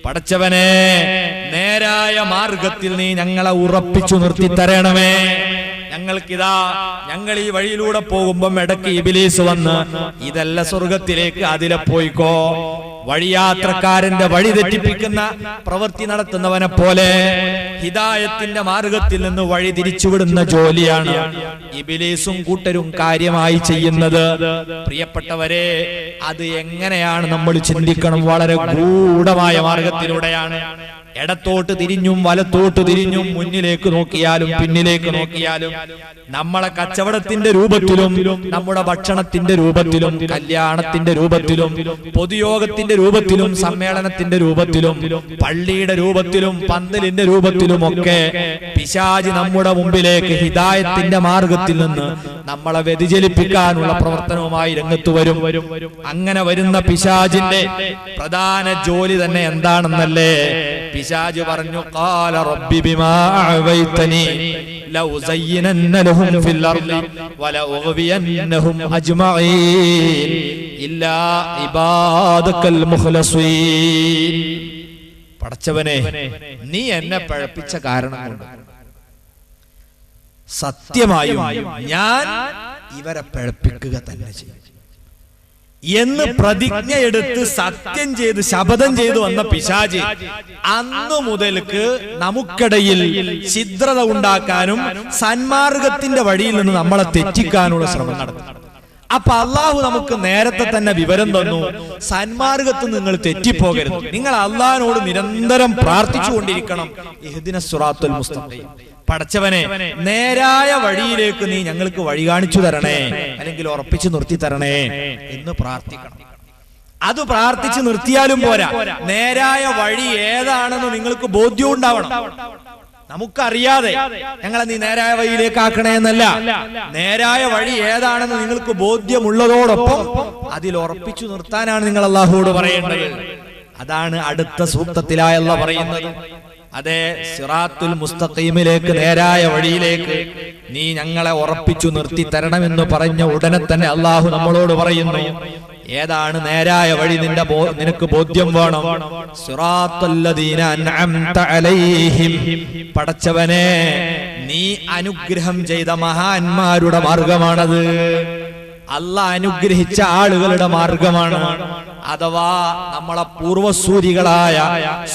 പടച്ചവനെ നേരായ മാർഗത്തിൽ നീ ഞങ്ങളെ ഉറപ്പിച്ചു നിർത്തി തരണമേ. ഞങ്ങൾക്കിതാ ഞങ്ങൾ ഈ വഴിയിലൂടെ പോകുമ്പം ഇടയ്ക്ക് ഇബ്ലീസ് വന്ന് ഇതല്ല സ്വർഗത്തിലേക്ക്, അതിലെ പോയിക്കോ. വഴിയാത്രക്കാരന്റെ വഴി തെറ്റിപ്പിക്കുന്ന പ്രവൃത്തി നടത്തുന്നവനെ പോലെ ഹിദായത്തിന്റെ മാർഗത്തിൽ നിന്ന് വഴി തിരിച്ചുവിടുന്ന ജോലിയാണ് ഇബ്ലീസും കൂട്ടരും കാര്യമായി ചെയ്യുന്നത്. പ്രിയപ്പെട്ടവരെ, അത് എങ്ങനെയാണ് നമ്മൾ ചിന്തിക്കണം. വളരെ ഗൂഢമായ മാർഗത്തിലൂടെയാണ്. ഇടത്തോട്ട് തിരിഞ്ഞും വലത്തോട്ട് തിരിഞ്ഞും മുന്നിലേക്ക് നോക്കിയാലും പിന്നിലേക്ക് നോക്കിയാലും നമ്മളെ കച്ചവടത്തിന്റെ രൂപത്തിലും നമ്മുടെ ഭക്ഷണത്തിന്റെ രൂപത്തിലും കല്യാണത്തിന്റെ രൂപത്തിലും പൊതുയോഗത്തിന്റെ രൂപത്തിലും സമ്മേളനത്തിന്റെ രൂപത്തിലും പള്ളിയുടെ രൂപത്തിലും പന്തലിന്റെ രൂപത്തിലും ഒക്കെ പിശാച് നമ്മുടെ മുമ്പിലേക്ക് ഹിദായത്തിന്റെ മാർഗത്തിൽ നിന്ന് നമ്മളെ വ്യതിചലിപ്പിക്കാനുള്ള പ്രവർത്തനവുമായി രംഗത്ത് വരും. അങ്ങനെ വരുന്ന പിശാചിന്റെ പ്രധാന ജോലി തന്നെ എന്താണെന്നല്ലേ പിശാച് പറഞ്ഞു, ഖാല റബ്ബി ബിമാ അഅവൈതനി ലഉസയ്യിനന്ന ലഹും ഫിൽ അർളി വലഉഗ്വിയന്നഹും അജ്മഈൻ ഇല്ലാ ഇബാദകൽ മുഖ്ലസീൻ. പടച്ചവനെ, നീ എന്നെ പഴപ്പിച്ച കാരണം കൊണ്ട് സത്യമായും ഞാൻ ഇവരെ പഴപ്പിക്കുക തന്നെ ചെയ്യും എന്ന് പ്രതിജ്ഞയെടുത്ത് സത്യം ചെയ്ത് ശപഥം ചെയ്തു വന്ന പിശാച് അന്നു മുതൽക്ക് നമുക്കിടയിൽ ഛിദ്രത ഉണ്ടാക്കാനും സന്മാർഗത്തിന്റെ വഴിയിൽ നിന്ന് നമ്മളെ തെറ്റിക്കാനുള്ള ശ്രമം നടത്തും. അപ്പൊ അള്ളാഹു നമുക്ക് നേരത്തെ തന്നെ വിവരം തന്നു, സന്മാർഗത്ത് നിങ്ങൾ തെറ്റിപ്പോകരുത്. നിങ്ങൾ അള്ളാഹിനോട് നിരന്തരം പ്രാർത്ഥിച്ചുകൊണ്ടിരിക്കണം, ഇഹ്ദിനസ് സിറാത്തുൽ മുസ്തഖീം. പടച്ചവനെ, നേരായ വഴിയിലേക്ക് നീ ഞങ്ങൾക്ക് വഴി കാണിച്ചു തരണേ, അല്ലെങ്കിൽ ഉറപ്പിച്ചു നിർത്തി തരണേ എന്ന് പ്രാർത്ഥിക്കണം. അത് പ്രാർത്ഥിച്ചു നിർത്തിയാലും പോരാ, നേരായ വഴി ഏതാണെന്ന് നിങ്ങൾക്ക് ബോധ്യം ഉണ്ടാവണം. നമുക്കറിയാതെ ഞങ്ങളെ നീ നേരായ വഴിയിലേക്ക് ആക്കണേ എന്നല്ല, നേരായ വഴി ഏതാണെന്ന് നിങ്ങൾക്ക് ബോധ്യമുള്ളതോടൊപ്പം അതിൽ ഉറപ്പിച്ചു നിർത്താനാണ് നിങ്ങൾ അല്ലാഹുവോട് പറയേണ്ടത്. അതാണ് അടുത്ത സൂക്തത്തിലായി അല്ലാഹു പറയുന്നത്. അതെ, സിറാത്തുൽ മുസ്തഖീമിലേക്ക്, നേരായ വഴിയിലേക്ക് നീ ഞങ്ങളെ ഉറപ്പിച്ചു നിർത്തി തരണമെന്ന് പറഞ്ഞ ഉടനെ തന്നെ അള്ളാഹു നമ്മളോട് പറയുന്നു, ഏതാണ് നേരായ വഴി നിനക്ക് ബോധ്യം വേണം. സിറാത്തുല്ലദീന അൻഅംത അലൈഹിം, പടച്ചവനെ നീ അനുഗ്രഹം ചെയ്ത മഹാന്മാരുടെ മാർഗമാണത്. അല്ലാഹ് അനുഗ്രഹിച്ച ആളുകളുടെ മാർഗമാണ്. അഥവാ നമ്മളെ പൂർവസൂരികളായ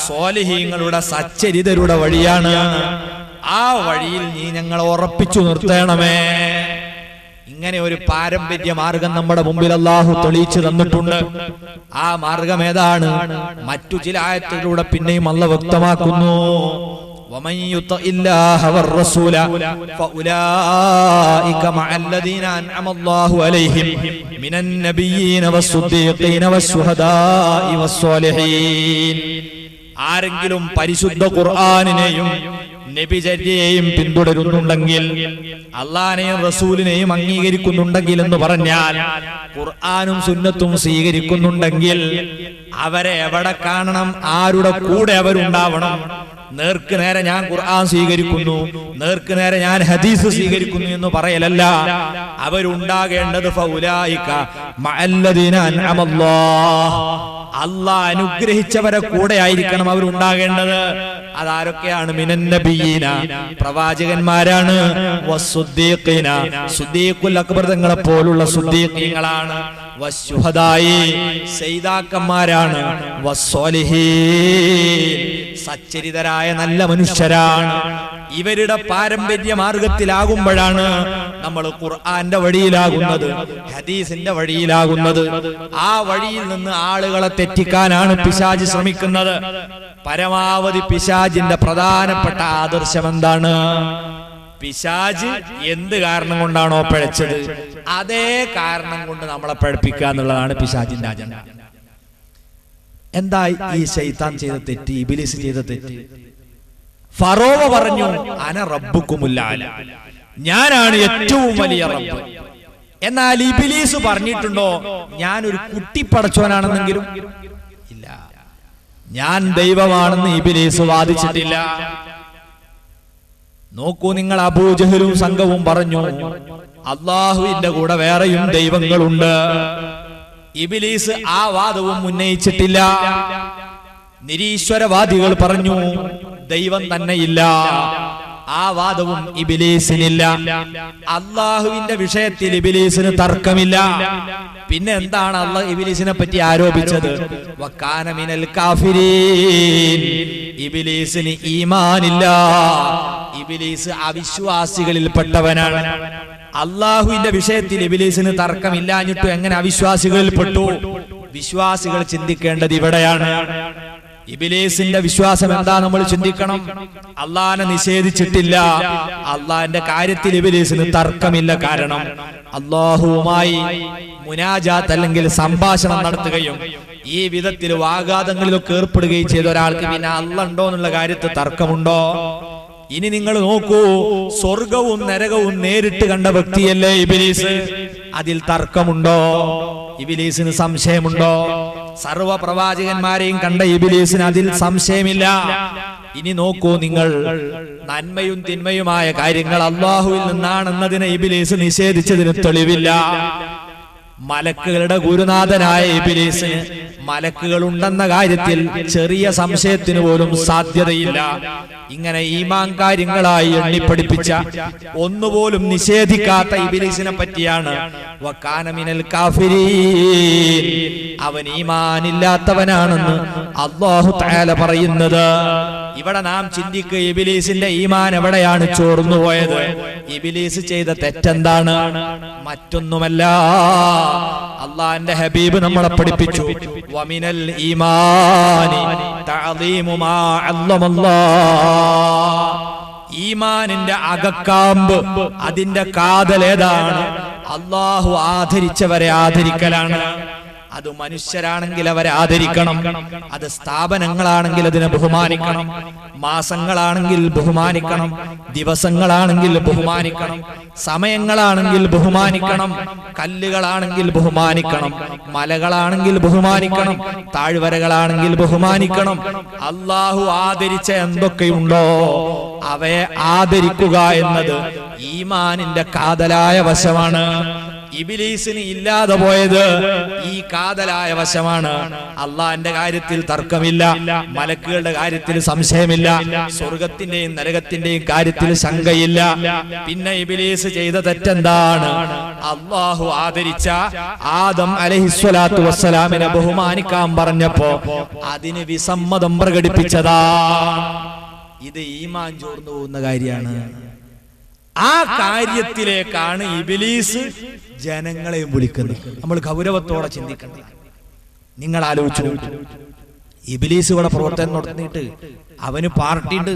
സ്വാലിഹീങ്ങളുടെ സച്ചരിതരുടെ വഴിയാണ്. ആ വഴിയിൽ നീ ഞങ്ങളെ ഉറപ്പിച്ചു നിർത്തണമേ. ഇങ്ങനെ ഒരു പാരമ്പര്യ മാർഗം നമ്മുടെ മുമ്പിൽ അല്ലാഹു തെളിയിച്ചു തന്നിട്ടുണ്ട്. ആ മാർഗം ഏതാണ്? മറ്റു ചില ആയത്തുകളിലൂടെ പിന്നെയും അല്ലാഹു വ്യക്തമാക്കുന്നു. ومن يطع الله والرسول فاولئك مع الذين انعم الله عليهم من النبيين والصديقين والشهداء والصالحين. ആരെങ്കിലും പരിശുദ്ധ ഖുർആനിനെയും നബിചര്യയെയും പിന്തുടരുന്നുണ്ടെങ്കിൽ, അള്ളാഹിനെയും റസൂലിനെയും അംഗീകരിക്കുന്നുണ്ടെങ്കിൽ എന്ന് പറഞ്ഞാൽ ഖുർആനും സുന്നത്തും സ്വീകരിക്കുന്നുണ്ടെങ്കിൽ അവരെ എവിടെ കാണണം? ആരുടെ കൂടെ അവരുണ്ടാവണം? നേർക്ക് നേരെ ഞാൻ ഖുർആൻ സ്വീകരിക്കുന്നു, നേർക്ക് നേരെ ഞാൻ ഹദീസ് സ്വീകരിക്കുന്നു എന്ന് പറയലല്ല. അവരുണ്ടാകേണ്ടത് ഫൗലായിക മഅല്ലദീന അൻഅമല്ലാഹ്, അല്ലാഹ് അനുഗ്രഹിച്ചവരെ കൂടെ ആയിരിക്കണം അവരുണ്ടാകേണ്ടത്. അതാരൊക്കെയാണ്? മിനൻ നബിയീന, പ്രവാചകന്മാരാണ്. വസ്സുദ്ദീഖീന, സുദ്ദീഖുൽ അക്ബർ തങ്ങളെ പോലുള്ള സുദ്ദീഖീങ്ങളാണ്. വസ്സുഹദായി, ശഹീദാക്കന്മാരാണ്. വസ്സാലിഹീൻ, സച്ചരിതരായ നല്ല മനുഷ്യരാണ്. ഇവരുടെ പാരമ്പര്യ മാർഗത്തിലാകുമ്പോഴാണ് നമ്മൾ ഖുർആന്റെ വഴിയിലാകുന്നത്, ഹദീസിന്റെ വഴിയിലാകുന്നത്. ആ വഴിയിൽ നിന്ന് ആളുകളെ തെറ്റിക്കാനാണ് പിശാച് ശ്രമിക്കുന്നത്. പരമാവധി പിശാചിന്റെ പ്രധാനപ്പെട്ട ആദർശം എന്താണ്? പിശാച് എന്ത് കാരണം കൊണ്ടാണോ പിഴച്ചത്, അതേ കാരണം കൊണ്ട് നമ്മളെ പിഴപ്പിക്കുക എന്നുള്ളതാണ് പിശാചിന്റെ അജണ്ട. എന്താ ഈ ശൈത്താൻ ചെയ്ത തെറ്റ്, ഇബ്ലീസ് ചെയ്ത തെറ്റ്? ഫറോവ പറഞ്ഞു, അന റബ്ബുക്കുമുൽ അഅല, ഞാനാണ് ഏറ്റവും വലിയ റബ്ബ്. എന്നാൽ ഇബ്ലീസ് പറഞ്ഞിട്ടുണ്ടോ ഞാനൊരു കുട്ടിപ്പടച്ചവനാണെന്നെങ്കിലും? ഇല്ല. ഞാൻ ദൈവമാണെന്ന് ഇബ്ലീസ് വാദിച്ചിട്ടില്ല. നോക്കൂ നിങ്ങൾ, അബൂജഹലും സംഘവും പറഞ്ഞു അല്ലാഹുവിന്റെ കൂടെ വേറെയും ദൈവങ്ങളുണ്ട്. ഇബ്ലീസ് ആ വാദവും ഉന്നയിച്ചിട്ടില്ല. നിരീശ്വരവാദികൾ പറഞ്ഞു ദൈവം തന്നെയില്ല. ആ വാദവും ഇബ്ലീസിനില്ല. അള്ളാഹുവിന്റെ വിഷയത്തിൽ ഇബ്ലീസിന് തർക്കമില്ല. പിന്നെ എന്താണ് അള്ളാഹ് ഇബ്ലീസിനെ പറ്റി ആരോപിച്ചത്? വകാന മിനൽ കാഫിരീൻ. ഇബ്ലീസിന് ഈമാനില്ല. ഇബ്ലീസ് അവിശ്വാസികളിൽപ്പെട്ടവനാണ്. അള്ളാഹുവിന്റെ വിഷയത്തിൽ ഇബ്ലീസിന് തർക്കമില്ലാഞ്ഞിട്ടും എങ്ങനെ അവിശ്വാസികളിൽ പെട്ടു? വിശ്വാസികൾ ചിന്തിക്കേണ്ടത് ഇവിടെയാണ്. ഇബ്ലീസിന്റെ വിശ്വാസം എന്താ നമ്മൾ ചിന്തിക്കണം. അള്ളാഹിനെ നിഷേധിച്ചിട്ടില്ല. അള്ളാഹിന്റെ കാര്യത്തിൽ ഇബ്ലീസിന് തർക്കമില്ല. കാരണം അള്ളാഹുവുമായി മുനാജാത്ത് അല്ലെങ്കിൽ സംഭാഷണം നടത്തുകയും ഈ വിധത്തിൽ വാഗ്വാദങ്ങളിലൊക്കെ ഏർപ്പെടുകയും ചെയ്ത ഒരാൾക്ക് പിന്നെ അള്ളാഹ് ഉണ്ടോ എന്നുള്ള കാര്യത്തിൽ തർക്കമുണ്ടോ? ഇനി നിങ്ങൾ നോക്കൂ, സ്വർഗവും നരകവും നേരിട്ട് കണ്ട വ്യക്തിയല്ലേ ഇബ്ലീസ്. അതിൽ തർക്കമുണ്ടോ? ഇബ്ലീസിന് സംശയമുണ്ടോ? സർവ പ്രവാചകന്മാരെയും കണ്ട ഇബ്ലീസിന് അതിൽ സംശയമില്ല. ഇനി നോക്കൂ നിങ്ങൾ, നന്മയും തിന്മയുമായ കാര്യങ്ങൾ അള്ളാഹുവിൽ നിന്നാണെന്നതിനെ ഇബ്ലീസ് നിഷേധിച്ചതിന് തെളിവില്ല. മലക്കുകളുടെ ഗുരുനാഥനായ ഇബ്ലീസിന് മലക്കുകൾ ഉണ്ടെന്ന കാര്യത്തിൽ ചെറിയ സംശയത്തിന് പോലും സാധ്യതയില്ല. ഇങ്ങനെ ഈമാൻ കാര്യങ്ങളായി എണ്ണിപ്പടിപ്പിച്ച ഒന്നുപോലും നിഷേധിക്കാത്ത ഇബ്ലീസിനെ പറ്റിയാണ് വകാന മിനൽ കാഫിരീൻ, അവൻ ഈമാനില്ലാത്തവനാണെന്ന് അല്ലാഹു തആല പറയുന്നത്. ഇവിടെ നാം ചിന്തിക്കുക, ഇബ്ലീസിന്റെ ഈമാൻ എവിടെയാണ് ചോർന്നു പോയത്? ഇബ്ലീസ് ചെയ്ത തെറ്റെന്താണ്? മറ്റൊന്നുമല്ല, അള്ളാന്റെ ഹബീബ് നമ്മളെ പഠിപ്പിച്ചു, വമിനൽ ഈമാനി തഅദീമു മാ അല്ലമല്ലാഹ്. ഈമാനിന്റെ അകക്കാമ്പ്, അതിന്റെ കാതൽ ഏതാണ്? അള്ളാഹു ആദരിച്ചവരെ ആദരിക്കലാണ്. അത് മനുഷ്യരാണെങ്കിൽ അവരെ ആദരിക്കണം. അത് സ്ഥാപനങ്ങളാണെങ്കിൽ അതിനെ ബഹുമാനിക്കണം. മാസങ്ങളാണെങ്കിൽ ബഹുമാനിക്കണം. ദിവസങ്ങളാണെങ്കിൽ ബഹുമാനിക്കണം. സമയങ്ങളാണെങ്കിൽ ബഹുമാനിക്കണം. കല്ലുകളാണെങ്കിൽ ബഹുമാനിക്കണം. മലകളാണെങ്കിൽ ബഹുമാനിക്കണം. താഴ്വരകളാണെങ്കിൽ ബഹുമാനിക്കണം. അള്ളാഹു ആദരിച്ച എന്തൊക്കെയുണ്ടോ അവയെ ആദരിക്കുക എന്നത് ഈമാനിന്റെ കാതലായ വശമാണ്. ഇബ്ലീസിന് ഇല്ലാതെ പോയത് ഈ കാതലായ വശമാണ്. അള്ളാന്റെ കാര്യത്തിൽ തർക്കമില്ല, മലക്കുകളുടെ കാര്യത്തിൽ സംശയമില്ല, സ്വർഗത്തിന്റെയും നരകത്തിന്റെയും കാര്യത്തിൽ ശങ്കയില്ല. പിന്നെ ഇബ്ലീസ് ചെയ്ത തെറ്റെന്താണ്? അള്ളാഹു ആദരിച്ച ആദം അലൈഹിസ്സലാത്തു വസ്സലാമിനെ ബഹുമാനിക്കാൻ പറഞ്ഞപ്പോ അതിന് വിസമ്മതം പ്രകടിപ്പിച്ചതാ. ഇത് ഈമാൻ ചോർന്നു പോകുന്ന കാര്യമാണ്. ആ കാര്യത്തിലേക്കാണ് ഇബ്ലീസ് ജനങ്ങളെയും വിളിക്കുന്നത്. നമ്മൾ ഗൗരവത്തോടെ ചിന്തിക്കണം. നിങ്ങൾ ആലോചിച്ചു, ഇബ്ലീസ് ഇവിടെ പ്രവർത്തനം നടത്തിയിട്ട് അവന് പാർട്ടിയുണ്ട്,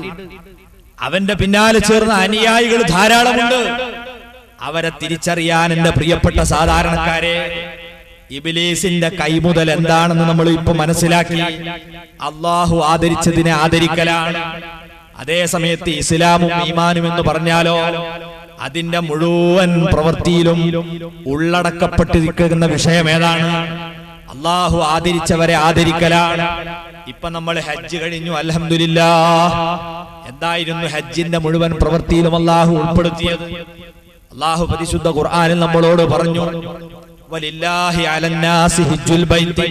അവന്റെ പിന്നാലെ ചേർന്ന അനുയായികൾ ധാരാളമുണ്ട്. അവരെ തിരിച്ചറിയാൻ എന്റെ പ്രിയപ്പെട്ട സാധാരണക്കാരെ, ഇബ്ലീസിന്റെ കൈമുതൽ എന്താണെന്ന് നമ്മൾ ഇപ്പൊ മനസ്സിലാക്കി. അള്ളാഹു ആദരിച്ചതിനെ ആദരിക്കലാണ്. അതേ സമയത്ത് ഇസ്ലാമും ഈമാനും എന്ന് പറഞ്ഞാലോ അതിന്റെ മുഴുവൻ പ്രവൃത്തിയിലും ഉള്ളടക്കപ്പെട്ടിരിക്കുന്ന വിഷയം ഏതാണ്? അള്ളാഹു ആദരിച്ചവരെ ആദരിക്കലാണ്. ഇപ്പൊ നമ്മൾ ഹജ്ജ് കഴിഞ്ഞു, അൽഹംദുലില്ലാഹ്. എന്തായിരുന്നു ഹജ്ജിന്റെ മുഴുവൻ പ്രവൃത്തിയിലും അള്ളാഹു ഉൾപ്പെടുത്തിയത്? അള്ളാഹു പരിശുദ്ധ ഖുർആനിൽ നമ്മളോട് പറഞ്ഞു, വലില്ലാഹി അലന്നാസി ഹജ്ജുൽ ബൈത്തി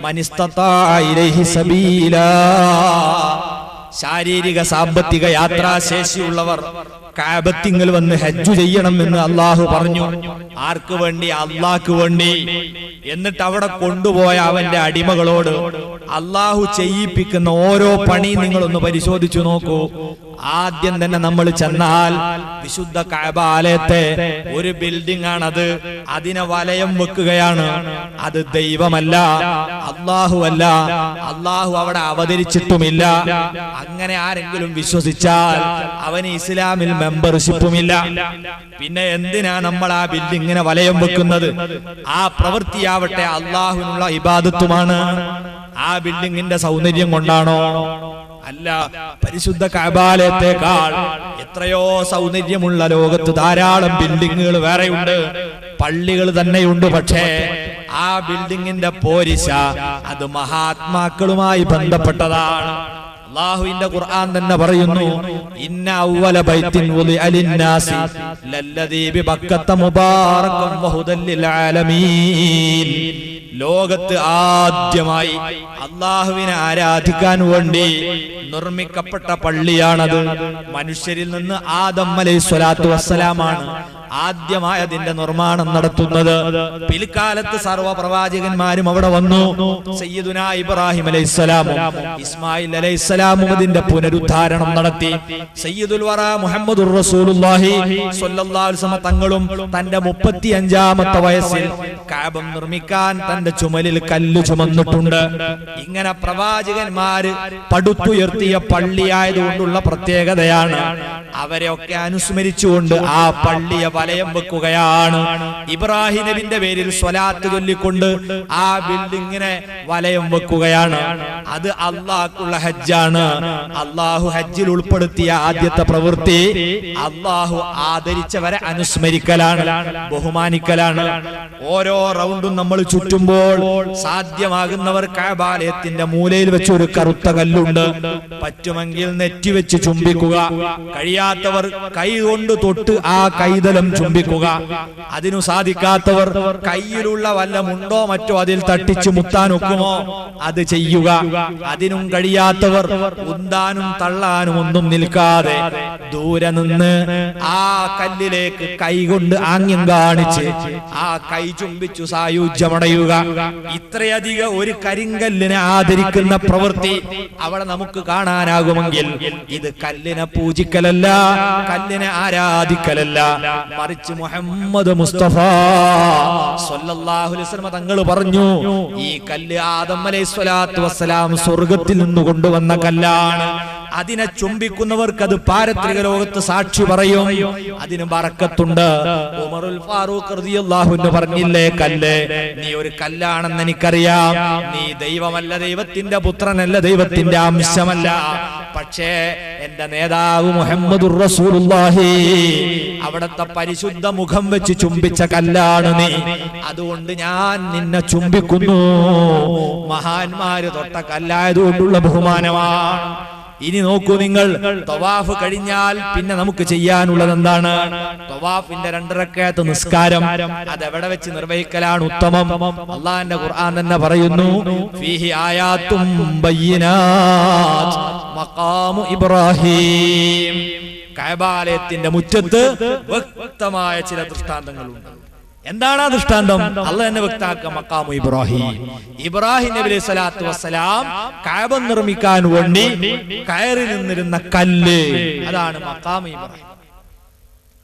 മൻ ഇസ്തതാഅ ഇലൈഹി സബീലാ. ശാരീരിക സാമ്പത്തിക യാത്രാശേഷിയുള്ളവർ കഅബത്തിങ്കൽ വന്ന് ഹജ്ജ് ചെയ്യണം എന്ന് അള്ളാഹു പറഞ്ഞു. ആർക്ക് വേണ്ടി? അള്ളാഹ്ക്ക് വേണ്ടി. എന്നിട്ട് അവിടെ കൊണ്ടുപോയ അവന്റെ അടിമകളോട് അള്ളാഹു ചെയ്യിപ്പിക്കുന്ന ഓരോ പണി നിങ്ങളൊന്ന് പരിശോധിച്ചു നോക്കൂ. ആദ്യം തന്നെ നമ്മൾ ചെന്നാൽ വിശുദ്ധ കഅബ ആലയത്തെ ഒരു ബിൽഡിംഗ് ആണത്. അതിനെ വലയം വെക്കുകയാണ്. അത് ദൈവമല്ല, അള്ളാഹു അല്ല, അള്ളാഹു അവിടെ അവതരിച്ചിട്ടുമില്ല. അങ്ങനെ ആരെങ്കിലും വിശ്വസിച്ചാൽ അവന് ഇസ്ലാമിൽ മെമ്പർഷിപ്പുമില്ല. പിന്നെ എന്തിനാ നമ്മൾ ആ ബിൽഡിങ്ങിനെ വലയം വെക്കുന്നത്? ആ പ്രവൃത്തിയാവട്ടെ അള്ളാഹുവിനുള്ള ഇബാദത്തുമാണ്. ആ ബിൽഡിങ്ങിന്റെ സൗന്ദര്യം കൊണ്ടാണോ? അല്ല. പരിശുദ്ധ കഅബാലയത്തേക്കാൾ എത്രയോ സൗന്ദര്യമുള്ള ലോകത്ത് ധാരാളം ബിൽഡിങ്ങുകൾ വേറെയുണ്ട്, പള്ളികൾ തന്നെയുണ്ട്. പക്ഷേ ആ ബിൽഡിങ്ങിന്റെ പോരിശ അത് മഹാത്മാക്കളുമായി ബന്ധപ്പെട്ടതാണ്. അല്ലാഹുവിന്റെ ഖുർആൻ തന്നെ പറയുന്നു, ഇന്ന അവ്വല ബൈത്തിൻ വുദിഅ ലിന്നാസി ലല്ലദീ ബിബക്കത്ത മുബാറകൻ വഹുദൽ ലിൽ ആലമീൻ. ലോകത്ത് ആദ്യമായി അള്ളാഹുവിനെ ആരാധിക്കാൻ വേണ്ടി നിർമ്മിക്കപ്പെട്ട പള്ളിയാണത്. മനുഷ്യരിൽ നിന്ന് ആദം അലൈഹിസ്സലാത്തു വസ്സലാമാണ് ആദ്യമായി അതിന്റെ നിർമ്മാണം നടത്തുന്നത്. പിൽക്കാലത്ത് സർവ്വ പ്രവാചകന്മാരും അവിടെ വന്നു. സയ്യിദുനാ ഇബ്രാഹിം അലൈഹിസ്സലാമും ഇസ്മായിൽ അലൈഹിസ്സലാമും അതിന്റെ പുനരുദ്ധാരണം നടത്തി. സയ്യിദുൽ വറ മുഹമ്മദുർ റസൂലുള്ളാഹി സ്വല്ലല്ലാഹു അലൈഹി വസല്ലം തങ്ങളും തന്റെ 35ാമത്തെ വയസ്സിൽ കഅബ നിർമ്മിക്കാൻ തന്റെ ചുമലിൽ കല്ല് ചുമന്നിട്ടുണ്ട്. ഇങ്ങനെ പ്രവാചകന്മാര് പടുത്തുയർത്തിയ പള്ളിയായതുകൊണ്ടുള്ള പ്രത്യേകതയാണ്. അവരെയൊക്കെ അനുസ്മരിച്ചുകൊണ്ട് ആ പള്ളിയെ വലയം വെക്കുകയാണ്. ഇബ്രാഹിം നബിന്റെ പേരിൽ സ്വലാത്ത് ചൊല്ലിക്കൊണ്ട് ആ ബിൽഡിങ്ങിനെ വലയം വെക്കുകയാണ്. അത് അള്ളാഹുള്ള ഹജ്ജാണ്. അള്ളാഹു ഹജ്ജിൽ ഉൾപ്പെടുത്തിയ ആദ്യത്തെ പ്രവൃത്തി അള്ളാഹു ആദരിച്ചവരെ അനുസ്മരിക്കലാണ്, ബഹുമാനിക്കലാണ്. ഓരോ റൗണ്ടും നമ്മൾ ചുറ്റുമ്പോൾ സാധ്യമാകുന്നവർ കഅബാലയത്തിന്റെ മൂലയിൽ വെച്ച് ഒരു കറുത്ത കല്ലുണ്ട്, പറ്റുമെങ്കിൽ നെറ്റി വെച്ച് ചുംബിക്കുക. കഴിയാത്തവർ കൈ കൊണ്ട് തൊട്ട് ആ കൈതലം ചുംബിക്കുക. അതിനു സാധിക്കാത്തവർ കയ്യിലുള്ള വല്ല മുണ്ടോ മറ്റോ അതിൽ തട്ടിച്ചു മുത്താനൊക്കുമോ അത് ചെയ്യുക. അതിനും കഴിയാത്തവർ ഉന്താനും തള്ളാനും ഒന്നും നിൽക്കാതെ ദൂരെ നിന്ന് ആ കല്ലിലേക്ക് കൈ കൊണ്ട് ആംഗ്യം കാണിച്ച് ആ കൈ ചുംബിച്ചു സായുജ്യമടയുക. ഇത്രയധികം ഒരു കരിങ്കല്ലിനെ ആദരിക്കുന്ന പ്രവൃത്തി അവിടെ നമുക്ക് കാണാനാകുമെങ്കിൽ ഇത് കല്ലിനെ പൂജിക്കലല്ല, കല്ലിനെ ആരാധിക്കലല്ല, മറിച്ച് മുഹമ്മദ് മുസ്തഫ സ്വല്ലല്ലാഹു അലൈഹി വസല്ലം തങ്ങൾ പറഞ്ഞു, ഈ കല്ല് ആദം അലൈഹിസ്സലാത്തു വസ്സലാം സ്വർഗ്ഗത്തിൽ നിന്ന് കൊണ്ടുവന്ന കല്ലാണ്. അതിനെ ചുംബിക്കുന്നവർക്ക് അത് പാരത്രിക ലോകത്ത് സാക്ഷി പറയും, അതിന് ബറക്കത്തുണ്ട്. ഉമറുൽ ഫാറൂഖ് റളിയല്ലാഹു അൻഹു പറഞ്ഞില്ലേ, കല്ല് നീ ഒരു കല്ലാണെന്ന് എനിക്കറിയാം, നീ ദൈവമല്ല, ദൈവത്തിന്റെ പുത്രനല്ല, ദൈവത്തിന്റെ അംശമല്ല, പക്ഷേ എന്റെ നേതാവ് മുഹമ്മദുർ റസൂലുള്ളാഹി അവിടത്തെ പരിശുദ്ധ മുഖം വെച്ച് ചുംബിച്ച കല്ലാണ് നീ, അതുകൊണ്ട് ഞാൻ നിന്നെ ചുംബിക്കുന്നു. മഹാന്മാര് തൊട്ട കല്ലായതുകൊണ്ടുള്ള ബഹുമാനമാണ്. ഇനി നോക്കൂ നിങ്ങൾ, തവാഫ് കഴിഞ്ഞാൽ പിന്നെ നമുക്ക് ചെയ്യാനുള്ളത് എന്താണ്? തവാഫിന്റെ 2 റക്അത്ത് നിസ്കാരം അതെവിടെ വെച്ച് നിർവഹിക്കലാണ് ഉത്തമം? അല്ലാഹുവിന്റെ ഖുർആൻ തന്നെ പറയുന്നു, ഫീഹി ആയാത്തും ബയ്യിനാത്ത് മഖാമു ഇബ്രാഹിം. കഅബാലയത്തിന്റെ മുറ്റത്ത് വ്യക്തമായ ചില ദൃഷ്ടാന്തങ്ങളുണ്ട്. എന്താണ് ആ ദൃഷ്ടാന്തം? അള്ളാഹു തന്നെ വ്യക്തമാക്കുക, മഖാമു ഇബ്രാഹിം. ഇബ്രാഹിം നബി അലൈഹി സ്വലാത്തു വസ്സലാം കഅബ നിർമ്മിക്കാൻ വേണ്ടി കയറി നിന്നിരുന്ന കല്ല്, അതാണ് മഖാമു ഇബ്രാഹിം.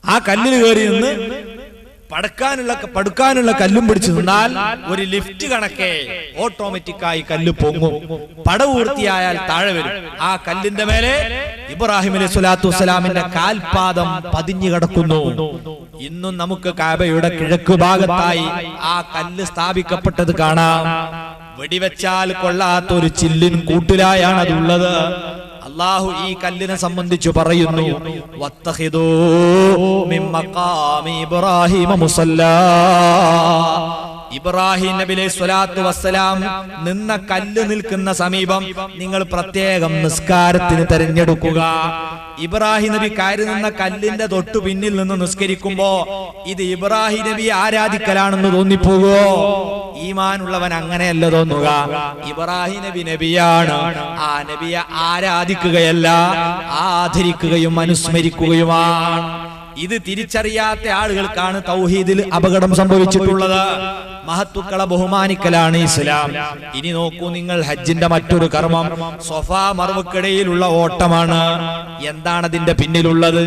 ആ കല്ലിൽ കയറി നിന്ന് പടുക്കാനുള്ള കല്ലും പിടിച്ചു നിന്നാൽ ഒരു ലിഫ്റ്റ് കണക്കെ ഓട്ടോമാറ്റിക്കായി കല്ല് പൊങ്ങും. പടവ് പൂർത്തിയായാൽ താഴെ വരും. ആ കല്ലിന്റെ മേലെ ഇബ്രാഹിം അലൈഹി സ്വലാത്തു വസ്സലാമിന്റെ കാൽപാദം പതിഞ്ഞു കിടക്കുന്നു. ഇന്നും നമുക്ക് കഅബയുടെ കിഴക്ക് ഭാഗത്തായി ആ കല്ല് സ്ഥാപിക്കപ്പെട്ടത് കാണാം. വെടിവെച്ചാൽ കൊള്ളാത്ത ഒരു ചില്ലിൻ കൂട്ടിലായാണ് അതുള്ളത്. അല്ലാഹു ഈ കല്ലിനെ സംബന്ധിച്ചു പറയുന്നു, വത്തഖിദൂ മിൻ മഖാമി ഇബ്രാഹിമ മുസല്ലാ. ഇബ്രാഹിം നബി അലൈഹി സ്വലാത്തു വസ്സലാം നിന്ന കല്ല് നിൽക്കുന്ന സമീപം നിങ്ങൾ പ്രത്യേകം നിസ്കാരത്തിന് തിരഞ്ഞെടുക്കുക. ഇബ്രാഹിം നബി കയറി നിന്ന കല്ലിന്റെ തൊട്ടു പിന്നിൽ നിന്ന് നിസ്കരിക്കുമ്പോ ഇത് ഇബ്രാഹിം നബി ആരാധിക്കലാണെന്ന് തോന്നിപ്പോകുമോ? ഈമാനുള്ളവൻ അങ്ങനെയല്ല തോന്നുക. ഇബ്രാഹിം നബി നബിയാണ്. ആ നബിയെ ആരാധിക്കുകയല്ല, ആദരിക്കുകയും അനുസ്മരിക്കുകയുമാണ്. ഇത് തിരിച്ചറിയാത്ത ആളുകൾക്കാണ് തൗഹീദിൽ അപകടം സംഭവിച്ചിട്ടുള്ളത്. മഹത്തുക്കളെ ബഹുമാനിക്കലാണ് ഇസ്ലാം. ഇനി നോക്കൂ നിങ്ങൾ, ഹജ്ജിന്റെ മറ്റൊരു കർമ്മം സഫാ മർവക്കിടയിലുള്ള ഓട്ടമാണ്. എന്താണ് അതിന്റെ പിന്നിലുള്ളത്?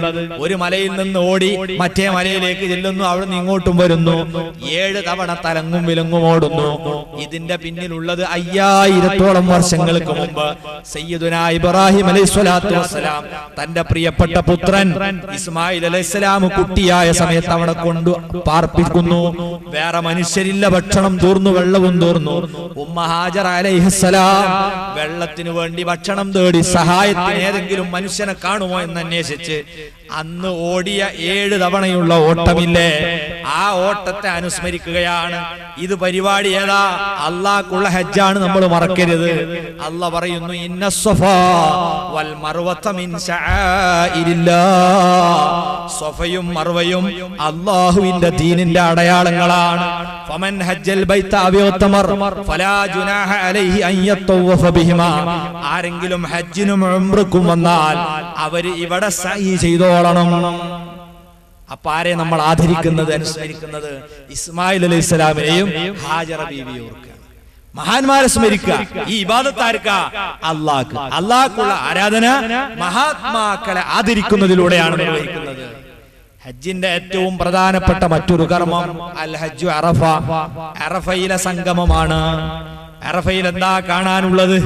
ഒരു മലയിൽ നിന്ന് ഓടി മറ്റേ മലയിലേക്ക് ചെല്ലുന്നു, അവിടെ നിന്ന് ഇങ്ങോട്ടും വരുന്നു, 7 തവണ തലങ്ങും വിലങ്ങും ഓടുന്നു. ഇതിന്റെ പിന്നിലുള്ളത് 5000ഓളം വർഷങ്ങൾക്ക് മുമ്പ് സയ്യിദുനാ ഇബ്രാഹിം അലൈഹി സ്വലാത്തു വസ്സലാം തന്റെ പ്രിയപ്പെട്ട പുത്രൻ ഇസ്മായിൽ അലൈഹിസ്സലാം കുട്ടിയായ സമയത്ത് അവിടെ കൊണ്ട് പാർപ്പിക്കുന്നു. വേറെ മനുഷ്യരില്ല, ഭക്ഷണം തീർന്നു, വെള്ളവും തീർന്നു. ഉമ്മ ഹാജറ അലൈഹിസ്സലാം വെള്ളത്തിന് വേണ്ടി ഭക്ഷണം തേടി സഹായത്തിന് ഏതെങ്കിലും മനുഷ്യനെ കാണുമോ എന്ന് അന്വേഷിച്ച് അന്ന് ഓടിയ 7 തവണയുള്ള ഓട്ടമില്ലേ, ആ ഓട്ടത്തെ അനുസ്മരിക്കുകയാണ്. ഇത് പരിപാടി ഏതാ? അള്ളാഹ്ക്കുള്ള ഹജ്ജാണ്, നമ്മൾ മറക്കരുത്. അള്ളാഹ് പറയുന്നു, ഇന്ന സ്വഫാ വൽ മർവത മിൻ ശആഇരില്ലാഹ്. സ്വഫയും മർവയും അള്ളാഹുവിന്റെ ദീനിന്റെ അടയാളങ്ങളാണ്. ഫമൻ ഹജ്ജൽ ബൈത അവ ഇഅ്തമർ ഫലാ ജുനാഹ അലൈഹി അൻ യതവഫ ബിഹിമാ. ആരെങ്കിലും ഹജ്ജിനും ഉംറക്കും വന്നാൽ അവര് ഇവിടെ സഅയ് ചെയ്തോളണം. അപ്പൊ ആരെ നമ്മൾ ആദരിക്കുന്നത്, അനുസ്മരിക്കുന്നത്? ഇസ്മായിൽ അലൈഹിസ്സലാമിനെയും ഹാജറ ബീവിയെയും ഓർക്കുക, മഹാന്മാരെ സ്മരിക്കുക. ഈ ഇബാദത്ത് ആർക്കാ? അല്ലാഹ്ക്ക്. അല്ലാഹ്ക്കുള്ള ആരാധന മഹാത്മാക്കളെ ആദരിക്കുന്നതിലൂടെയാണ് നിർവഹിക്കുന്നത്. ഹജ്ജിന്റെ ഏറ്റവും പ്രധാനപ്പെട്ട മറ്റൊരു കർമ്മം അൽ ഹജ്ജു അറഫ, അറഫയിലെ സംഗമമാണ്. അറഫയിൽ എന്താ കാണാനുള്ളത്?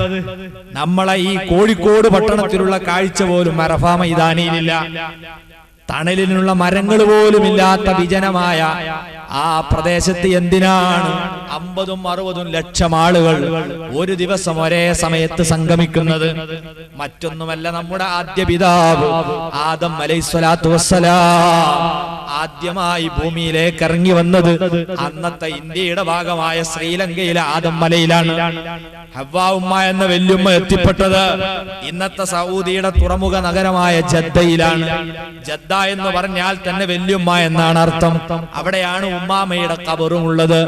നമ്മളെ ഈ കോഴിക്കോട് പട്ടണത്തിലുള്ള കാഴ്ച പോലും അറഫ മൈതാനിയിലില്ല. തണലിനുള്ള മരങ്ങൾ പോലും ഇല്ലാത്ത വിജനമായ ആ പ്രദേശത്ത് എന്തിനാണ് 50-60 ലക്ഷം ആളുകൾ ഒരു ദിവസം ഒരേ സമയത്ത് സംഗമിക്കുന്നത്? മറ്റൊന്നുമല്ല, നമ്മുടെ ആദ്യ പിതാവ് ആദം അലൈഹിസ്സലാത്തു വസ്സലാം ആദ്യമായി ഭൂമിയിലേക്ക് ഇറങ്ങി വന്നത് അന്നത്തെ ഇന്ത്യയുടെ ഭാഗമായ ശ്രീലങ്കയിലെ ആദം മലയിലാണ്. ഹവ്വാ ഉമ്മ എന്ന വല്യുമ്മ എത്തിപ്പെട്ടത് ഇന്നത്തെ സൗദിയുടെ തുറമുഖ നഗരമായ ജദ്ദയിലാണ്. ജദ്ദ എന്ന് പറഞ്ഞാൽ തന്നെ വല്യുമ്മ എന്നാണ് അർത്ഥം. അവിടെയാണ് ഉമ്മാമയുടെ ഖബറും ഉള്ളത്.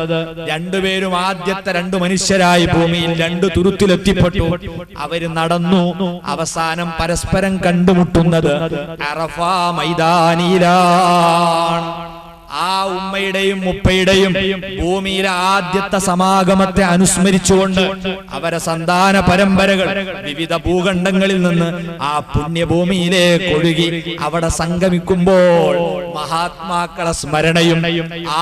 രണ്ടുപേരും ആദ്യത്തെ 2 മനുഷ്യരായി ഭൂമിയിൽ 2 തുരുത്തിലെത്തിപ്പെട്ടു. അവര് നടന്നു, അവസാനം പരസ്പരം കണ്ടുമുട്ടുന്നത് അറഫ മൈതാനിയിലാണ്. ആ ഉമ്മയുടെയും ഉപ്പയുടെയും ഭൂമിയിലെ ആദ്യത്തെ സമാഗമത്തെ അനുസ്മരിച്ചുകൊണ്ട് അവരെ സന്താന പരമ്പരകൾ വിവിധ ഭൂഖണ്ഡങ്ങളിൽ നിന്ന് ആ പുണ്യഭൂമിയിലേക്ക് ഒഴുകി അവിടെ സംഗമിക്കുമ്പോൾ മഹാത്മാക്കളെ സ്മരണയും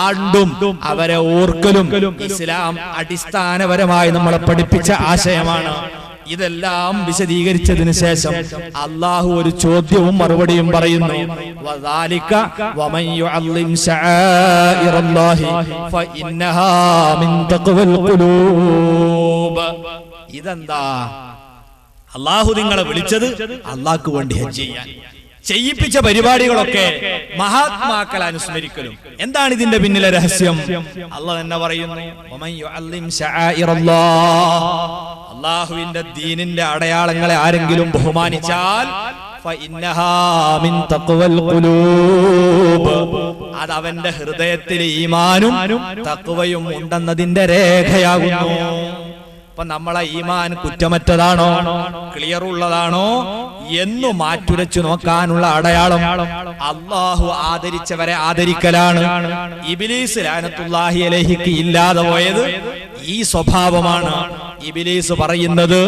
ആണ്ടും അവരെ ഓർക്കലും ഇസ്ലാം അടിസ്ഥാനപരമായി നമ്മളെ പഠിപ്പിച്ച ആശയമാണ്. ഇതെല്ലാം വിശദീകരിച്ചതിന് ശേഷം അല്ലാഹു ഒരു ചോദ്യവും മറുപടിയും പറയുന്നു. വദാലിക വമൻ യുഅല്ലിം ശആഇറല്ലാഹി ഫഇന്നഹാ മിൻ തഖ്വൽ ഖുലൂബ്. ഇതെന്താ? അല്ലാഹു നിങ്ങളെ വിളിച്ചത് അല്ലാഹ്ക്ക് വേണ്ടി ഹജ്ജ് ചെയ്യാൻ. ചെയ്യിപ്പിച്ച പരിപാടികളൊക്കെ മഹാത്മാക്കളെ അനുസ്മരിക്കലും. എന്താണ് ഇതിന്റെ പിന്നിലെ രഹസ്യം? അല്ലാഹു തന്നെ പറയുന്നു, വമൻ യുഅല്ലിം ശആഇറല്ലാഹ്, അല്ലാഹുവിന്റെ ദീനിന്റെ അടയാളങ്ങളെ ആരെങ്കിലും ബഹുമാനിച്ചാൽ ഫഇന്നഹാ മിൻ തഖ്വൽ ഖുലൂബ്, അത് അവന്റെ ഹൃദയത്തിൽ ഈമാനും തഖ്വയും ഉണ്ടെന്നതിന്റെ രേഖയാകുന്നു. അപ്പൊ നമ്മളെ ഈമാൻ കുറ്റമറ്റതാണോ, ക്ലിയർ ഉള്ളതാണോ എന്നു മാറ്റുരച്ചു നോക്കാനുള്ള അടയാളം അല്ലാഹു ആദരിച്ചവരെ ആദരിക്കലാണ്. ഇബ്ലീസ് ലഅനത്തുല്ലാഹി അലൈഹിക്ക് ഇല്ലാതെ പോയത് ഈ സ്വഭാവമാണ്. ഇബ്ലീസ് പറയുന്നത്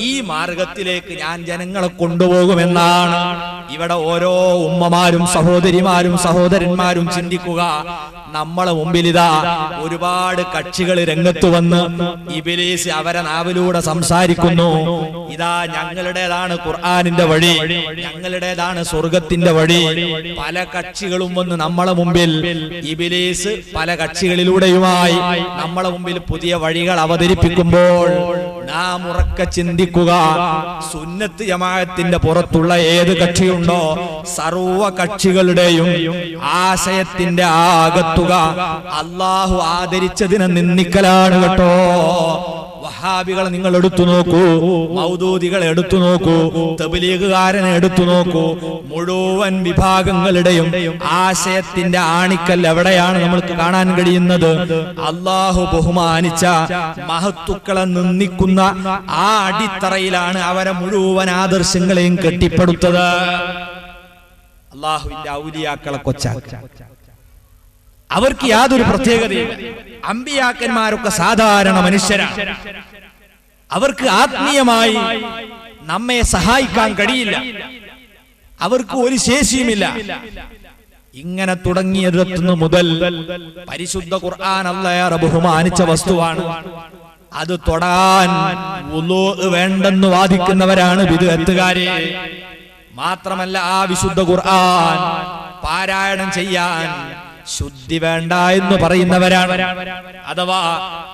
ഈ മാർഗത്തിലേക്ക് ഞാൻ ജനങ്ങളെ കൊണ്ടുപോകുമെന്നാണ്. ഇവിടെ ഓരോ ഉമ്മമാരും സഹോദരിമാരും സഹോദരന്മാരും ചിന്തിക്കുക, നമ്മളെ മുമ്പിൽ ഇതാ ഒരുപാട് കക്ഷികൾ രംഗത്ത് വന്ന് ഇബ്ലീസ് അവരെ നാവിലൂടെ സംസാരിക്കുന്നു. ഇതാ ഞങ്ങളുടേതാണ് ഖുർആനിന്റെ വഴി, ഞങ്ങളുടേതാണ് സ്വർഗത്തിന്റെ വഴി. പല കക്ഷികളും വന്ന് നമ്മളെ മുമ്പിൽ ഇബ്ലീസ് പല കക്ഷികളിലൂടെയുമായി നമ്മളെ മുമ്പിൽ പുതിയ വഴികൾ അവതരിപ്പിക്കുമ്പോൾ നാം ഉറക്കെ ചിന്തിക്കുക, സുന്നത്ത് ജമാഅത്തിന്റെ പുറത്തുള്ള ഏത് കക്ഷിയുണ്ടോ സർവ കക്ഷികളുടെയും ആശയത്തിന്റെ ആകത്തുക അല്ലാഹു ആദരിച്ചതിനെ നിന്ദിക്കലാണ് കേട്ടോ. വഹാബികളെ നിങ്ങൾ എടുത്തു നോക്കൂ, മൗദൂദികളെ എടുത്തു നോക്കൂ, തബ്ലീഗുകാരനെ എടുത്തു നോക്കൂ. മുഴുവൻ വിഭാഗങ്ങളുടെയും ആശയത്തിന്റെ ആണിക്കൽ എവിടെയാണ് നമ്മൾക്ക് കാണാൻ കഴിയുന്നത്? അല്ലാഹു ബഹുമാനിച്ച മഹത്തുക്കളെ നിന്ദിക്കുന്ന ആ അടിത്തറയിലാണ് അവരെ മുഴുവൻ ആദർശങ്ങളെയും കെട്ടിപ്പടുത്തത്. അല്ലാഹുവിന്റെ ഔലിയാക്കളെ കൊച്ചാക്ക, അവർക്ക് യാതൊരു പ്രത്യേകതയില്ല. അമ്പിയാക്കന്മാരൊക്കെ സാധാരണ മനുഷ്യരാണ്. അവർക്ക് ആത്മീയമായി നമ്മെ സഹായിക്കാൻ കഴിയില്ല, അവർക്ക് ഒരു ശേഷിയുമില്ല. ഇങ്ങനെ തുടങ്ങിയതെത്തുന്നു മുതൽ പരിശുദ്ധ ഖുർആൻ അല്ലാഹു ബഹുമാനിച്ച വസ്തുവാണ്. അത് തൊടാൻ വുളൂ വേണ്ടെന്ന് വാദിക്കുന്നവരാണ് ബിദ്അത്തുകാരെ. മാത്രമല്ല ആ വിശുദ്ധ ഖുർആൻ പാരായണം ചെയ്യാൻ ശുദ്ധി വേണ്ട എന്ന് പറയുന്നവരാണ്. അഥവാ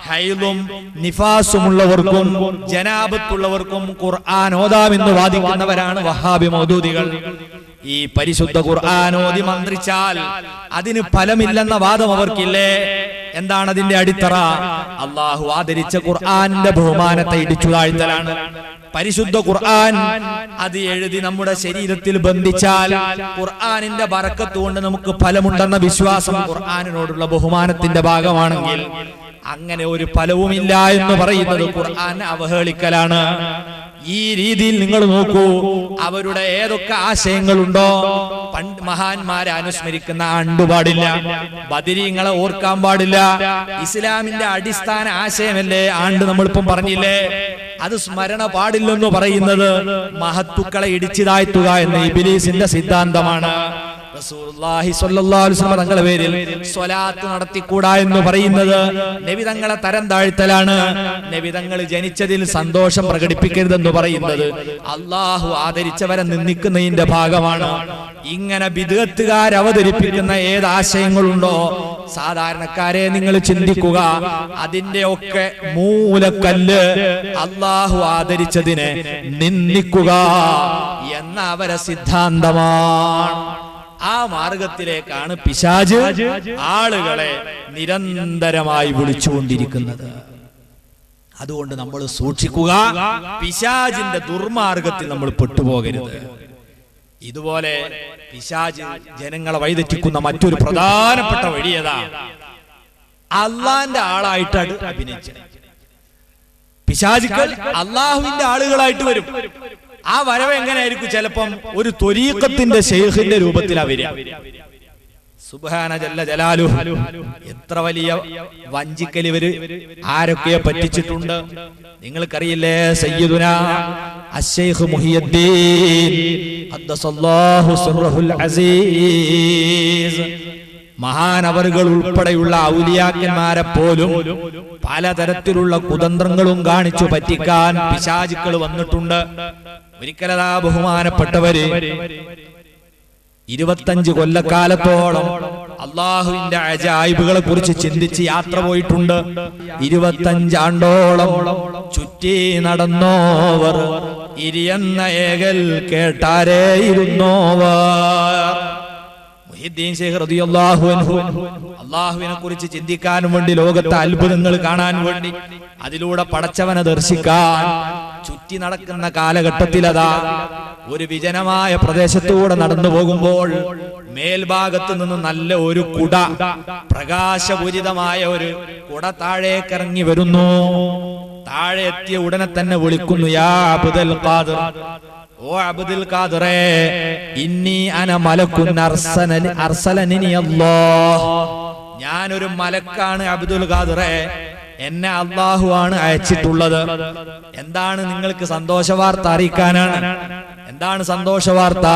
ഹൈലും നിഫാസുമുള്ളവർക്കും ജനാബത്തുള്ളവർക്കും ഖുർആൻ ഓതാമെന്ന് വാദിക്കുന്നവരാണ് വഹാബി മൗദൂദികൾ. ഈ പരിശുദ്ധ ഖുർആൻ ഓതി മന്ത്രിച്ചാൽ അതിന് ഫലമില്ലെന്ന വാദം അവർക്കില്ലേ? എന്താണ് അതിന്റെ അടിത്തറ? അല്ലാഹു ആദരിച്ച ഖുർആനിന്റെ ബഹുമാനത്തെ ഇടിച്ചു താഴ്ത്തലാണ്. പരിശുദ്ധ ഖുർആൻ അത് എഴുതി നമ്മുടെ ശരീരത്തിൽ ബന്ധിച്ചാൽ ഖുർആനിന്റെ ബറക്കത്ത് കൊണ്ട് നമുക്ക് ഫലമുണ്ടെന്ന വിശ്വാസം ഖുർആനിനോടുള്ള ബഹുമാനത്തിന്റെ ഭാഗമാണെങ്കിൽ അങ്ങനെ ഒരു ഫലവുമില്ല എന്ന് പറയുന്നത് ഖുർആൻ അവഹേളിക്കലാണ്. ഈ രീതിയിൽ നിങ്ങൾ നോക്കൂ, അവരുടെ ഏതൊക്കെ ആശയങ്ങളുണ്ടോ, പണ്ട് മഹാന്മാരെ അനുസ്മരിക്കുന്ന ആണ്ട് പാടില്ല, ബദരീങ്ങളെ ഓർക്കാൻ പാടില്ല. ഇസ്ലാമിന്റെ അടിസ്ഥാന ആശയമല്ലേ ആണ്ട്, നമ്മളിപ്പം പറഞ്ഞില്ലേ, അത് സ്മരണ പാടില്ലെന്ന് പറയുന്നത് മഹത്തുക്കളെ ഇടിച്ചു താഴ്ത്തുക എന്ന ഇബ്ലീസിന്റെ സിദ്ധാന്തമാണ്. റസൂലുള്ളാഹി സ്വല്ലല്ലാഹു അലൈഹി വസല്ലം തങ്ങളുടെ പേരിൽ സ്വലാത്ത് നടത്തിക്കൂടാ എന്ന് പറയുന്നത് നബി തങ്ങളെ തരം താഴ്ത്തലാണ്. നബി തങ്ങൾ ജനിച്ചതിൽ സന്തോഷം പ്രകടിപ്പിക്കരുതെന്ന് പറയുന്നത് അള്ളാഹു ആദരിച്ചവരെ നിന്ദിക്കുന്നതിന്റെ ഭാഗമാണ്. ഇങ്ങനെ ബിദ്അത്തുകാർ അവതരിപ്പിക്കുന്ന ഏത് ആശയങ്ങളുണ്ടോ, സാധാരണക്കാരെ നിങ്ങൾ ചിന്തിക്കുക, അതിന്റെ ഒക്കെ മൂലക്കല്ല് അള്ളാഹു ആദരിച്ചതിനെ നിന്ദിക്കുക എന്ന അവരെ സിദ്ധാന്തമാണ്. ആ മാർഗത്തിലേക്കാണ് പിശാച് ആളുകളെ നിരന്തരമായി വിളിച്ചുകൊണ്ടിരിക്കുന്നത്. അതുകൊണ്ട് നമ്മൾ സൂക്ഷിക്കുക, പിശാചിന്റെ ദുർമാർഗത്തിൽ നമ്മൾ പെട്ടുപോകരുത്. ഇതുപോലെ പിശാച് ജനങ്ങളെ വഴിതെറ്റിക്കുന്ന മറ്റൊരു പ്രധാനപ്പെട്ട വഴിയതാ, അള്ളാന്റെ ആളായിട്ട് അഭിനയിച്ച പിശാചുക്കൾ അള്ളാഹുവിന്റെ ആളുകളായിട്ട് വരും. ആ വരവ് എങ്ങനെയായിരിക്കും? ചിലപ്പം ഒരു ത്വരീഖത്തിന്റെ ശൈഖിന്റെ രൂപത്തിലാ വരിക. സുബ്ഹാന ജല്ല ജലാലുഹു, എത്ര വലിയ വഞ്ചിക്കല് ഇവര് ആരൊക്കെ പറ്റിച്ചിട്ടുണ്ട് നിങ്ങൾക്കറിയില്ലേ? സയ്യിദുനാ അശ്ശൈഖ് മുഹിയുദ്ദീൻ ഖദ്ദസല്ലാഹു സിർറഹുൽ അസീസ്, മഹാനവറുകൾ ഉൾപ്പെടെയുള്ള ഔലിയാക്കന്മാരെ പോലും പലതരത്തിലുള്ള കുതന്ത്രങ്ങളും കാണിച്ചു പറ്റിക്കാൻ പിശാചുക്കൾ വന്നിട്ടുണ്ട്. ഒരിക്കലതാ ബഹുമാനപ്പെട്ടവര് 25 കൊല്ലക്കാലത്തോളം അള്ളാഹുവിന്റെ അജായിബുകളെ കുറിച്ച് ചിന്തിച്ച് യാത്ര പോയിട്ടുണ്ട്. 25 ആണ്ടോളം ചുറ്റി നടന്നോവർ, ഇരിയെന്ന ഏകൽ കേട്ടാരേ ഇരുന്നോവർ. മുഹ്യിദ്ദീൻ ശൈഖ് റളിയല്ലാഹു അൻഹു അള്ളാഹുവിനെ കുറിച്ച് ചിന്തിക്കാനും വേണ്ടി, ലോകത്തെ അത്ഭുതങ്ങൾ കാണാൻ വേണ്ടി, അതിലൂടെ പടച്ചവനെ ദർശിക്കാൻ ചുറ്റി നടക്കുന്ന കാലഘട്ടത്തിലതാ ഒരു വിജനമായ പ്രദേശത്തൂടെ നടന്നു പോകുമ്പോൾ മേൽഭാഗത്ത് നിന്ന് നല്ല ഒരു കുട, പ്രകാശപൂരിതമായ ഒരു കുട താഴേക്കിറങ്ങി വരുന്നു. താഴെ എത്തിയ ഉടനെ തന്നെ വിളിക്കുന്നു, യാ അബ്ദുൽ ഖാദിർ, ഓ അബ്ദുൽ ഖാദിറേ, ഇന്നി അന മലക്കുൻ അർസലനി അല്ലാഹ്, ഞാനൊരു മലക്കാണ് അബ്ദുൽ ഖാദിറേ, എന്നെ അള്ളാഹു ആണ് അയച്ചിട്ടുള്ളത്. എന്താണ്? നിങ്ങൾക്ക് സന്തോഷ വാർത്ത അറിയിക്കാനാണ്. എന്താണ് സന്തോഷ വാർത്ത?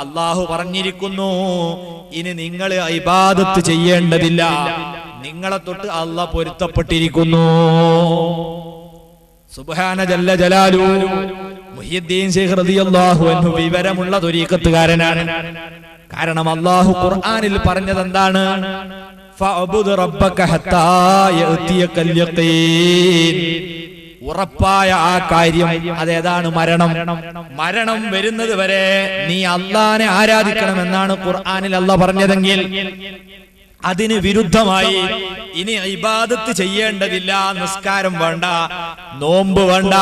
അള്ളാഹു പറഞ്ഞിരിക്കുന്നു, ഇനി നിങ്ങൾ ഇബാദത്ത് ചെയ്യേണ്ടതില്ല, നിങ്ങളെ തൊട്ട് അള്ളാഹ് പൊരുത്തപ്പെട്ടിരിക്കുന്നു. സുബ്ഹാന ജല്ല ജലാലുഹു. മുഹ്യിദ്ദീൻ ശൈഖ് റളിയല്ലാഹു അൻഹു വിവരമുള്ള ത്വരീഖത്തുകാരനാണ്. കാരണം അള്ളാഹു ഖുർആനിൽ പറഞ്ഞത് എന്താണ്? ഫഅബ്ദു റബ്ബക ഹത്താ യഅതിയകൽ യഖീൻ. ഉറപ്പായ ആ കാര്യം അതേതാണ്? മരണം. മരണം വരുന്നത് വരെ നീ അള്ളാനെ ആരാധിക്കണമെന്നാണ് ഖുർആനിൽ അള്ളാഹ് പറഞ്ഞതെങ്കിൽ, അതിന് വിരുദ്ധമായി ഇനി ഇബാദത്ത് ചെയ്യേണ്ടതില്ല, നിസ്കാരം വേണ്ട, നോമ്പ് വേണ്ട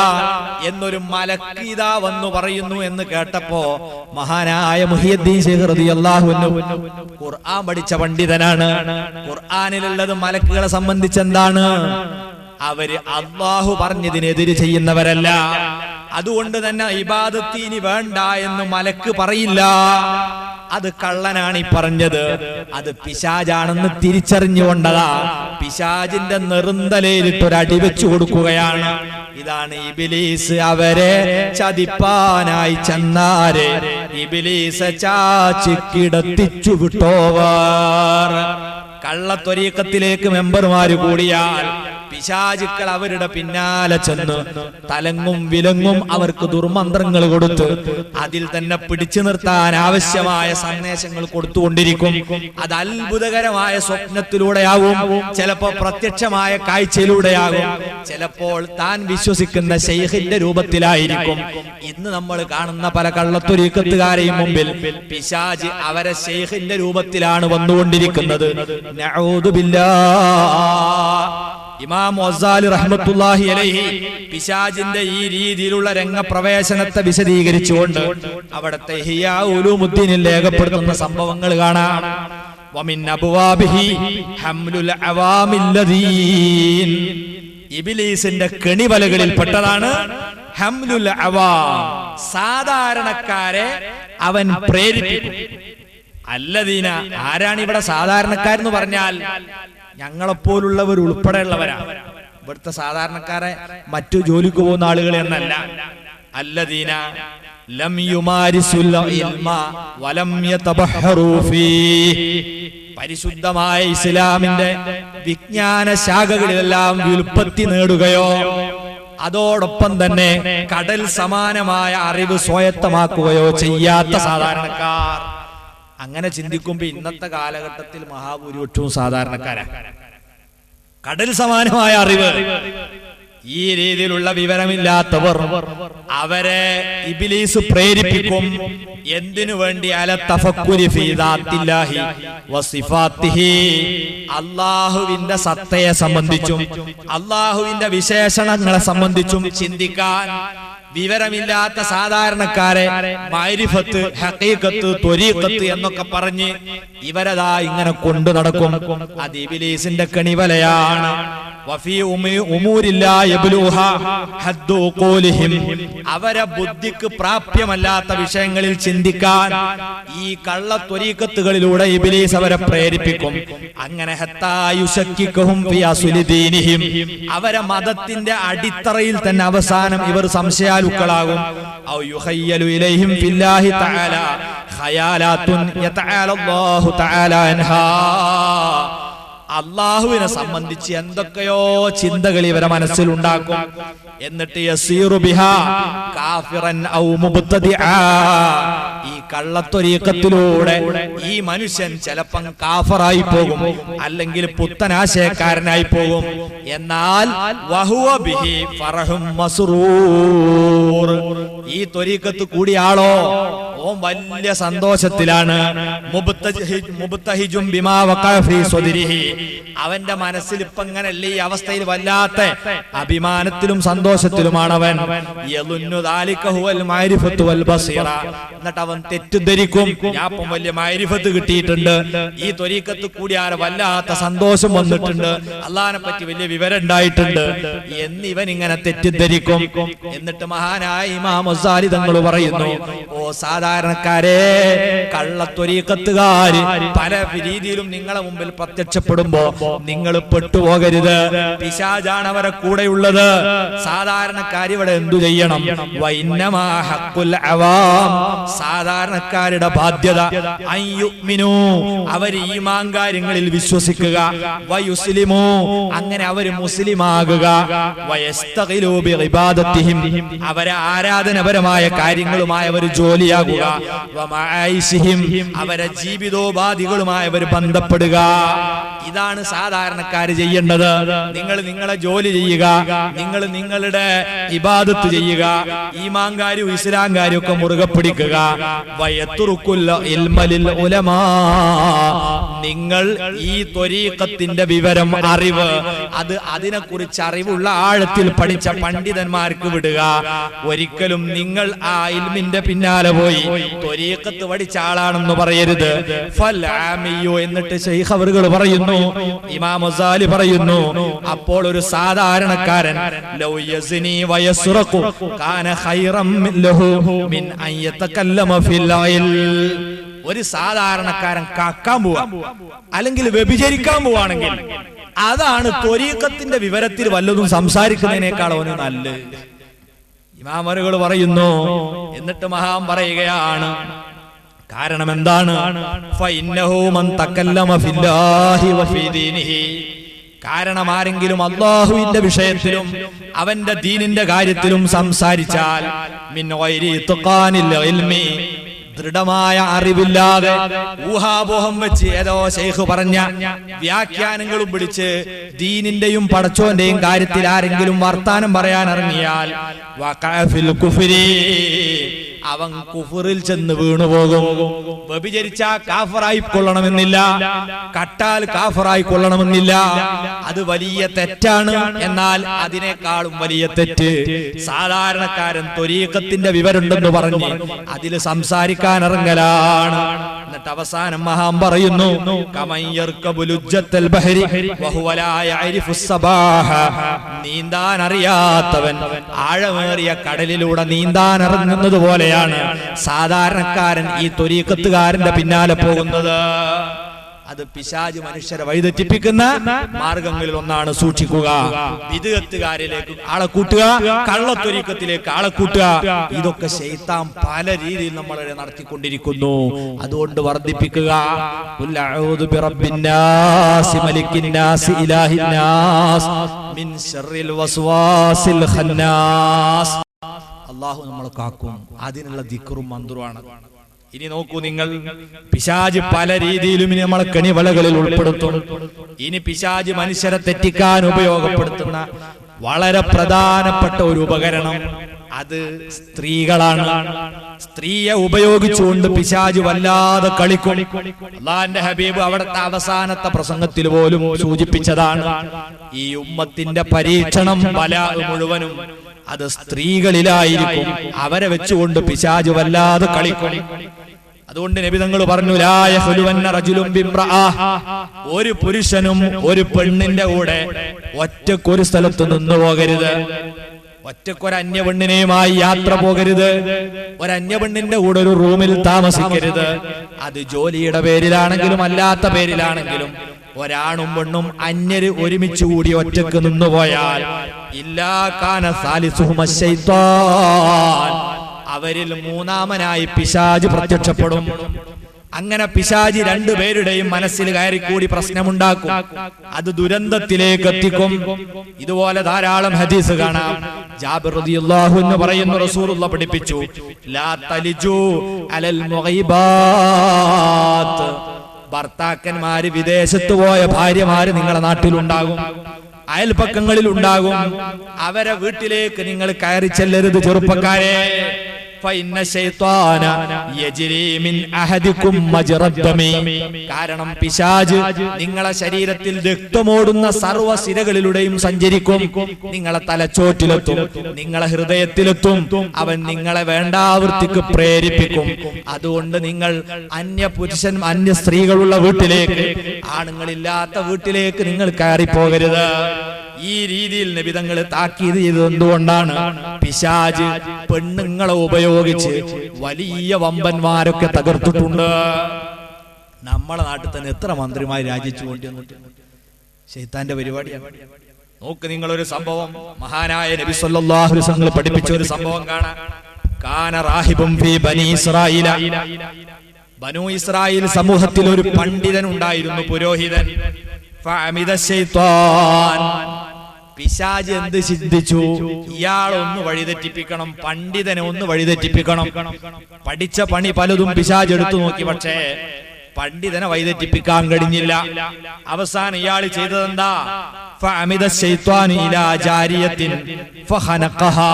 എന്നൊരു മലക്ക് ഇതാ വന്നു പറയുന്നു എന്ന് കേട്ടപ്പോ മഹാനായ മുഹ്യിദ്ദീൻ ശൈഖ് റളിയല്ലാഹു അൻഹു ഖുർആൻ പഠിച്ച പണ്ഡിതനാണ്. ഖുർആനിലുള്ളത് മലക്കുകളെ സംബന്ധിച്ച് എന്താണ്? അവര് അള്ളാഹു പറഞ്ഞതിനെതിരെ ചെയ്യുന്നവരല്ല. അതുകൊണ്ട് തന്നെ ഇബാദത്ത് ഇനി വേണ്ട എന്ന് മലക്ക് പറയില്ല. അത് കള്ളനാണ് ഈ പറഞ്ഞത്. അത് പിശാചാണെന്ന് തിരിച്ചറിഞ്ഞുകൊണ്ടതാ പിശാചിന്റെ നെറുന്തലയിലിട്ടൊരടി വെച്ചു കൊടുക്കുകയാണ്. ഇതാണ് ഇബ്ലീസ്. അവരെ ചതിപ്പാനായി ചെന്നാരെ ഇബ്ലീസ് ചാച്ചിക്കിടത്തിച്ചു വിട്ടോവർ. കള്ളത്വരീഖത്തിലേക്ക് മെമ്പർമാര് കൂടിയാൽ പിശാചുക്കൾ അവരുടെ പിന്നാലെ ചെന്ന് തലങ്ങും വിലങ്ങും അവർക്ക് ദുർമന്ത്രങ്ങൾ കൊടുത്ത് അതിൽ തന്നെ പിടിച്ചു നിർത്താൻ ആവശ്യമായ സന്ദേശങ്ങൾ കൊടുത്തുകൊണ്ടിരിക്കും. അത് അത്ഭുതകരമായ സ്വപ്നത്തിലൂടെയാവും, ചിലപ്പോൾ പ്രത്യക്ഷമായ കാഴ്ചയിലൂടെയാകും, ചിലപ്പോൾ താൻ വിശ്വസിക്കുന്ന ശൈഖിന്റെ രൂപത്തിലായിരിക്കും. ഇന്ന് നമ്മൾ കാണുന്ന പല കള്ളത്തൊരീക്കത്തുകാരെയും മുമ്പിൽ പിശാച് അവരെ ശൈഖിന്റെ രൂപത്തിലാണ് വന്നുകൊണ്ടിരിക്കുന്നത്. നഊദു ബില്ലാഹ്. ഇമാം ഗസാലി റഹ്മത്തുള്ളാഹി അലൈഹി പിശാചിന്റെ ഈ രീതിയിലുള്ള രംഗപ്രവേശനത്തെ വിശദീകരിച്ചുകൊണ്ട് അവിടുത്തെ ഇഹ്യാ ഉലൂമുദ്ദീനിൽ രേഖപ്പെടുത്തുന്ന സംഭവങ്ങൾ കാണാം. വമിൻ അബ്വാബിഹി ഹംലുൽ അവാമില്ലദീൻ, ഇബ്ലീസിന്റെ കെണിവലകളിൽ പെട്ടതാണ് ഹംലുൽ അവാം, സാധാരണക്കാരെ അവൻ പ്രേരിപ്പിക്കും. അല്ലദീന, ആരാണ് ഇവിടെ സാധാരണക്കാരെന്ന് പറഞ്ഞാൽ ഞങ്ങളെപ്പോലുള്ളവർ ഉൾപ്പെടെയുള്ളവരാണ്. ഇവിടുത്തെ സാധാരണക്കാരെ മറ്റു ജോലിക്ക് പോകുന്ന ആളുകൾ എന്നല്ല. അല്ലദീന ലം യുമാരിസുൽ ഇൽമ വലം യതബഹറൂ ഫീഹി, പരിശുദ്ധമായ ഇസ്ലാമിന്റെ വിജ്ഞാന ശാഖകളിലെല്ലാം വ്യുൽപ്പത്തി നേടുകയോ അതോടൊപ്പം തന്നെ കടൽ സമാനമായ അറിവ് സ്വായത്തമാക്കുകയോ ചെയ്യാത്ത സാധാരണക്കാർ. അങ്ങനെ ചിന്തിക്കുമ്പോ ഇന്നത്തെ കാലഘട്ടത്തിൽ മഹാഭൂരിപക്ഷവും സാധാരണക്കാരാണ്. കടൽ സമാനമായ അറിവ്, ഈ രീതിയിലുള്ള വിവരമില്ലാത്തവർ അവരെ ഇബ്ലീസ് പ്രേരിപ്പിക്കും. എന്തിനു വേണ്ടി? അല തഫക്കുരി ഫീ ദാത്തില്ലാഹി വസിഫാത്തിഹി, അല്ലാഹുവിന്റെ സത്തയെ സംബന്ധിച്ചും അല്ലാഹുവിന്റെ വിശേഷണങ്ങളെ സംബന്ധിച്ചും ചിന്തിക്കാൻ. വിവരമില്ലാത്ത സാധാരണക്കാരെ മഅരിഫത്ത്, ഹഖീഖത്ത്, ത്വരീഖത്ത് എന്നൊക്കെ പറഞ്ഞ് ഇവരതാ ഇങ്ങനെ കൊണ്ടു നടക്കും. അത് ഇബ്ലീസിന്റെ കെണിവലയാണ്. വഫീ ഉമൂരില്ലാ യബ്ലൂഹ ഹദ്ദു ഖൂലിഹിം, അവരെ ബുദ്ധിക്ക് പ്രാപ്യമല്ലാത്ത വിഷയങ്ങളിൽ ചിന്തിക്കാൻ ഈ കള്ള ത്വരീഖത്തുകളിലൂടെ ഇബ്ലീസ് അവരെ പ്രേരിപ്പിക്കും. അങ്ങനെ ഹത്താ യുശക്കികുഹും ഫീ അസ്ലി ദീനിഹിം, അവരെ മതത്തിന്റെ അടിത്തറയിൽ തന്നെ അവസാനം ഇവർ സംശയാലുക്കളാകും. ഔ യുഖയ്യലു ഇലൈഹിം ഫില്ലാഹി തആല ഖയാലാത്തുൻ യതആല അല്ലാഹു തആല അൻഹാ, അള്ളാഹുവിനെ സംബന്ധിച്ച് എന്തൊക്കെയോ ചിന്തകൾ ഇവരെ മനസ്സിലുണ്ടാക്കും. എന്നിട്ട് യസീറു ബിഹാ കാഫിറൻ ഔ മുബ്തദിആ, ഈ കള്ളത്വരീഖത്തിലൂടെ ഈ മനുഷ്യൻ ചിലപ്പം കാഫറായി പോകും, അല്ലെങ്കിൽ പുത്തനാശയക്കാരനായി പോകും. എന്നാൽ വഹുവ ബിഹി ഫറഹും മസ്റൂർ, ഈ ത്വരീഖത്ത് കൂടിയാളോ ഓൻ വലിയ സന്തോഷത്തിലാണ്. മുബ്തഹിജും ബിമാ വഖഅ ഫീ സ്വദ്രിഹി, അവന്റെ മനസ്സിൽ ഇപ്പൊ ഇങ്ങനല്ലേ ഈ അവസ്ഥയിൽ വല്ലാത്ത അഭിമാനത്തിലും സന്തോഷത്തിലുമാണവൻ. യളുന്നു ദാലിക ഹുവൽ മഅരിഫത്തു വൽ ബസീറ, എന്നിട്ട് അവൻ തെറ്റിദ്ധരിക്കും ഞാൻ ഇപ്പം വലിയ മഅരിഫത്ത് കിട്ടിയിട്ടുണ്ട്, ഈ ത്വരീഖത്ത് കൂടിയാൽ വല്ലാത്ത സന്തോഷം വന്നിട്ടുണ്ട്, അള്ളാഹിനെ പറ്റി വലിയ വിവരം ഉണ്ടായിട്ടുണ്ട് എന്നിവൻ ഇങ്ങനെ തെറ്റിദ്ധരിക്കും. എന്നിട്ട് മഹാനായ ഇമാം ഗസാലി തങ്ങൾ പറയുന്നു, ഓ സാധാരണക്കാരെ, കള്ളത്വരീഖത്തുകാര് പല രീതിയിലും നിങ്ങളെ മുമ്പിൽ പ്രത്യക്ഷപ്പെടുമ്പോ നിങ്ങൾ പെട്ടുപോകരുത്. പിശാചാണ് അവരെ കൂടെയുള്ളത്. സാധാരണക്കാർ ഇവിടെ എന്തു ചെയ്യണം? വഇന്നമാ ഹഖ്ഖുൽ അവാം, സാധാരണക്കാരുടെ ബാധ്യത അയ്യുമിനു, അവർ ഈമാൻ കാര്യങ്ങളിൽ വിശ്വസിക്കുക, വയുസ്ലിമു, അങ്ങനെ അവർ മുസ്ലിമാകുക, വയസ്തഖിലു ബിഇബാദത്തിഹിം, അവരെ ആരാധനപരമായ കാര്യങ്ങളുമായി അവർ ജോലിയാകുക, വമആയിശിഹിം, അവരെ ജീവിതോപാധികളുമായി അവർ ബന്ധപ്പെടുക. ഇതാണ് സാധാരണക്കാര് ചെയ്യേണ്ടത്. നിങ്ങൾ നിങ്ങളെ ജോലി ചെയ്യുക, നിങ്ങൾ നിങ്ങളുടെ ഇബാദത്ത് ചെയ്യുക, ഈമാൻകാരും ഇസ്ലാംകാരും ഒക്കെ മുറുകെ പിടിക്കുക. വയത്തുറുക്കുൽ ഇൽമ ലിൽ ഉലമാ, നിങ്ങൾ ഈ ത്വരീഖത്തിന്റെ വിവരം, അറിവ്, അത് അതിനെക്കുറിച്ച് അറിവുള്ള ആഴത്തിൽ പഠിച്ച പണ്ഡിതന്മാർക്ക് വിടുക. ഒരിക്കലും നിങ്ങൾ ആ ഇൽമിന്റെ പിന്നാലെ പോയി ത്വരീഖത്ത് പഠിച്ച ആളാണെന്ന് പറയരുത്. ഫൽ ആമിയു, എന്നിട്ട് ശൈഖ് അവറുകൾ പറയുന്നു, ഇമാം ഗസാലി പറയുന്നു, അപ്പോൾ ഒരു സാധാരണക്കാരൻ ലൗ യസ്നി വയസ്റഖു കാന ഖൈറൻ ലഹു മിൻ അൻ യതകല്ലമ ഫിൽ ഇൽം, ഒരു സാധാരണക്കാരൻ കക്കാൻ പോവാ അല്ലെങ്കിൽ വ്യഭിചരിക്കാൻ പോവാണെങ്കിൽ അതാണ് ത്വരീഖത്തിന്റെ വിവരത്തിൽ വല്ലതും സംസാരിക്കുന്നതിനേക്കാൾ അവന് നല്ലത്. ഇമാമറുകൾ പറയുന്നു. എന്നിട്ട് മഹാൻ പറയുകയാണ്, കാരണം എന്താണ്? ഫഇന്നഹു മൻ തകല്ലമ ഫില്ലാഹി വഫീ ദീനിഹി, കാരണം ആരെങ്കിലും അല്ലാഹുവിന്റെ വിഷയത്തിലും അവന്റെ ദീനിന്റെ കാര്യത്തിലും സംസാരിച്ചാൽ മിൻ ഗൈരി ഇത്ഖാനിൽ ഇൽമി, ദൃഢമായ അറിവില്ലാതെ ഊഹാപോഹം വെച്ച് ഏതോ ശൈഖ് പറഞ്ഞ വ്യാഖ്യാനങ്ങളും പിടിച്ച് ദീനിന്റെയും പടച്ചോന്റെയും കാര്യത്തിൽ ആരെങ്കിലും വർത്താനം പറയാൻ ഇറങ്ങിയാൽ വഖഅ ഫിൽ കുഫ്രി, അവൻ കുഫറിൽ ചെന്ന് വീണുപോകും. വ്യഭിചരിച്ചാ കാഫറായി കൊള്ളണമെന്നില്ല, കട്ടാൽ കാഫറായി കൊള്ളണമെന്നില്ല. അത് വലിയ തെറ്റാണ്. എന്നാൽ അതിനേക്കാളും വലിയ തെറ്റ് സാധാരണക്കാരൻ ത്വരീഖത്തിന്റെ വിവരമുണ്ടെന്ന് പറഞ്ഞ് അതിൽ സംസാരിക്കാൻ ഇറങ്ങലാണ്. എന്നിട്ട് അവസാനം മഹാൻ പറയുന്നു, നീന്താൻ അറിയാത്തവൻ ആഴമേറിയ കടലിലൂടെ നീന്താൻ ഇറങ്ങുന്നത് പോലെയാണ് സാധാരണക്കാരൻ ഈ ത്വരീഖത്തുകാരന്റെ പിന്നാലെ പോകുന്നത്. അത് പിശാച് മനുഷ്യരെ വഴിതെറ്റിപ്പിക്കുന്ന മാർഗങ്ങളിൽ ഒന്നാണ്. സൂക്ഷിക്കുക. വിദഗ്ധകാരിലേക്ക് ആളെ കൂട്ടുക, കള്ളത്വരീക്കത്തിലേക്ക് ആളെ കൂട്ടുക. ഇതൊക്കെ ശൈത്താൻ പല രീതിയിൽ നമ്മളെ നടത്തിക്കൊണ്ടിരിക്കുന്നു. അതുകൊണ്ട് വർദ്ധിപ്പിക്കുക. അല്ലാഹു നമ്മളെ കാക്കും. അതിനുള്ള ദിക്റും മന്ത്രുമാണ്. ഇനി നോക്കൂ നിങ്ങൾ, പിശാച് പല രീതിയിലും ഇനി നമ്മളെ കെണിവലകളിൽ ഉൾപ്പെടുത്തും. ഇനി പിശാച് മനുഷ്യരെ തെറ്റിക്കാൻ ഉപയോഗപ്പെടുത്തുന്ന വളരെ പ്രധാനപ്പെട്ട ഒരു ഉപകരണം അത് സ്ത്രീകളാണ്. സ്ത്രീയെ ഉപയോഗിച്ചുകൊണ്ട് പിശാച് വല്ലാതെ കളിക്കും. അല്ലാഹുവിന്റെ ഹബീബ് അവിടുത്തെ അവസാനത്തെ പ്രസംഗത്തിൽ പോലും സൂചിപ്പിച്ചതാണ്, ഈ ഉമ്മത്തിന്റെ പരീക്ഷണം ബലാ മുഴുവനും അത് സ്ത്രീകളിലായിരിക്കും. അവരെ വെച്ചുകൊണ്ട് പിശാച് വല്ലാതെ കളിക്കും. അതുകൊണ്ട് നബി തങ്ങൾ പറഞ്ഞു, ലാ യഖ്ലുവന്ന റജുലുൻ ബിംറഅ, ഒരു പുരുഷനും ഒരു പെണ്ണിന്റെ കൂടെ ഒറ്റക്കൊരു സ്ഥലത്ത് നിന്ന് പോകരുത്. ഒറ്റക്കൊരു അന്യ പെണ്ണിനെയുമായി യാത്ര പോകരുത്. ഒരു അന്യ പെണ്ണിന്റെ കൂടെ ഒരു റൂമിൽ താമസിക്കരുത്. അത് ജോലിയുടെ പേരിലാണെങ്കിലും അല്ലാത്ത പേരിലാണെങ്കിലും ഒരാണും പെണ്ണും അന്യര് ഒരുമിച്ച് കൂടി ഒറ്റക്ക് നിന്നുപോയാൽ ഇല്ലാ കാന സാലിസുഹുമ ശൈത്താൻ, അവരിൽ മൂന്നാമനായി പിശാച് പ്രത്യക്ഷപ്പെടും. അങ്ങനെ പിശാചി രണ്ടുപേരുടെയും മനസ്സിൽ കയറിക്കൂടി പ്രശ്നമുണ്ടാക്കും. അത് ദുരന്തത്തിലേക്ക് എത്തിക്കും. ഇതുപോലെ ധാരാളം ഹദീസ് കാണാം. ജാബിർ റളിയല്ലാഹു അൻഹു പറയുന്നു, റസൂലുള്ളാഹി പഠിപ്പിച്ചു, ലാ തലിജു അലൽ മുഗൈബാത്ത്. ഭർത്താക്കന്മാര് വിദേശത്ത് പോയ ഭാര്യമാര് നിങ്ങളുടെ നാട്ടിലുണ്ടാകും, അയൽപക്കങ്ങളിൽ ഉണ്ടാകും. അവരെ വീട്ടിലേക്ക് നിങ്ങൾ കയറി ചെല്ലരുത് ചെറുപ്പക്കാരെ. കാരണം പിശാച് നിങ്ങളെ ശരീരത്തിൽ രക്തമോടുന്ന സർവ്വ സിരകളിലൂടെയും സഞ്ചരിക്കും. നിങ്ങളെ തലച്ചോറ്റിലെത്തും, നിങ്ങളെ ഹൃദയത്തിലെത്തും. അവൻ നിങ്ങളെ വേണ്ടാവൃത്തിക്ക് പ്രേരിപ്പിക്കും. അതുകൊണ്ട് നിങ്ങൾ അന്യ പുരുഷൻ അന്യ സ്ത്രീകളുള്ള വീട്ടിലേക്ക്, ആണുങ്ങളില്ലാത്ത വീട്ടിലേക്ക് നിങ്ങൾ കയറി പോകരുത്. ഈ രീതിയിൽ നബി തങ്ങൾ താക്കീത് ചെയ്തത് എന്തുകൊണ്ടാണ്? പിശാച് പെണ്ണുങ്ങളെ ഉപയോഗിച്ച് വലിയ വമ്പന്മാരൊക്കെ തകർത്തിട്ടുണ്ട്. നമ്മളെ നാട്ടിൽ തന്നെ എത്ര മന്ത്രിമാർ രാജിച്ചു കൊണ്ടിരുന്നിട്ട് ശൈത്താന്റെ പരിപാടിയാണ്. നോക്ക് നിങ്ങളൊരു സംഭവം, മഹാനായ നബി സല്ലല്ലാഹു അലൈഹി വസല്ലം പഠിപ്പിച്ച ഒരു സംഭവം കാണാം. കാന റാഹിബും ഫീ ബനി ഇസ്രായീല. ബനു ഇസ്രായേൽ സമൂഹത്തിൽ ഒരു പണ്ഡിതൻ ഉണ്ടായിരുന്നു, പുരോഹിതൻ. ഫഅമിദ ശൈത്താൻ, പിശാച് എന്ത് ചിന്തിച്ചു? ഇയാളൊന്ന് വഴിതെറ്റിപ്പിക്കണം, പണ്ഡിതനെ ഒന്ന് വഴിതെറ്റിപ്പിക്കണം. പഠിച്ച പണി പലതും പിശാച് എടുത്തു നോക്കി, പക്ഷേ പണ്ഡിതനെ വഴിതെറ്റിപ്പിക്കാൻ കഴിഞ്ഞില്ല. അവസാനം ഇയാൾ ചെയ്തതെന്താ? ഫഅമിദ ശൈത്വാനു ഇലാ ജാരിയത്തിൻ ഫഖനഖഹാ.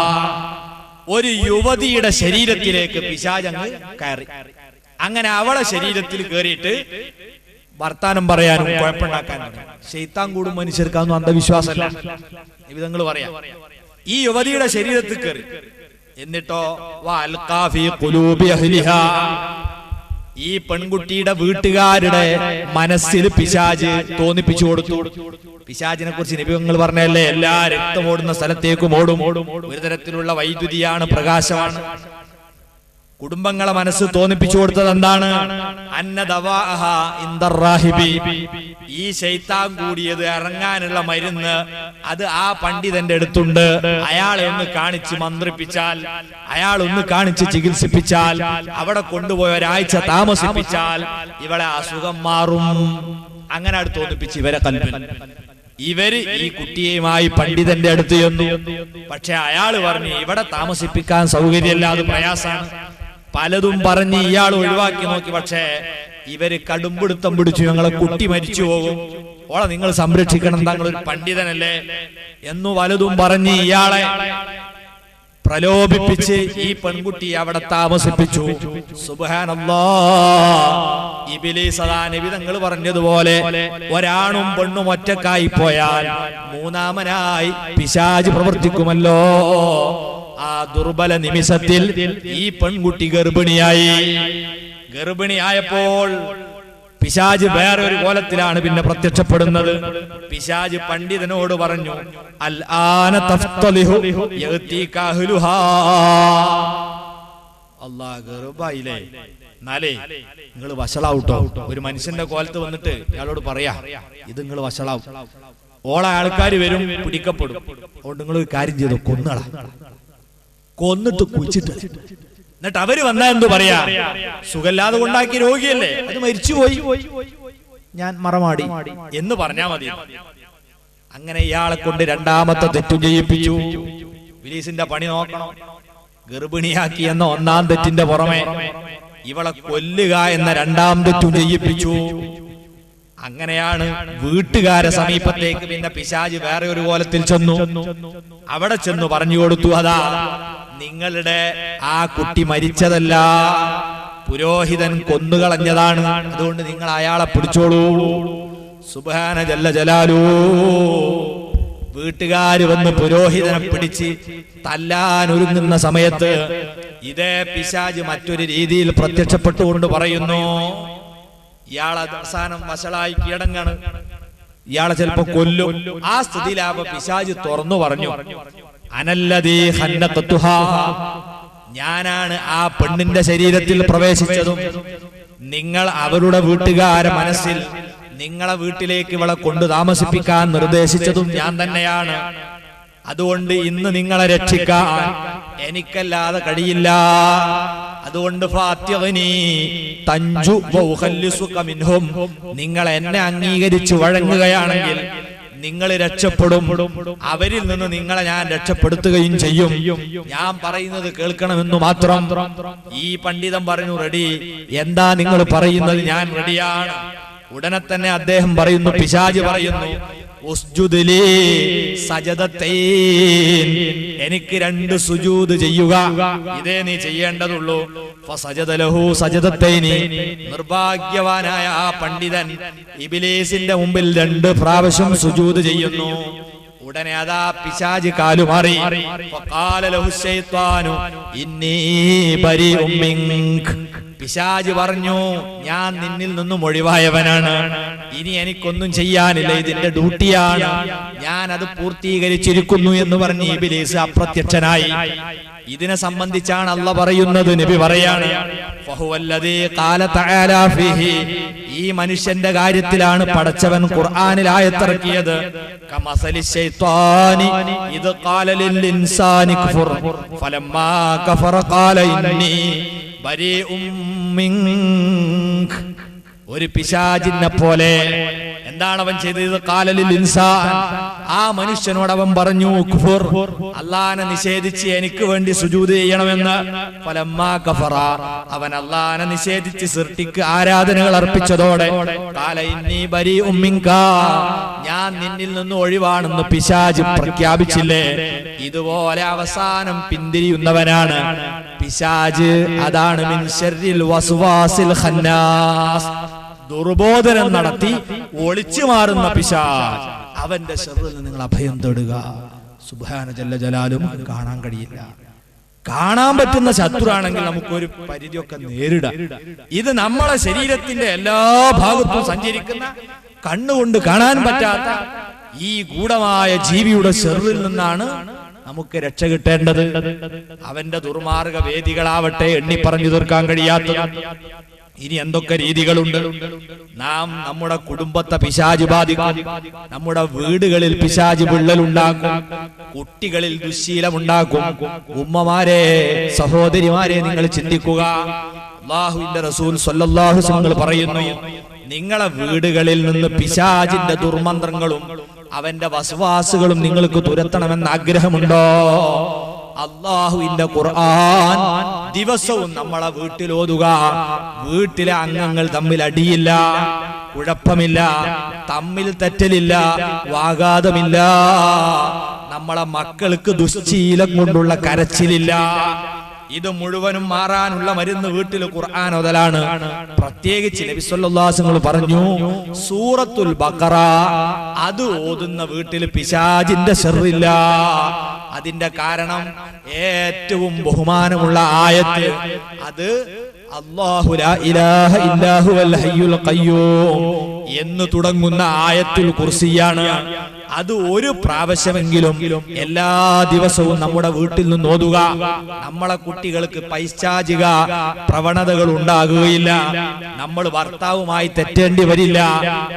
ഒരു യുവതിയുടെ ശരീരത്തിലേക്ക് പിശാച് അങ്ങ് കയറി. അങ്ങനെ അവളെ ശരീരത്തിൽ കയറിയിട്ട് വർത്താനം പറയാനും കുഴപ്പമുണ്ടാക്കാനും. ശൈത്താൻ കൂടും മനുഷ്യർക്കാന്നും അന്ധവിശ്വാസമല്ല. നിങ്ങൾ പറയാം, ഈ യുവതിയുടെ ശരീരത്തിൽ കയറി. എന്നിട്ടോ വഅൽഖാ ഫീ ഖുലൂബി അഹ്ലിഹാ, ഈ പെൺകുട്ടിയുടെ വീട്ടുകാരുടെ മനസ്സിൽ പിശാച് തോന്നിപ്പിച്ചു കൊടുത്തു. പിശാചിനെ കുറിച്ച് നബി തങ്ങൾ പറഞ്ഞല്ലേ, എല്ലാ രക്തമോടുന്ന സ്ഥലത്തേക്കും ഓടും. ഒരു തരത്തിലുള്ള വൈദ്യുതിയാണ്, പ്രകാശമാണ്. കുടുംബങ്ങളെ മനസ്സ് തോന്നിപ്പിച്ചു കൊടുത്തത് എന്താണ്? അന്നദവാഅഹാ ഇൻദർറാഹിബി. ഈ ശൈത്താൻ കൂടിയത് ഇറങ്ങാനുള്ള മരുന്ന് അത് ആ പണ്ഡിതന്റെ അടുത്തുണ്ട്. അയാളെ ഒന്ന് കാണിച്ച് മന്ത്രിപ്പിച്ചാൽ, അയാളൊന്ന് കാണിച്ച് ചികിത്സിപ്പിച്ചാൽ, അവിടെ കൊണ്ടുപോയി ഒരാഴ്ച താമസിപ്പിച്ചാൽ ഇവളെ അസുഖം മാറും. അങ്ങനെ അടുത്ത് തോന്നിപ്പിച്ച് ഇവരെ കൽപ്പിൽ ഇവര് ഈ കുട്ടിയുമായി പണ്ഡിതന്റെ അടുത്ത് ചെന്നു. പക്ഷെ അയാൾ പറഞ്ഞു, ഇവിടെ താമസിപ്പിക്കാൻ സൗകര്യമില്ല, അത് പ്രയാസാണ്. പലതും പറഞ്ഞ് ഇയാൾ ഒഴിവാക്കി നോക്കി. പക്ഷേ ഇവര് കടുംപിടുത്തം പിടിച്ചു, ഞങ്ങളെ കുട്ടി മരിച്ചു പോകും, ഓളെ നിങ്ങൾ സംരക്ഷിക്കണം, താങ്കൾ ഒരു പണ്ഡിതനല്ലേ എന്നു വലതും പറഞ്ഞ് ഇയാളെ പ്രലോഭിപ്പിച്ച് ഈ പെൺകുട്ടിയെ അവിടെ താമസിപ്പിച്ചു. സുബ്ഹാനല്ലാഹ്. ഇബ്ലീസ് അതാ നബി തങ്ങൾ പറഞ്ഞതുപോലെ ഒരാണും പെണ്ണും ഒറ്റക്കായി പോയാൽ മൂന്നാമനായി പിശാച് പ്രവർത്തിക്കുമല്ലോ. ആ ദുർബല നിമിഷത്തിൽ ഈ പെൺകുട്ടി ഗർഭിണിയായപ്പോൾ പിശാച് വേറെ ഒരു കോലത്തിലാണ് പിന്നെ പ്രത്യക്ഷപ്പെടുന്നത്. പിശാച് പണ്ഡിതനോട് പറഞ്ഞു, അൽ ആന തഫ്തലിഹു യഅതീക അഹ്ലുഹാ. അല്ലാഹ്, ഗർഭായില്ലേ, നാലേ നിങ്ങൾ വഷളാവൂട്ടോ. ഒരു മനുഷ്യന്റെ കോലത്ത് വന്നിട്ട് അയാളോട് പറയാ, ഇത് നിങ്ങൾ വഷളാവും, ഓളെ ആൾക്കാർ വരും, പിടിക്കപ്പെടും. അതുകൊണ്ട് നിങ്ങൾ ഒരു കാര്യം ചെയ്തു, കൊന്നിട്ട് കുഴിച്ചിട്ട്, എന്നിട്ട് അവര് വന്നാ എന്ത് പറയാ, സുഖല്ലാതെ കൊണ്ടാക്കിയ രോഗിയല്ലേ, അത് മരിച്ചുപോയി, ഞാൻ മറമാടി എന്ന് പറഞ്ഞാ മതി. അങ്ങനെ ഇയാളെ കൊണ്ട് രണ്ടാമത്തെ തെറ്റു ചെയ്യിപ്പിച്ചു. ഇബ്ലീസിന്റെ പണി നോക്കണം. ഗർഭിണിയാക്കി എന്ന ഒന്നാം തെറ്റിന്റെ പുറമെ ഇവളെ കൊല്ലുക എന്ന രണ്ടാം തെറ്റും ചെയ്യിപ്പിച്ചു. അങ്ങനെയാണ് വീട്ടുകാരെ സമീപത്തേക്ക് പിന്നെ പിശാച് വേറെ ഒരു കോലത്തിൽ ചെന്നു. അവിടെ ചെന്നു പറഞ്ഞു കൊടുത്തു, അതാ നിങ്ങളുടെ ആ കുട്ടി മരിച്ചതല്ല, പുരോഹിതൻ കൊന്നുകളഞ്ഞതാണ്, അതുകൊണ്ട് നിങ്ങൾ അയാളെ പിടിച്ചോളൂ. സുബ്ഹാന ജല്ല ജലാലു. വീട്ടുകാര് വന്ന് പുരോഹിതനെ പിടിച്ച് തല്ലാൻ ഒരുങ്ങുന്ന സമയത്ത് ഇതേ പിശാച് മറ്റൊരു രീതിയിൽ പ്രത്യക്ഷപ്പെട്ടുകൊണ്ട് പറയുന്നു, ഇയാളെ അവസാനം വഷളായി കീഴടങ്ങാണ്, ഇയാളെ ചിലപ്പോ കൊല്ലും. ആ സ്ഥിതിയിലാവുമ്പോ പിശാച് തുറന്നു പറഞ്ഞു, അനല്ലദീ ഖന്നഖതുഹാ, ഞാനാണ് ആ പെണ്ണിന്റെ ശരീരത്തിൽ പ്രവേശിച്ചതും നിങ്ങൾ അവരുടെ വീട്ടുകാരെ മനസ്സിൽ നിങ്ങളെ വീട്ടിലേക്ക് ഇവളെ കൊണ്ട് താമസിപ്പിക്കാൻ നിർദ്ദേശിച്ചതും ഞാൻ തന്നെയാണ്. അതുകൊണ്ട് ഇന്ന് നിങ്ങളെ രക്ഷിക്കാൻ എനിക്കല്ലാതെ കഴിയില്ല. അതുകൊണ്ട് നിങ്ങൾ എന്നെ അംഗീകരിച്ചു വഴങ്ങുകയാണെങ്കിൽ നിങ്ങൾ രക്ഷപ്പെടും, അവരിൽ നിന്ന് നിങ്ങളെ ഞാൻ രക്ഷപ്പെടുത്തുകയും ചെയ്യും. ഞാൻ പറയുന്നത് കേൾക്കണമെന്നു മാത്രം. ഈ പണ്ഡിതൻ പറഞ്ഞു, റെഡി, എന്താ നിങ്ങൾ പറയുന്നത്, ഞാൻ റെഡിയാണ്. ഉടനെ തന്നെ അദ്ദേഹം പറയുന്നു, പിശാച് പറയുന്നു, ഉസ്ജുദ്ലി സജദത്തൈൻ, എനിക്ക് 2 സുജൂദ് ചെയ്യുക, ഇതേ നീ ചെയ്യേണ്ടതുള്ളൂ. ഫസജദ ലഹു സജദത്തൈനി. നിർഭാഗ്യവാനായ ആ പണ്ഡിതൻ ഇബ്ലീസിന്റെ മുമ്പിൽ 2 പ്രാവശ്യം സുജൂദ് ചെയ്യുന്നു. ഉടനെ അതാ പിശാച് കാലുമാറി. ഫഖാല ലഹു ശൈത്വാനു ഇന്നി ബരീഉം മിൻക. പിശാച് പറഞ്ഞു, ഞാൻ നിന്നിൽ നിന്നും ഒഴിവായവനാണ്, ഇനി എനിക്കൊന്നും ചെയ്യാനില്ല, ഇതിന്റെ ഡ്യൂട്ടിയാണ്, ഞാൻ അത് പൂർത്തീകരിച്ചിരിക്കുന്നു എന്ന് പറഞ്ഞ് ഇബ്ലീസ് അപ്രത്യക്ഷനായി. ഇതിനെ സംബന്ധിച്ചാണ് അല്ലാഹ് പറയുന്നത്, നബി പറയാണ്, ഫഹുവല്ലദീ ഖാല തആലാ ഫീഹി, ഈ മനുഷ്യന്റെ കാര്യത്തിലാണ് പടച്ചവൻ ഖുർആനിൽ ആയത്തിറക്കിയത്, കമസലി ശൈത്വാനി ഇദ് ഖാല ലിൽ ഇൻസാനി ക്ഫുർ ഫലമ്മാ കഫറ ഖാല ഇന്നി ബരീഉം മിൻക. ഒരു പിശാചിനെ പോലെ. എന്താണ് അവൻ ചെയ്തത്? ഖാലലിൽ ഇൻസാൻ, ആ മനുഷ്യനോട് അവൻ പറഞ്ഞു, കുഫർ, അല്ലാഹനെ നിഷേധിച്ച് എനിക്ക് വേണ്ടി സുജൂദ് ചെയ്യണമെന്ന്. ഫലമ്മാ കഫറ, അവൻ അല്ലാഹനെ നിഷേധിച്ച് സൃഷ്ടിക്ക് ആരാധനകൾ അർപ്പിച്ചതോടെ ഖാല ഇന്നി ബരീഉം മിൻക, ഞാൻ നിന്നിൽ നിന്ന് ഒഴിവാണെന്ന് പിശാച് പ്രഖ്യാപിച്ചില്ലേ? ഇതുപോലെ അവസാനം പിന്തിരിയുന്നവനാണ് പിശാച്. അതാണ് മിൻ ശർരിൽ വസ്വാസിൽ ഖന്നാസ്, ദുർബോധനം നടത്തി ഒളിച്ചു മാറുന്ന പിശാച്. അവന്റെ ശർറിൽ നിങ്ങൾ അഭയം തേടുക. സുബ്ഹാന ജല്ല ജലാലും കാണാൻ കഴിയില്ല. കാണാൻ പറ്റുന്ന ശത്രുവാണെങ്കിൽ നമുക്കൊരു പരിധിയൊക്കെ നേരിടാം. ഇത് നമ്മളെ ശരീരത്തിന്റെ എല്ലാ ഭാഗത്തും സഞ്ചരിക്കുന്ന, കണ്ണുകൊണ്ട് കാണാൻ പറ്റാത്ത ഈ ഗൂഢമായ ജീവിയുടെ ശർറിൽ നിന്നാണ് നമുക്ക് രക്ഷ കിട്ടേണ്ടത്. അവന്റെ ദുർമാർഗ വേദികളാവട്ടെ എണ്ണി പറഞ്ഞു തീർക്കാൻ കഴിയാത്തത്. ഇനി എന്തൊക്കെ രീതികളുണ്ട്? നാം നമ്മുടെ കുടുംബത്തെ പിശാച് ബാധിക്കും, നമ്മുടെ വീടുകളിൽ പിശാച് വിള്ളലുണ്ടാക്കും, കുട്ടികളിൽ ദുശ്ശീലമുണ്ടാക്കും. ഉമ്മമാരെ, സഹോദരിമാരെ, നിങ്ങൾ ചിന്തിക്കുക. അല്ലാഹുവിന്റെ റസൂൽ സ്വല്ലല്ലാഹു അലൈഹി വസല്ലം പറയുന്നു, നിങ്ങളെ വീടുകളിൽ നിന്ന് പിശാചിന്റെ ദുർമന്ത്രങ്ങളും അവന്റെ വസ്വാസുകളും നിങ്ങൾക്ക് തുരത്തണമെന്ന് ആഗ്രഹമുണ്ടോ? അല്ലാഹുവിന്റെ ഖുർആൻ ദിവസവും നമ്മളെ വീട്ടിൽ ഓതുക. വീട്ടിലെ അംഗങ്ങൾ തമ്മിൽ അടിയില്ല, കുഴപ്പമില്ല, തമ്മിൽ തെറ്റലില്ല, വാഗാതമില്ല. നമ്മളെ മക്കൾക്ക് ദുശ്ശീലം കൊണ്ടുള്ള കരച്ചിലില്ല. ഇത് മുഴുവനും മാറാനുള്ള മരുന്ന് വീട്ടിൽ ഖുർആൻ ഓതലാണ്. പ്രത്യേകിച്ച് നബി സല്ലല്ലാഹു അലൈഹി വസല്ലം പറഞ്ഞു, സൂറത്തുൽ ബഖറ അത് ഓതുന്ന വീട്ടിൽ പിശാചിന്റെ ശർറില്ല. അതിന്റെ കാരണം ഏറ്റവും ബഹുമാനമുള്ള ആയത്ത് അത് അല്ലാഹു ലാ ഇലാഹ ഇല്ലാ ഹുവൽ ഹയ്യുൽ ഖയ്യൂം എന്ന് തുടങ്ങുന്ന ആയത്തുൽ കുർസിയാണ്. അത് ഒരു പ്രാവശ്യമെങ്കിലും എല്ലാ ദിവസവും നമ്മുടെ വീട്ടിൽ നിന്ന് ഓതുക. നമ്മളെ കുട്ടികൾക്ക് പൈശാചിക പ്രവണതകൾ ഉണ്ടാകുകയില്ല. നമ്മൾ ഭർത്താവുമായി തെറ്റേണ്ടി വരില്ല.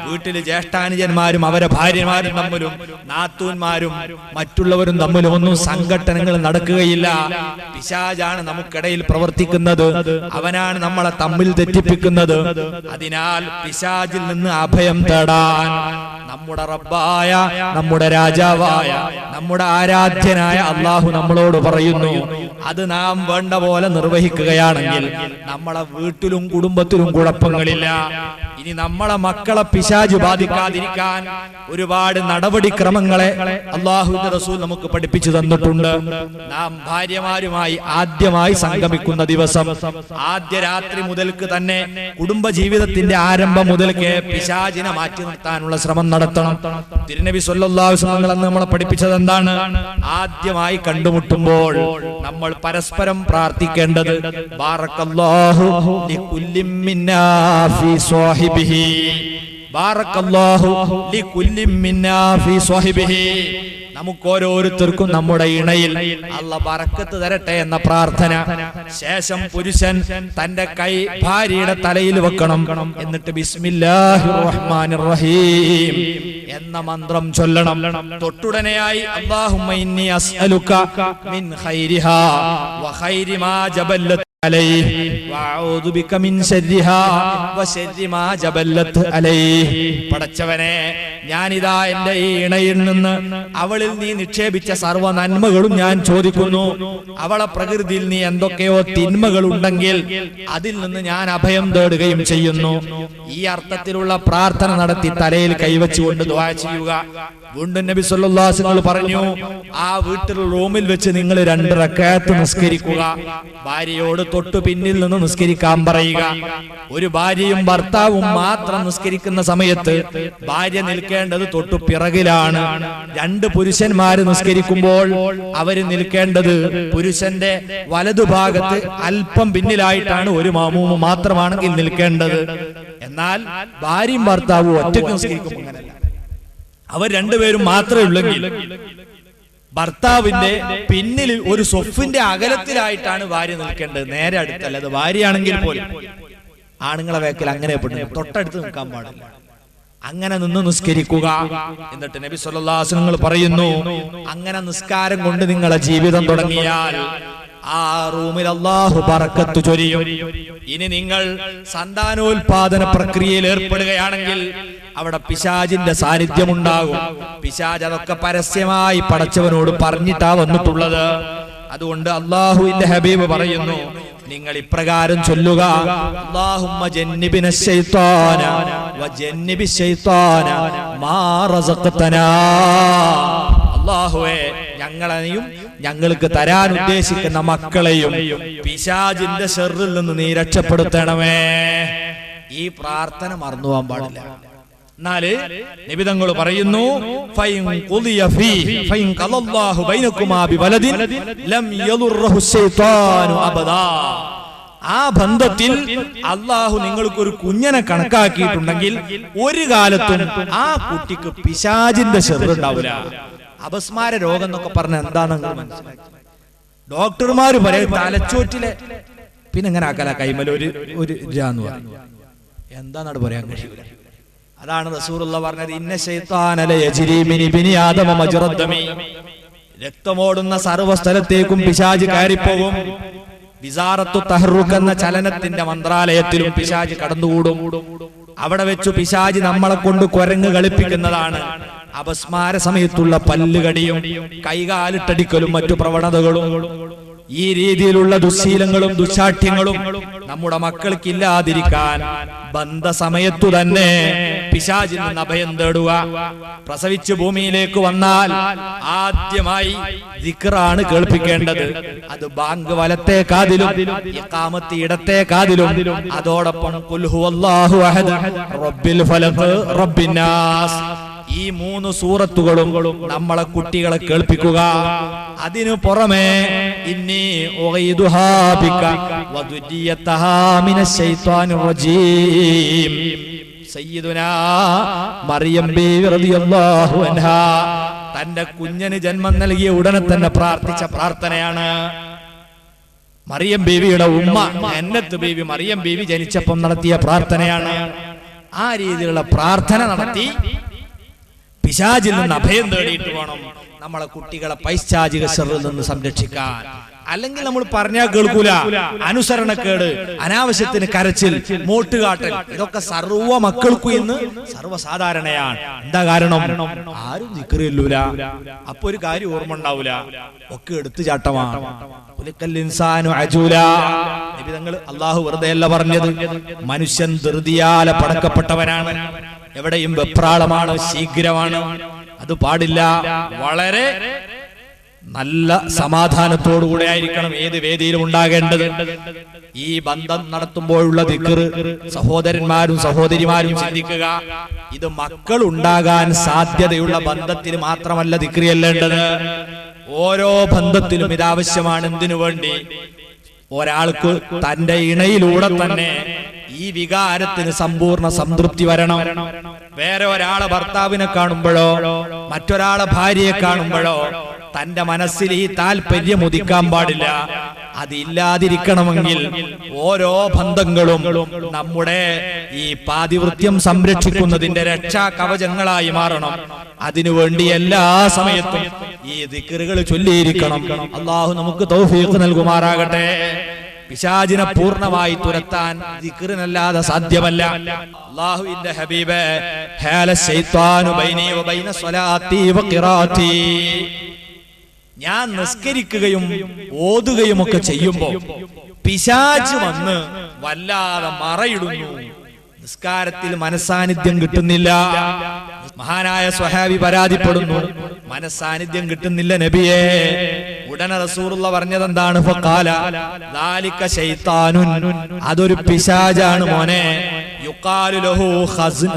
വീട്ടിൽ ജ്യേഷ്ഠാനുജന്മാരും അവരെ ഭാര്യമാരും തമ്മിലും നാത്തൂന്മാരും മറ്റുള്ളവരും തമ്മിലും ഒന്നും സംഘട്ടനങ്ങൾ നടക്കുകയില്ല. പിശാചാണ് നമുക്കിടയിൽ പ്രവർത്തിക്കുന്നത്. അവനാണ് നമ്മളെ തമ്മിൽ തെറ്റിപ്പിക്കുന്നത്. അതിനാൽ പിശാചിൽ നിന്ന് അഭയം തേടാൻ നമ്മുടെ റബ്ബായ, നമ്മുടെ രാജാവായ, നമ്മുടെ ആരാധ്യനായ അല്ലാഹു നമ്മളോട് പറയുന്നു. അത് നാം വേണ്ട പോലെ നിർവഹിക്കുകയാണെങ്കിൽ നമ്മളെ വീട്ടിലും കുടുംബത്തിലും കുഴപ്പങ്ങളില്ല. ഇനി നമ്മളെ മക്കളെ പിശാച് ബാധിക്കാതിരിക്കാൻ ഒരുപാട് നടപടിക്രമങ്ങളെ അല്ലാഹുവിന്റെ റസൂൽ നമുക്ക് പഠിപ്പിച്ചു തന്നിട്ടുണ്ട്. നാം ഭാര്യമാരുമായി ആദ്യമായി സംഗമിക്കുന്ന ദിവസം ആദ്യ രാത്രി മുതൽക്ക് തന്നെ കുടുംബ ജീവിതത്തിന്റെ ആരംഭം മുതൽക്ക് പിശാചിനെ മാറ്റി നിർത്താനുള്ള ശ്രമം നടത്തണം. തിരുനബി സല്ലല്ലാഹു അലൈഹി വസല്ലം നമ്മളെ പഠിപ്പിച്ചത് എന്താണ്? ആദ്യമായി കണ്ടുമുട്ടുമ്പോൾ നമ്മൾ പരസ്പരം പ്രാർത്ഥിക്കേണ്ടത് ബാറക്കല്ലാഹു ലികുല്ലി മിന്നാ ഫീ സ്വഹിബിഹി, ബാറക്കല്ലാഹു ലികുല്ലി മിന്നാ ഫീ സ്വഹിബിഹി. നമുക്ക് ഓരോരുത്തർക്കും നമ്മുടെ ഇണയിൽ അല്ലാഹ് ബറക്കത്ത് തരട്ടെ എന്ന പ്രാർത്ഥന. ശേഷം പുരുഷൻ തന്റെ കൈ ഭാര്യയുടെ തലയിൽ വെക്കണം. എന്നിട്ട് ബിസ്മില്ലാഹിർ റഹ്മാനിർ റഹീം എന്ന മന്ത്രം ചൊല്ലണം. തൊട്ടുടനെയായി അല്ലാഹുമ്മ ഇന്നി അസ്അലുക മിൻ ഖൈരിഹാ വ ഖൈരി മാ ജബല്ലത് അലൈഹി വഅഊദു ബിക മിൻ ശർരിഹാ വ ശർരി മാ ജബല്ലത് അലൈഹി. പടച്ചവനെ, ഞാനിതാ എന്റെ ഈ ഇണയിൽ നിന്ന് അവളിൽ നീ നിക്ഷേപിച്ച സർവ്വ നന്മകളും ഞാൻ ചോദിക്കുന്നു. അവളെ പ്രകൃതിയിൽ നീ എന്തൊക്കെയോ തിന്മകൾ ഉണ്ടെങ്കിൽ അതിൽ നിന്ന് ഞാൻ അഭയം തേടുകയും ചെയ്യുന്നു. ഈ അർത്ഥത്തിലുള്ള പ്രാർത്ഥന നടത്തി തലയിൽ കൈവച്ചുകൊണ്ട് ദുആ ചെയ്യുക. വീണ്ടും നബി സല്ലല്ലാഹു അലൈഹി വസല്ലം പറഞ്ഞു, ആ വീട്ടിൽ റൂമിൽ വെച്ച് നിങ്ങൾ 2 റക്അത്ത് നിസ്കരിക്കുക. ഭാര്യയോട് തൊട്ടു പിന്നിൽ നിന്ന് നിസ്കരിക്കാൻ പറയുക. ഒരു ഭാര്യയും ഭർത്താവും മാത്രം നിസ്കരിക്കുന്ന സമയത്ത് ഭാര്യ നിൽക്കേണ്ടത് തൊട്ടു പിറകിലാണ്. 2 പുരുഷന്മാര് നിസ്കരിക്കുമ്പോൾ അവര് നിൽക്കേണ്ടത് പുരുഷന്റെ വലതുഭാഗത്ത് അല്പം പിന്നിലായിട്ടാണ്. ഒരു മാമൂമ് മാത്രമാണെങ്കിൽ നിൽക്കേണ്ടത്. എന്നാൽ ഭാര്യയും ഭർത്താവും ഒറ്റയ്ക്ക് നിസ്കരിക്കുമ്പോൾ അങ്ങനെയല്ല. അവർ 2 പേരും മാത്രമേ ഉള്ളെങ്കിൽ ഭർത്താവിന്റെ പിന്നിൽ ഒരു സൊഫിന്റെ അകലത്തിലായിട്ടാണ് ഭാര്യ നിൽക്കേണ്ടത്, നേരെ അടുത്തല്ല. അത് ഭാര്യയാണെങ്കിൽ പോലും ആണുങ്ങളെ വേക്കൽ അങ്ങനെ തൊട്ടടുത്ത് നിൽക്കാൻ പാടില്ല. അങ്ങനെ നിന്ന് നിസ്കരിക്കുക. എന്നിട്ട് നബി സല്ലല്ലാഹു അലൈഹി വസല്ലം പറയുന്നു, അങ്ങനെ നിസ്കാരം കൊണ്ട് നിങ്ങളെ ജീവിതം തുടങ്ങിയാൽ ആ റൂമിൽ അല്ലാഹു ബറക്കത്ത് ചൊരിയും. ഇനി നിങ്ങൾ സന്താനോൽപാദന പ്രക്രിയയിൽ ഏർപ്പെടുകയാണെങ്കിൽ അവിടെ പിശാചിന്റെ സാന്നിധ്യം ഉണ്ടാകും. പിശാച് അതൊക്കെ പരസ്യമായി പടച്ചവനോട് പറഞ്ഞിട്ടാ വന്നിട്ടുള്ളത്. അതുകൊണ്ട് അല്ലാഹുവിന്റെ ഹബീബ് പറയുന്നു, നിങ്ങൾ ഇപ്രകാരം ചൊല്ലുക, അല്ലാഹുമ്മ ജന്നിബിനശ് ശൈത്വാന വ ജന്നിബിശ് ശൈത്വാന മാ റസഖ്തനാ. അല്ലാഹുവേ, ഞങ്ങളെയും ഞങ്ങൾക്ക് തരാൻ ഉദ്ദേശിക്കുന്ന മക്കളെയും പിശാചിന്റെ ശർറിൽ നിന്ന് നീ രക്ഷപ്പെടുത്തണമേ. ഈ പ്രാർത്ഥന മറന്നു പോകാൻ പാടില്ല. എന്നാല് നബി തങ്ങൾ പറയുന്നു, ഫൈൻ ഖുദിയ ഫീഹി ഫൈൻ ഖലല്ലാഹു ബൈനകുമാ ബിവലദിൻ ലം യദുർറഹു ശൈത്വാനു അബദാ. ആ ബന്ധത്തിൽ അല്ലാഹു നിങ്ങൾക്ക് ഒരു കുഞ്ഞിനെ കണക്കാക്കിയിട്ടുണ്ടെങ്കിൽ ഒരു കാലത്തും ആ കുട്ടിക്ക് പിശാചിന്റെ ശർറ് ഉണ്ടാവില്ല. അപസ്മാര രോഗം എന്നൊക്കെ പറഞ്ഞ എന്താണെന്ന് മനസ്സിലാക്കി. ഡോക്ടർമാര് പറയും തലച്ചോറ്റിലെ പിന്നെ എങ്ങനെ ആക്കല കൈമല ഒരു എന്താന്നാണ് പറയാൻ കഴിയൂല. അതാണ് റസൂലുള്ള പറഞ്ഞത്, ഇന്ന ശൈത്താന ലയജ്രി മിൻ ഇബ്നി ആദമ മജ്റദ് ദമി. രക്തമോടുന്ന സർവ്വ സ്ഥലത്തേക്കും പിശാച് കയറിപ്പോകും. വിസാറത്തു തഹറുക്ക് എന്ന ചലനത്തിന്റെ മന്ത്രാലയത്തിലും പിശാച് കടന്നുകൂടും. അവിടെ വെച്ചു പിശാച് നമ്മളെ കൊണ്ട് കുരങ്ങ് കളിപ്പിക്കുന്നതാണ്. അപസ്മാര സമയത്തുള്ള പല്ലുകടിയും കൈകാലിട്ടടിക്കലും മറ്റു പ്രവണതകളും ഈ രീതിയിലുള്ള ദുശ്ശീലങ്ങളും ദുശാഠ്യങ്ങളും നമ്മുടെ മക്കൾക്കില്ലാതിരിക്കാൻ ബന്ധസമയത്തു തന്നെ പിശാചിൽ നിന്ന് അഭയം തേടുക. പ്രസവിച്ച് ഭൂമിയിലേക്ക് വന്നാൽ ആദ്യമായി ദിക്റാണ് കേൾപ്പിക്കേണ്ടത്. അത് ബാങ്ക് വലത്തെ കാതിലും ഇഖാമത്ത് ഇടത്തെ കാതിലും, അതോടൊപ്പം ഖുൽ ഹുവല്ലാഹു അഹദ് റബ്ബിൽ ഫലഖ് റബ്ബിന്നാസ്, ഈ 3 സൂറത്തുകളും നമ്മളെ കുട്ടികളെ കേൾപ്പിക്കുക. അതിനു പുറമെ ഇന്നി ഉഗീദുഹാ ബിക വദുജിയതഹാ മിനശ് ശൈത്വാനിർ റജീം, സയ്യിദുനാ മറിയം ബീവി റളിയല്ലാഹു അൻഹാ തന്റെ കുഞ്ഞിന് ജന്മം നൽകിയ ഉടനെ തന്നെ പ്രാർത്ഥിച്ച പ്രാർത്ഥനയാണ്. മറിയം ബീവിയുടെ ഉമ്മ ജന്നത്ത് ബീവി മറിയം ബീവി ജനിച്ചപ്പം നടത്തിയ പ്രാർത്ഥനയാണ്. ആ രീതിയിലുള്ള പ്രാർത്ഥന നടത്തി പിശാചിൽ നിന്ന് അഭയം തേടിയിട്ട് വേണം നമ്മളെ കുട്ടികളെ പൈശാചിക ശർറിൽ നിന്ന് സംരക്ഷിക്കാൻ. അല്ലെങ്കിൽ നമ്മൾ പറഞ്ഞാൽ കേൾക്കൂല, അനുസരണക്കേട്, അനാവശ്യത്തിന് കരച്ചിൽ, മോട്ടുകാട്ടൽ, ഇതൊക്കെ സർവ്വ മക്കൾക്കും ഇന്ന് സർവ്വസാധാരണയാണ്. എന്താ കാരണം? ആരും ദിക്റില്ലൂല, അപ്പൊ ഒരു കാര്യം ഓർമ്മ ഉണ്ടാവൂല, ഒക്കെ എടുത്തുചാട്ടമാണ്. അള്ളാഹു വെറുതെ അല്ല പറഞ്ഞത്, മനുഷ്യൻ ധൃതിയാലെ പടക്കപ്പെട്ടവനാണ്. എവിടെയും വെപ്രാളമാണ്, ശീഘ്രമാണ്. അത് പാടില്ല. വളരെ നല്ല സമാധാനത്തോടുകൂടെ ആയിരിക്കണം ഏത് വേദിയിലും ഉണ്ടാകേണ്ടത്. ഈ ബന്ധം നടത്തുമ്പോഴുള്ള ദിക്ർ സഹോദരന്മാരും സഹോദരിമാരും ചിന്തിക്കുക. ഇത് മക്കൾ ഉണ്ടാകാൻ സാധ്യതയുള്ള ബന്ധത്തിന് മാത്രമല്ല ദിക്ർ ചെല്ലേണ്ടത്, ഓരോ ബന്ധത്തിലും ഇത് ആവശ്യമാണ്. എന്തിനു വേണ്ടി? ഒരാൾക്ക് തന്റെ ഇണയിലൂടെ തന്നെ ഈ വികാരത്തിന് സമ്പൂർണ്ണ സംതൃപ്തി വരണം. വേറെ ഒരാളെ ഭർത്താവിനെ കാണുമ്പോഴോ മറ്റൊരാളെ ഭാര്യയെ കാണുമ്പോഴോ തന്റെ മനസ്സിൽ ഈ താല്പര്യം ഉദിക്കാൻ പാടില്ല. അതില്ലാതിരിക്കണമെങ്കിൽ ഓരോ ബന്ധങ്ങളും നമ്മുടെ ഈ പാതിവൃത്യം സംരക്ഷിക്കുന്നതിന്റെ രക്ഷാ കവചങ്ങളായി മാറണം. അതിനുവേണ്ടി എല്ലാ സമയത്തും ഈ ദിക്റുകൾ ചൊല്ലിയിരിക്കണം. അള്ളാഹു നമുക്ക് തൗഫീഖ് നൽകുമാറാകട്ടെ. പിശാചിനെ പൂർണ്ണമായി തുരത്താൻ ദിക്റിനല്ലാതെ സാധ്യമല്ല. അല്ലാഹുവിന്റെ ഹബീബ് ഹാല ശൈത്വാനു ബൈനി വബൈന സ്വലാത്തി വഖിറാത്തി, ഞാൻ നിസ്കരിക്കുകയും ഓതുകയും ഒക്കെ ചെയ്യുമ്പോൾ പിശാച് വന്ന് വല്ലാതെ മറയിടുന്നു, നിസ്കാരത്തിൽ മനസാന്നിധ്യം കിട്ടുന്നില്ല. മഹാനായ സ്വഹാബി പരാതിപ്പെടുന്നു, മനസാന്നിധ്യം കിട്ടുന്നില്ല നബിയേ. ഉടനെ റസൂലുള്ള പറഞ്ഞത് എന്താണ്? ഫഖാല ദാലിക ശൈത്താനുൻ, അതൊരു പിശാചാണ് മോനെ. യുഖാലു ലഹു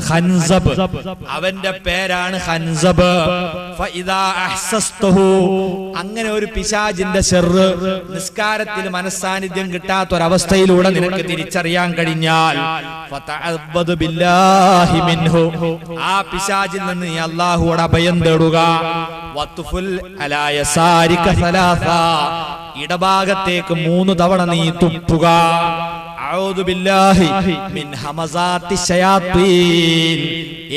ഖൻസബ്, അവന്റെ പേരാണ് ഖൻസബ്. ഫഇദാ അഹ്സസ്തഹു, അങ്ങനെ ഒരു പിശാചിന്റെ ശർറ് നിസ്കാരത്തിൽ മനസാന്നിധ്യം കിട്ടാത്തൊരവസ്ഥയിലൂടെ നിനക്ക് തിരിച്ചറിയാൻ കഴിഞ്ഞാൽ ഫതഅബ്ബദ് ബില്ലാഹി മിൻഹു, ആ പിശാചിൽ നിന്ന് നീ അല്ലാഹുവോട് അഭയം തേടുക. വത്ഫുൽ അലാ യസാരിക സലാസ, ഇടഭാഗത്തേക്ക് 3 തവണ നീ തുപ്പുക. അഊദു ബില്ലാഹി മിൻ ഹമസാത്തി ശയാത്തീൻ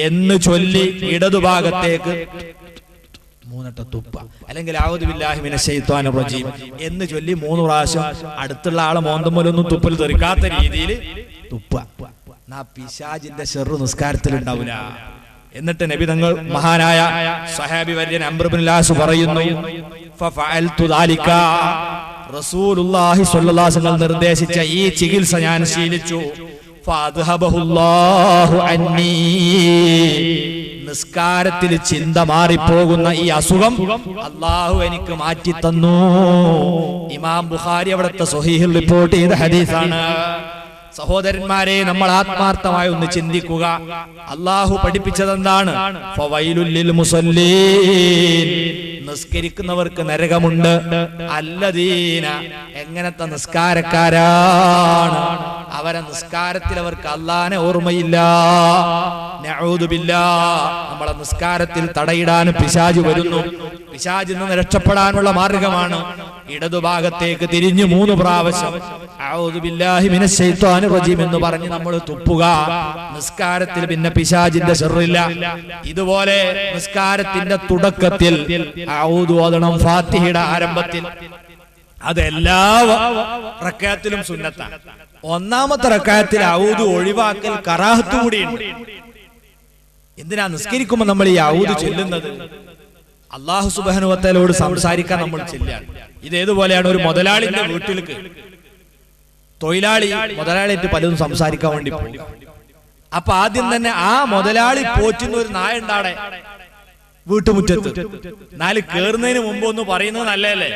എന്ന് ചൊല്ലി ഇടതുഭാഗത്തേക്ക് 3 തുപ്പ, അല്ലെങ്കിൽ അഊദു ബില്ലാഹി മിനശ് ശൈത്വാനിർ റജീം എന്ന് ചൊല്ലി 3 പ്രാവശ്യം അടുത്തുള്ള ആളെ മോന്തമ്മലൊന്നും തുപ്പൽ തെറിക്കാത്ത രീതിയിൽ തുപ്പ. നാ പിശാചിന്റെ ശർറ് നിസ്കാരത്തിൽ ഉണ്ടാവില്ല. എന്നിട്ട് നബി തങ്ങൾ മഹാനായ സ്വഹാബി വര്യൻ അംർ ഇബ്നുൽ ആസ് പറയുന്നു, ഫഫഅൽതു ദാലിക, റസൂലുള്ളാഹി സ്വല്ലല്ലാഹു അലൈഹി വസല്ലം നിർദ്ദേശിച്ച ഈ ചികിത്സ ഞാൻ ശീലിച്ചു. ഫഅദ്ഹബഹുല്ലാഹു അന്നീ, നിസ്കാരത്തിൽ ചിന്ത മാറിപ്പോകുന്ന ഈ അസുഖം അല്ലാഹു എനിക്ക് മാറ്റി തന്നു. ഇമാം ബുഖാരി അവിടുത്തെ സ്വഹീഹിൽ റിപ്പോർട്ട് ചെയ്ത ഹദീസാണ്. സഹോദരന്മാരെ, നമ്മൾ ആത്മാർത്ഥമായി ഒന്ന് ചിന്തിക്കുക. അല്ലാഹു പഠിപ്പിച്ചതെന്താണ്? ഫവൈലുൽ ലിൽ മുസല്ലീൻ, നിസ്കരിക്കുന്നവർക്ക് നരകമുണ്ട്. അല്ലദീന, എങ്ങനത്തെ നിസ്കാരക്കാരാണ്? അവരെ നിസ്കാരത്തിൽ അവർക്ക് അല്ലാഹനെ ഓർമ്മയില്ല. നഊദു ബില്ലാഹ്, നമ്മളെ നിസ്കാരത്തിൽ തടയിടാൻ പിശാച് വരുന്നു. പിശാചിൽ നിന്ന് രക്ഷപ്പെടാനുള്ള മാർഗമാണ് ഇടതുഭാഗത്തേക്ക് തിരിഞ്ഞു 3 പ്രാവശ്യം അഊദു ബില്ലാഹി മിനശ് ശൈത്വാനിർ റജീം എന്ന് പറഞ്ഞ് നമ്മൾ തുപ്പുക. നിസ്കാരത്തിൽ പിന്നെ പിശാചിന്റെ ശർറില്ല. ഇതുപോലെ നിസ്കാരത്തിന്റെ തുടക്കത്തിൽ അഊദു ഓതണം, ഫാത്തിഹയുടെ ആരംഭത്തിൽ. അതെല്ലാ റക്അത്തിലും സുന്നത്താണ്. 1ാമത്തെ റക്അത്തിൽ അഊദു ഒഴിവാക്കൽ കറാഹത്ത് കൂടിയുണ്ട്. എന്തിനാ നിസ്കരിക്കുമ്പോൾ നമ്മൾ ഈ അഊദു ചൊല്ലുന്നത്? അല്ലാഹു സുബ്ഹാനഹു വ തആലയോട് സംസാരിക്കാൻ നമ്മൾ ചെല്ലുകയാണ്. ഇതേതുപോലെയാണ് ഒരു മുതലാളിന്റെ വീട്ടിലേക്ക് തൊഴിലാളി മുതലാളിയായിട്ട് പലതും സംസാരിക്കാൻ വേണ്ടി പോകും. അപ്പൊ ആദ്യം തന്നെ ആ മുതലാളി പോറ്റുന്ന ഒരു നായ ഉണ്ടാടെ വീട്ടുമുറ്റത്ത്. നാല് കേറുന്നതിന് മുമ്പ് ഒന്ന് പറയുന്നത് നല്ലതല്ലേ?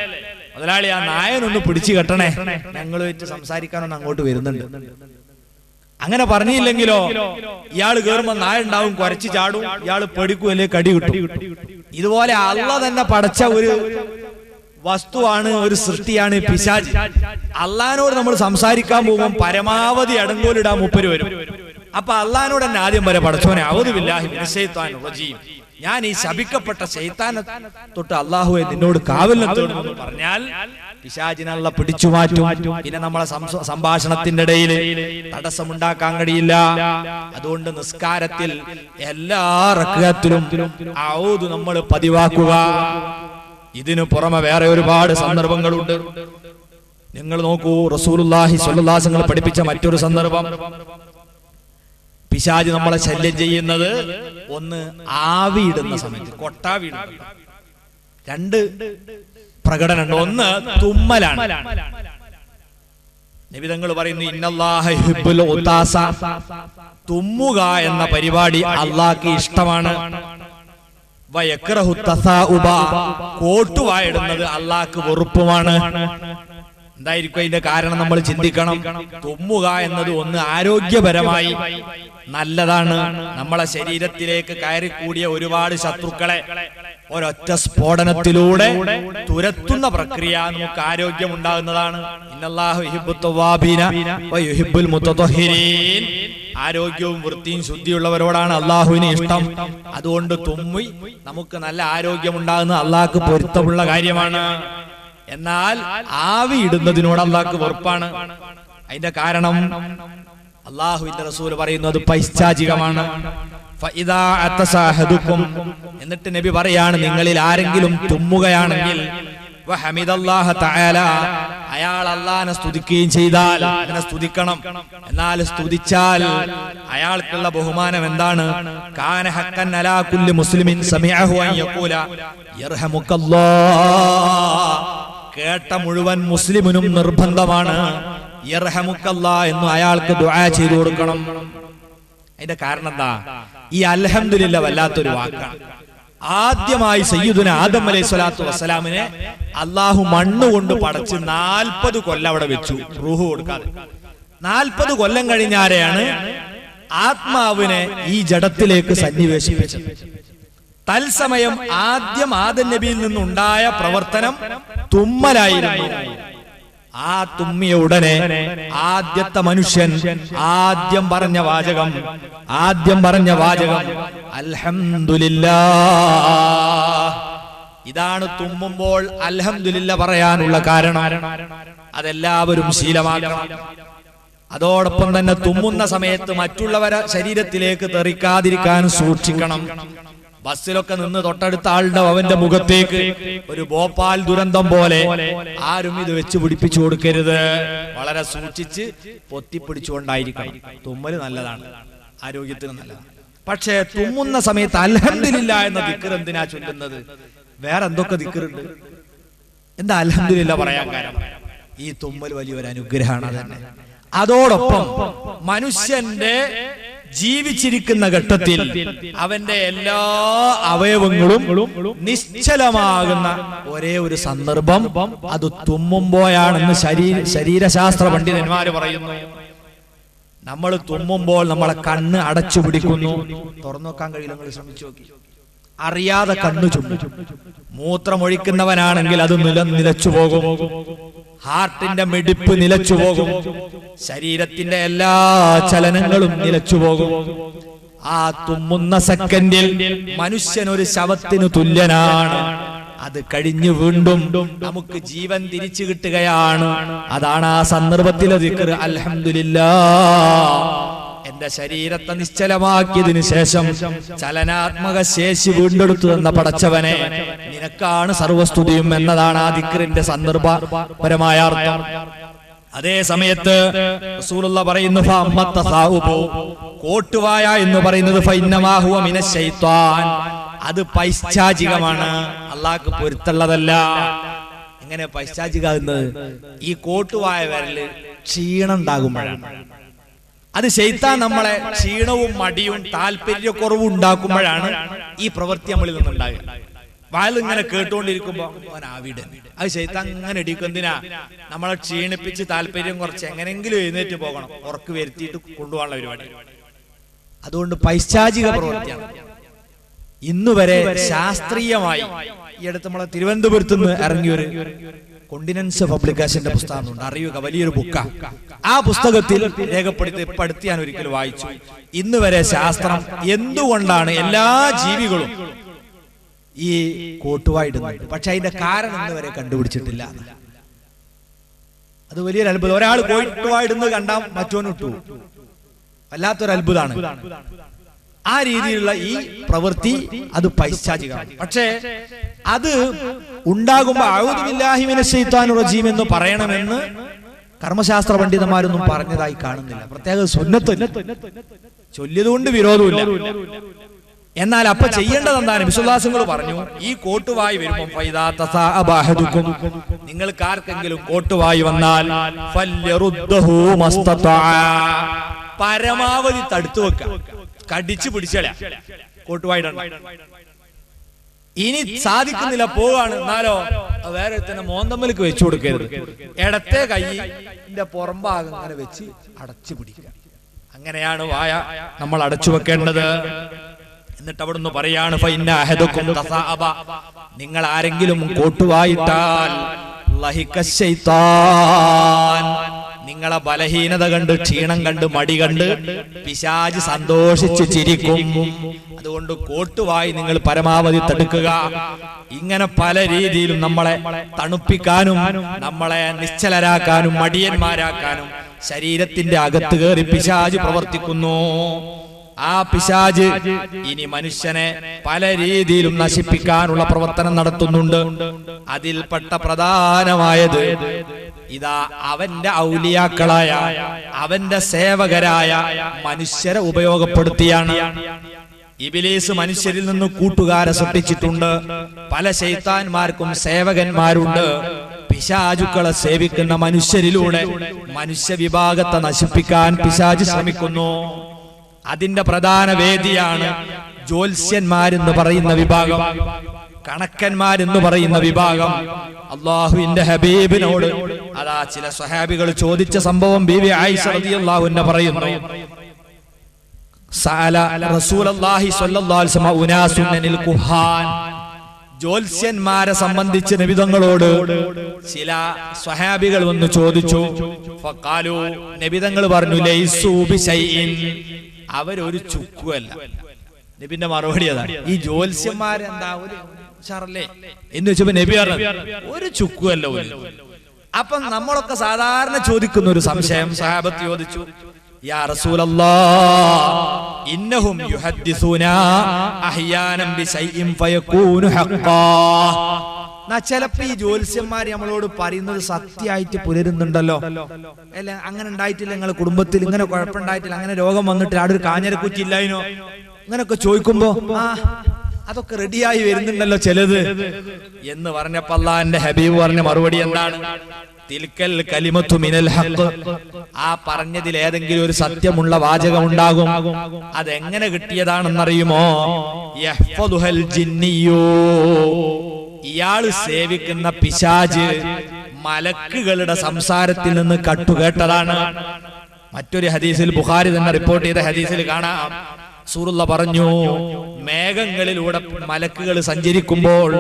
മുതലാളി ആ നായനൊന്ന് പിടിച്ചു കെട്ടണേ, ഞങ്ങളുമായിട്ട് സംസാരിക്കാനൊന്ന് അങ്ങോട്ട് വരുന്നുണ്ട്. അങ്ങനെ പറഞ്ഞില്ലെങ്കിലോ ഇയാള് കേറുമ്പോ നായ ഉണ്ടാവും, കുരച്ചു ചാടും, ഇയാള് പേടിക്കും, അല്ലെ കടി കിട്ടും. ഇതുപോലെ അള്ളാഹ് തന്നെ പടച്ച ഒരു വസ്തുവാണ്, ഒരു സൃഷ്ടിയാണ് പിശാച്. അള്ളാഹിനോട് നമ്മൾ സംസാരിക്കാൻ പോകുമ്പോൾ പരമാവധി അടങ്കോലിടാൻ മൂപ്പര് വരും. അപ്പൊ അള്ളാഹിനോട് തന്നെ ആദ്യം വരെ പടച്ചോനെ ഔദു ബില്ലാഹി മിനശ് ശൈത്വാനിർ റജീം, ഞാൻ ഈ ശപിക്കപ്പെട്ട ശൈത്താനെ തൊട്ട് അള്ളാഹുവെ നിന്നോട് കാവലിനെ തേടുന്നു പറഞ്ഞാൽ പിശാചിനുള്ള പിടിച്ചു മാറ്റും. പിന്നെ നമ്മളെ സംഭാഷണത്തിന്റെ ഇടയിൽ തടസ്സമുണ്ടാക്കാൻ കഴിയില്ല. അതുകൊണ്ട് നിസ്കാരത്തിൽ എല്ലാ റക്അത്തിലും ഔദു നമ്മൾ പതിവാക്കുക. ഇതിനു പുറമെ വേറെ ഒരുപാട് സന്ദർഭങ്ങളുണ്ട്. നിങ്ങൾ നോക്കൂ, റസൂലുള്ളാഹി സ്വല്ലല്ലാഹു അലൈഹി വസല്ലം പഠിപ്പിച്ച മറ്റൊരു സന്ദർഭം, പിശാച് നമ്മളെ ശല്യം ചെയ്യുന്നത് ഒന്ന് ആവിയിടുന്ന സമയത്ത്, കൊട്ടാവിടുന്നത്. രണ്ട് പ്രകടനമുണ്ട്. ഒന്ന് തുമ്മലാണ്. നബി തങ്ങൾ പറയുന്നു ഇന്നല്ലാഹ യുഹിബ്ബുൽ ഉതാസ, തുമ്മുക എന്ന പരിപാടി അള്ളാഹ്ക്ക് ഇഷ്ടമാണ്. വയക്റഹു തസാഉബ, കോട്ടുവായിടുന്നത് അള്ളാഹ്ക്ക് വെറുപ്പുമാണ്. എന്തായിരിക്കും അതിന്റെ കാരണം? നമ്മൾ ചിന്തിക്കണം. തുമ്മുക എന്നത് ഒന്ന് ആരോഗ്യപരമായി നല്ലതാണ്. നമ്മളെ ശരീരത്തിലേക്ക് കയറിക്കൂടിയ ഒരുപാട് ശത്രുക്കളെ ഒരൊറ്റ സ്ഫോടനത്തിലൂടെ തുരത്തുന്ന പ്രക്രിയ നമുക്ക് ആരോഗ്യം ഉണ്ടാകുന്നതാണ്. ഇന്നല്ലാഹു യുഹിബ്ബുത് തവ്വാബീന വയുഹിബ്ബുൽ മുതതഹിരീൻ, ആരോഗ്യവും വൃത്തിയും ശുദ്ധിയുള്ളവരോടാണ് അള്ളാഹുവിന് ഇഷ്ടം. അതുകൊണ്ട് തുമ്മി നമുക്ക് നല്ല ആരോഗ്യം ഉണ്ടാകുന്ന അള്ളാഹ്ക്ക് പൊരുത്തമുള്ള കാര്യമാണ്. എന്നാൽ ആവി ഇടുന്നതിനോട് അള്ളാഹ്ക്ക് വെറുപ്പാണ്. അതിന്റെ കാരണം അള്ളാഹുവിന്റെ റസൂൽ പറയുന്നത് പൈശാചികമാണ്. എന്നിട്ട് നബി പറയാണ്, നിങ്ങളിൽ ആരെങ്കിലും തുമ്മുകയാണെങ്കിൽ അയാൾ അള്ളാഹിനെ സ്തുതിക്കുകയും ചെയ്താൽ, അങ്ങനെ സ്തുതിക്കണം. എന്നാൽ സ്തുതിച്ചാൽ അയാൾക്കുള്ള ബഹുമാനം എന്താണ്? കാന ഹഖൻ അലാ കുല്ലി മുസ്ലിമിൻ സമിഅഹു അൻ യഖൂല യർഹമുക്കല്ലാഹ്, കേട്ട മുഴുവൻ മുസ്ലിമിനും നിർബന്ധമാണ് യർഹമുക്കല്ലാഹ് എന്ന് അയാൾക്ക് ദുആ ചെയ്തു കൊടുക്കണം. അതിന്റെ കാരണം എന്താ? ഈ അൽഹംദുലില്ലാ വല്ലാത്തൊരു വാക്കാണ്. ആദ്യമായി സയ്യിദുന ആദം അലൈഹി സ്വലാത്തു വസ്സലാമിനെ അള്ളാഹു മണ്ണുകൊണ്ട് പടച്ച് 40 കൊല്ലം അവിടെ വെച്ചു, റൂഹ് കൊടുക്കാതെ. 40 കൊല്ലം കഴിഞ്ഞാരെയാണ് ആത്മാവിനെ ഈ ജഡത്തിലേക്ക് സന്നിവേശിപ്പിച്ചത്. തത്സമയം ആദ്യം ആദം നബിയിൽ നിന്നുണ്ടായ പ്രവർത്തനം തുമ്മലായിരുന്നു. ആ തുമ്മിയ ഉടനെ ആദ്യത്തെ മനുഷ്യൻ ആദ്യം പറഞ്ഞ വാചകം അൽഹംദുലില്ലാഹ്. ഇതാണ് തുമ്മുമ്പോൾ അൽഹംദുലില്ലാഹ് പറയാനുള്ള കാരണം. അതെല്ലാവരും ശീലമാക്കണം. അതോടൊപ്പം തന്നെ തുമ്മുന്ന സമയത്ത് മറ്റുള്ളവരെ ശരീരത്തിലേക്ക് തെറിക്കാതിരിക്കാൻ സൂക്ഷിക്കണം. ബസ്സിലൊക്കെ നിന്ന് തൊട്ടടുത്ത ആളുടെ അവന്റെ മുഖത്തേക്ക് ഒരു ഭോപ്പാൽ ദുരന്തം പോലെ ആരും ഇത് വെച്ച് പിടിപ്പിച്ചു കൊടുക്കരുത്. വളരെ സൂക്ഷിച്ച് പൊത്തിപ്പിടിച്ചുകൊണ്ടായിരിക്കണം. തുമ്മല് നല്ലതാണ്, ആരോഗ്യത്തിന് നല്ലതാണ്. പക്ഷേ തുമ്മുന്ന സമയത്ത് അൽഹംദുലില്ലാഹ് എന്ന ദിക്ർ എന്തിനാ ചൊല്ലുന്നത്? വേറെ എന്തൊക്കെ ദിക്റുണ്ട്, എന്താ അൽഹംദുലില്ലാഹ് പറയാൻ കാരണം? ഈ തുമ്മൽ വലിയൊരു അനുഗ്രഹമാണ്. അതന്നെ. അതോടൊപ്പം മനുഷ്യന്റെ ജീവിച്ചിരിക്കുന്ന ഘട്ടത്തിൽ അവന്റെ എല്ലാ അവയവങ്ങളും നിശ്ചലമാകുന്ന ഒരേ ഒരു സന്ദർഭം അത് തുമ്മുമ്പോഴാണെന്ന് ശരീരശാസ്ത്ര പണ്ഡിതന്മാര് പറയുന്നു. നമ്മൾ തുമ്മുമ്പോൾ നമ്മളെ കണ്ണ് അടച്ചു പിടിക്കുന്നു. തുറന്നു നോക്കാൻ കഴിയില്ല, നിങ്ങൾ ശ്രമിച്ചു നോക്കി. അറിയാതെ കണ്ണു ചുമ്മും. മൂത്രമൊഴിക്കുന്നവനാണെങ്കിൽ അത് നിലച്ചു പോകും. ഹാർട്ടിന്റെ മിടിപ്പ് നിലച്ചു പോകും. ശരീരത്തിന്റെ എല്ലാ ചലനങ്ങളും നിലച്ചു പോകും. ആ തുമ്മുന്ന സെക്കൻഡിൽ മനുഷ്യൻ ഒരു ശവത്തിനു തുല്യനാണ്. അത് കഴിഞ്ഞ് വീണ്ടും നമുക്ക് ജീവൻ തിരിച്ചു കിട്ടുകയാണ്. അതാണ് ആ സന്ദർഭത്തിലെ ദിക്ർ അൽഹംദുലില്ലാഹ്. എന്റെ ശരീരത്തെ നിശ്ചലമാക്കിയതിനു ശേഷം ചലനാത്മക ശേഷി വീണ്ടെടുത്തു തന്ന പടച്ചവനെ, നിനക്കാണ് സർവസ്തുതിയും എന്നതാണ് ആ ദിക്റിന്റെ സന്ദർഭപരമായ അർത്ഥം. അതേ സമയത്ത് റസൂലുള്ളാഹി പറയുന്നു കോട്ടുവായ എന്ന് പറയുന്നത് ഫഇന്നമാ ഹുവ മിനശ് ശൈത്വാൻ, അത് പൈശാചികമാണ്, അള്ളാഹ്ക്ക് പൊരുത്തമുള്ളതല്ല. എങ്ങനെ പൈശാചികാകുന്നത്? ഈ കോട്ടുവായ വിരല് ക്ഷീണം ഉണ്ടാകുമ്പോഴാണ്. അത് ശൈത്താൻ നമ്മളെ ക്ഷീണവും മടിയും താല്പര്യക്കുറവും ഉണ്ടാക്കുമ്പോഴാണ് ഈ പ്രവൃത്തി നമ്മളിൽ നിന്നുണ്ടാകുക. വാലിങ്ങനെ കേട്ടുകൊണ്ടിരിക്കുമ്പോ അവിടെ അത് ശൈത്താൻ അങ്ങനെ ഇടിക്കും. എന്തിനാ? നമ്മളെ ക്ഷീണിപ്പിച്ച് താല്പര്യം കുറച്ച് എങ്ങനെങ്കിലും എഴുന്നേറ്റ് പോകണം, ഉറക്ക് വരുത്തിയിട്ട് കൊണ്ടുപോകാനുള്ള പരിപാടി. അതുകൊണ്ട് പൈശാചിക പ്രവൃത്തിയാണ്. ഇന്നുവരെ ശാസ്ത്രീയമായി ഈ അടുത്ത് നമ്മളെ തിരുവനന്തപുരത്ത് നിന്ന് ഇറങ്ങിയൊരു കോണ്ടിനൻസ് പബ്ലിക്കേഷന്റെ പുസ്തകമുണ്ട്, അറിയുക, വലിയൊരു ബുക്കാ. ആ പുസ്തകത്തിൽ രേഖപ്പെടുത്തി ഞാൻ ഒരിക്കൽ വായിച്ചു. ഇന്ന് വരെ ശാസ്ത്രം എന്തുകൊണ്ടാണ് എല്ലാ ജീവികളും ഈ കോട്ടുവായിടുന്നത്, പക്ഷെ അതിന്റെ കാരണം ഇന്ന് വരെ കണ്ടുപിടിച്ചിട്ടില്ല. അത് വലിയൊരു അത്ഭുതം. ഒരാൾ കോട്ടുവായിടുന്നത് കണ്ടാൽ മറ്റോന് ഇട്ടു, വല്ലാത്തൊരു അത്ഭുതമാണ്. ആ രീതിയിലുള്ള ഈ പ്രവൃത്തി അത് പൈശാചികമാണ്. പക്ഷേ അത് ഉണ്ടാകുമ്പോ അഊദു ബില്ലാഹി മിനശ് ശൈത്വാനിർ റജീം എന്ന് പറയണമെന്ന് കർമ്മശാസ്ത്ര പണ്ഡിതന്മാരൊന്നും പറഞ്ഞതായി കാണുന്നില്ല. പ്രത്യേക സുന്നത്ത് ചൊല്ലിയതുകൊണ്ട് വിരോധമില്ല. എന്നാൽ അപ്പൊ ചെയ്യേണ്ടത് എന്താണ്? നബി സല്ലല്ലാഹു അലൈഹി വസല്ലം പറഞ്ഞു, ഈ കോട്ടുവായി വരുമ്പോൾ ഫൈദാ തസാഅബ അഹദുക്കും, നിങ്ങൾക്ക് ആർക്കെങ്കിലും കോട്ടുവായി വന്നാൽ ഫല്യറുദ്ദഹു മസ്തതാ, പരമാവധി തടുത്തു വെക്കുക, കടിച്ചു പിടിച്ചള. കോട്ടുവായിടണം. ഇനി സാധിക്കുന്നില്ല, പോവാണ്, എന്നാലോ വേറെ തന്നെ മോന്തമ്മലേക്ക് വെച്ചു കൊടുക്കരുത്. ഇടത്തെ കൈന്റെ പുറംഭാഗം അങ്ങനെ വെച്ച് അടച്ചു പിടിക്കുക. അങ്ങനെയാണ് വായ നമ്മൾ അടച്ചു വെക്കേണ്ടത്. എന്നിട്ട് അവിടുന്ന് പറയാണ്, ഫഇന്ന അഹദുക്കും തസാഅബ, നിങ്ങൾ ആരെങ്കിലും കോട്ടുവായിട്ടാൽ ലഹിക ശൈത്താൻ, നിങ്ങളെ ബലഹീനത കണ്ട്, ക്ഷീണം കണ്ട്, മടി കണ്ട് പിശാച് സന്തോഷിച്ച് ചിരിക്കും. അതുകൊണ്ട് കോട്ടുവായി നിങ്ങൾ പരമാവധി തടുക്കുക. ഇങ്ങനെ പല രീതിയിലും നമ്മളെ തണുപ്പിക്കാനും നമ്മളെ നിശ്ചലരാക്കാനും മടിയന്മാരാക്കാനും ശരീരത്തിന്റെ അകത്ത് കയറി പിശാച് പ്രവർത്തിക്കുന്നു. ആ പിശാച് ഇനി മനുഷ്യനെ പല രീതിയിലും നശിപ്പിക്കാനുള്ള പ്രവർത്തനം നടത്തുന്നുണ്ട്. അതിൽപ്പെട്ട പ്രധാനമായത് ഇതാ അവന്റെ ഔലിയാക്കളായ, അവന്റെ സേവകരായ മനുഷ്യരെ ഉപയോഗപ്പെടുത്തിയാണ്. ഇബ്ലീസ് മനുഷ്യരിൽ നിന്ന് കൂട്ടുകാരെ സൃഷ്ടിച്ചിട്ടുണ്ട്. പല ശൈത്താന്മാർക്കും സേവകന്മാരുണ്ട്. പിശാചുക്കളെ സേവിക്കുന്ന മനുഷ്യരിലൂടെ മനുഷ്യ വിഭാഗത്തെ നശിപ്പിക്കാൻ പിശാച് ശ്രമിക്കുന്നു. അതിന്റെ പ്രധാന വേദിയാണ് ജ്യോത്സ്യന്മാരെന്ന് പറയുന്ന വിഭാഗം, കണക്കന്മാരെന്ന് പറയുന്ന വിഭാഗം. അല്ലാഹുവിന്റെ ഹബീബിനോട് അതാ ചില സ്വഹാബികൾ ചോദിച്ച സംഭവം ബീവി ആയിഷ റളിയല്ലാഹു അൻഹ പറയുന്നു, സഅല റസൂലുള്ളാഹി സ്വല്ലല്ലാഹു അലൈഹി വസല്ലം ഉനാസുൻ അനിൽ കുഹാൻ, ജ്യോത്സ്യന്മാരെ സംബന്ധിച്ച് നബി തങ്ങളോട് ചില സ്വഹാബികൾ വന്ന് ചോദിച്ചു. ഫഖാലു, നബി തങ്ങൾ പറഞ്ഞു, ലൈസു ബിശൈഇൻ, അവരൊരു ചുക്കുമല്ല. നബിന്റെ മറുപടി അതാണ്. ഈ ജ്യോത്സ്യന്മാരെന്താ ഒരു ഷറല്ലേ എന്ന് വെച്ചപ്പോ നബി പറഞ്ഞു, ഒരു ചുക്കുമല്ല. അപ്പം നമ്മളൊക്കെ സാധാരണ ചോദിക്കുന്ന ഒരു സംശയം, സഹാബത്ത് ചോദിച്ചു, യാ റസൂലല്ലാഹ് ഇന്നഹും യുഹദ്ദിസൂനാ അഹ്യാനം ബിശൈഇൻ ഫയകൂനു ഹഖ്ഖാ. ചിലപ്പോ ഈ ജ്യോത്സ്യന്മാർ നമ്മളോട് പറയുന്നത് സത്യമായിട്ട് പുലരുന്നുണ്ടല്ലോ, അല്ല അങ്ങനെ ഉണ്ടായിട്ടില്ല, നിങ്ങളുടെ കുടുംബത്തിൽ ഇങ്ങനെ കുഴപ്പമുണ്ടായിട്ടില്ല, അങ്ങനെ രോഗം വന്നിട്ട് അവിടെ ഒരു കാഞ്ഞരക്കുറ്റില്ലായിനോ, അങ്ങനെയൊക്കെ ചോദിക്കുമ്പോ ആ അതൊക്കെ റെഡിയായി വരുന്നുണ്ടല്ലോ ചിലത് എന്ന് പറഞ്ഞപ്പോ അല്ലാഹുവിന്റെ ഹബീബ് പറഞ്ഞ മറുപടി എന്താണ്? തിൽക്കൽ കലിമത്തു മിനൽ ഹഖ്, ആ പറഞ്ഞതിൽ ഏതെങ്കിലും ഒരു സത്യമുള്ള വാചകം ഉണ്ടാകും. അതെങ്ങനെ കിട്ടിയതാണെന്നറിയുമോ? യഹ്ഫദുഹൽ ജിന്നിയോ, ഇയാള് സേവിക്കുന്ന പിശാച് മലക്കുകളുടെ സംസാരത്തിൽ നിന്ന് കട്ടുകേട്ടതാണ്. മറ്റൊരു ഹദീസിൽ, ബുഖാരി തന്നെ റിപ്പോർട്ട് ചെയ്ത ഹദീസിൽ കാണാം, റസൂലുള്ളാഹി പറഞ്ഞു, മേഘങ്ങളിലൂടെ മലക്കുകൾ സഞ്ചരിക്കുമ്പോൾ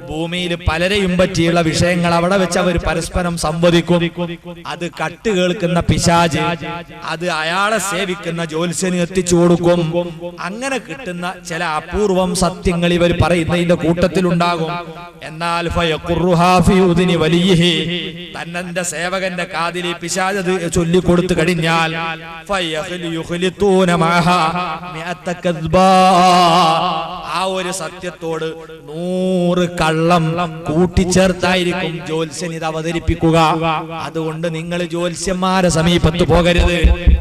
ഭൂമിയിൽ പലരെയും പറ്റിയുള്ള വിഷയങ്ങൾ അവിടെ വെച്ച് അവർ പരസ്പരം സംവദിക്കും. അത് കട്ട് കേൾക്കുന്ന പിശാച് അത് അയാളെ സേവിക്കുന്ന ജ്യോത്സ്യന് എത്തിച്ചു കൊടുക്കും. അങ്ങനെ കിട്ടുന്ന ചില അപൂർവം സത്യങ്ങൾ ഇവർ പറയുന്നതിന്റെ കൂട്ടത്തിലുണ്ടാകും. എന്നാൽ തന്റെ സേവകന്റെ കാതിൽ പിശാച് അത് ചൊല്ലിക്കൊടുത്തു കഴിഞ്ഞാൽ ആ ഒരു സത്യത്തോട് 100 കള്ളം കൂട്ടിച്ചേർത്തായിരിക്കും ജ്യോത്സ്യൻ ഇത് അവതരിപ്പിക്കുക. അതുകൊണ്ട് നിങ്ങൾ ജ്യോത്സ്യന്മാരെ സമീപത്ത് പോകരുത്.